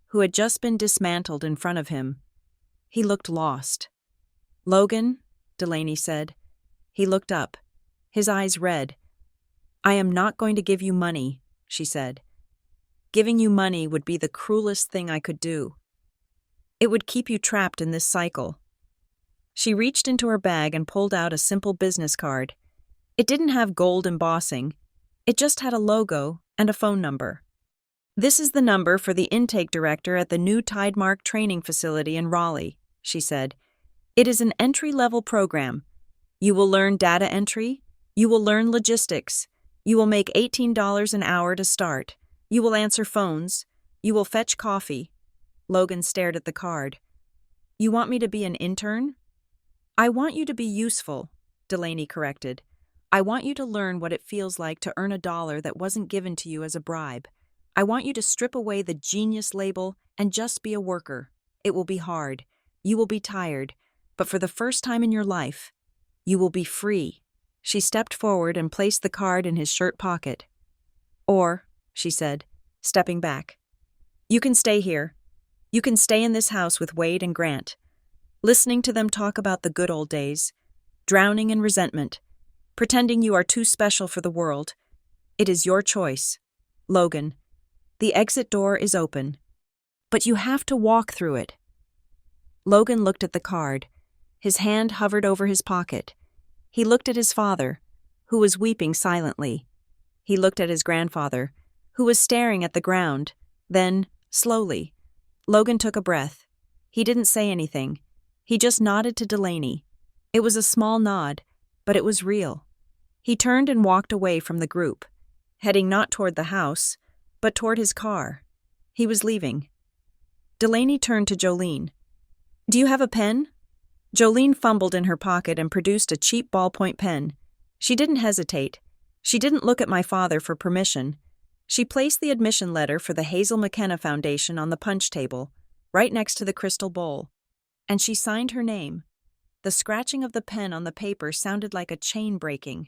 who had just been dismantled in front of him. He looked lost. "Logan," Delaney said. He looked up, his eyes red. "I am not going to give you money," she said. "Giving you money would be the cruelest thing I could do." It would keep you trapped in this cycle. She reached into her bag and pulled out a simple business card. It didn't have gold embossing. It just had a logo and a phone number. "This is the number for the intake director at the new Tidemark training facility in Raleigh," she said. "It is an entry-level program. You will learn data entry. You will learn logistics. You will make $18 an hour to start. You will answer phones. You will fetch coffee." Logan stared at the card. "You want me to be an intern?" "I want you to be useful," Delaney corrected. "I want you to learn what it feels like to earn a dollar that wasn't given to you as a bribe. I want you to strip away the genius label and just be a worker. It will be hard. You will be tired. But for the first time in your life, you will be free." She stepped forward and placed the card in his shirt pocket. "Or," she said, stepping back, "you can stay here. You can stay in this house with Wade and Grant, listening to them talk about the good old days, drowning in resentment, pretending you are too special for the world. It is your choice. Logan, the exit door is open. But you have to walk through it." Logan looked at the card. His hand hovered over his pocket. He looked at his father, who was weeping silently. He looked at his grandfather, who was staring at the ground. Then, slowly, Logan took a breath. He didn't say anything. He just nodded to Delaney. It was a small nod, but it was real. He turned and walked away from the group, heading not toward the house, but toward his car. He was leaving. Delaney turned to Jolene. "Do you have a pen?" Jolene fumbled in her pocket and produced a cheap ballpoint pen. She didn't hesitate. She didn't look at my father for permission. She placed the admission letter for the Hazel McKenna Foundation on the punch table, right next to the crystal bowl. And she signed her name. The scratching of the pen on the paper sounded like a chain breaking.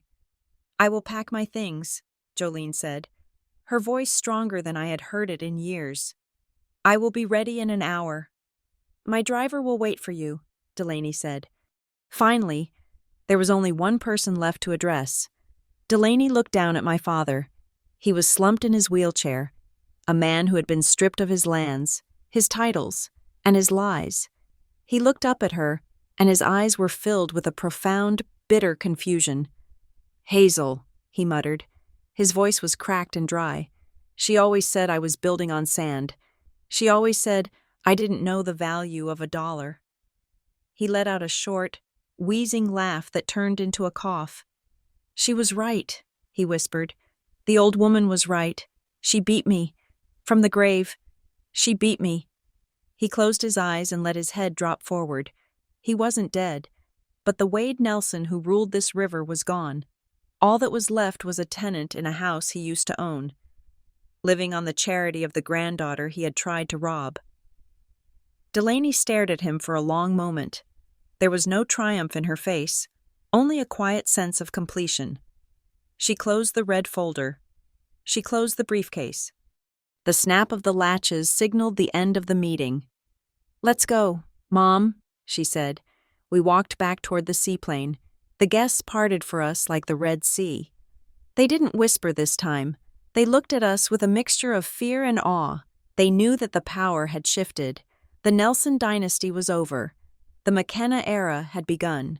"I will pack my things," Jolene said, her voice stronger than I had heard it in years. "I will be ready in an hour." "My driver will wait for you," Delaney said. Finally, there was only one person left to address. Delaney looked down at my father. He was slumped in his wheelchair, a man who had been stripped of his lands, his titles, and his lies. He looked up at her, and his eyes were filled with a profound, bitter confusion. "Hazel," he muttered. His voice was cracked and dry. "She always said I was building on sand. She always said I didn't know the value of a dollar." He let out a short, wheezing laugh that turned into a cough. "She was right," he whispered. "The old woman was right. She beat me. From the grave. She beat me." He closed his eyes and let his head drop forward. He wasn't dead, but the Wade Nelson who ruled this river was gone. All that was left was a tenant in a house he used to own, living on the charity of the granddaughter he had tried to rob. Delaney stared at him for a long moment. There was no triumph in her face, only a quiet sense of completion. She closed the red folder. She closed the briefcase. The snap of the latches signaled the end of the meeting. "Let's go, Mom," she said. We walked back toward the seaplane. The guests parted for us like the Red Sea. They didn't whisper this time. They looked at us with a mixture of fear and awe. They knew that the power had shifted. The Nelson dynasty was over. The McKenna era had begun.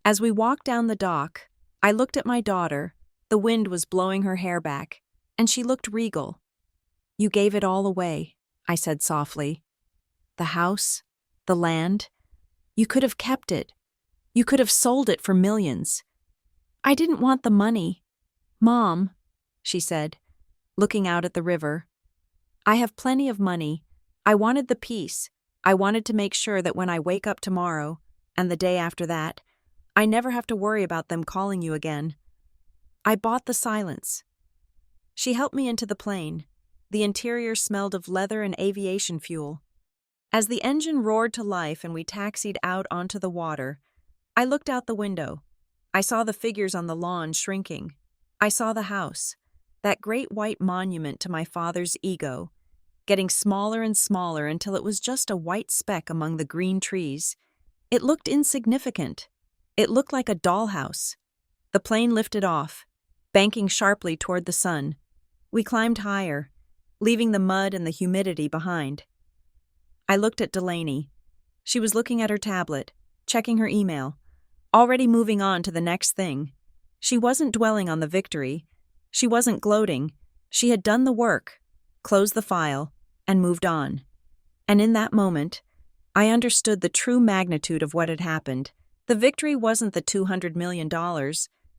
As we walked down the dock, I looked at my daughter. The wind was blowing her hair back, and she looked regal. "You gave it all away," I said softly. "The house, the land. You could have kept it. You could have sold it for millions." "I didn't want the money, Mom," she said, looking out at the river. "I have plenty of money. I wanted the peace. I wanted to make sure that when I wake up tomorrow, and the day after that, I never have to worry about them calling you again. I bought the silence." She helped me into the plane. The interior smelled of leather and aviation fuel. As the engine roared to life and we taxied out onto the water, I looked out the window. I saw the figures on the lawn shrinking. I saw the house, that great white monument to my father's ego, getting smaller and smaller until it was just a white speck among the green trees. It looked insignificant. It looked like a dollhouse. The plane lifted off, banking sharply toward the sun. We climbed higher, leaving the mud and the humidity behind. I looked at Delaney. She was looking at her tablet, checking her email, already moving on to the next thing. She wasn't dwelling on the victory. She wasn't gloating. She had done the work, closed the file, and moved on. And in that moment, I understood the true magnitude of what had happened. The victory wasn't the $200 million.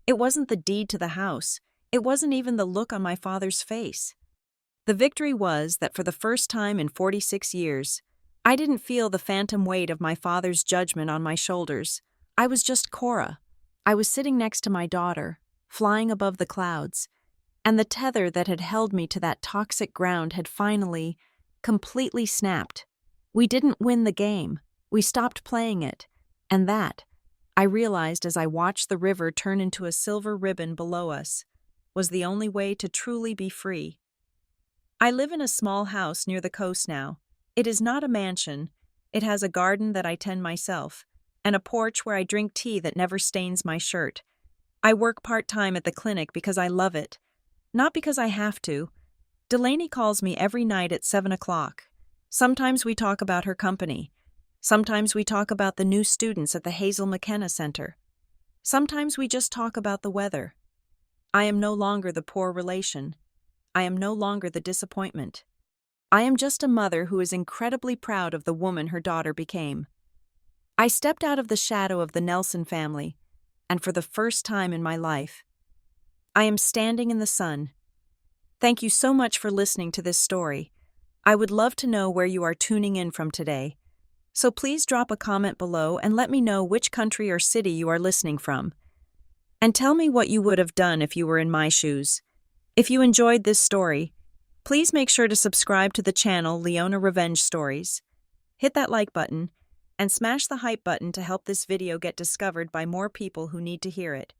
It wasn't the deed to the house. It wasn't even the look on my father's face. The victory was that for the first time in 46 years, I didn't feel the phantom weight of my father's judgment on my shoulders. I was just Cora. I was sitting next to my daughter, flying above the clouds, and the tether that had held me to that toxic ground had finally, completely snapped. We didn't win the game. We stopped playing it. And that, I realized as I watched the river turn into a silver ribbon below us, was the only way to truly be free. I live in a small house near the coast now. It is not a mansion. It has a garden that I tend myself, and a porch where I drink tea that never stains my shirt. I work part-time at the clinic because I love it, not because I have to. Delaney calls me every night at 7 o'clock. Sometimes we talk about her company. Sometimes we talk about the new students at the Hazel McKenna Center. Sometimes we just talk about the weather. I am no longer the poor relation. I am no longer the disappointment. I am just a mother who is incredibly proud of the woman her daughter became. I stepped out of the shadow of the Nelson family, and for the first time in my life, I am standing in the sun. Thank you so much for listening to this story. I would love to know where you are tuning in from today. So please drop a comment below and let me know which country or city you are listening from. And tell me what you would have done if you were in my shoes. If you enjoyed this story, please make sure to subscribe to the channel Leona Revenge Stories. Hit that like button and smash the hype button to help this video get discovered by more people who need to hear it.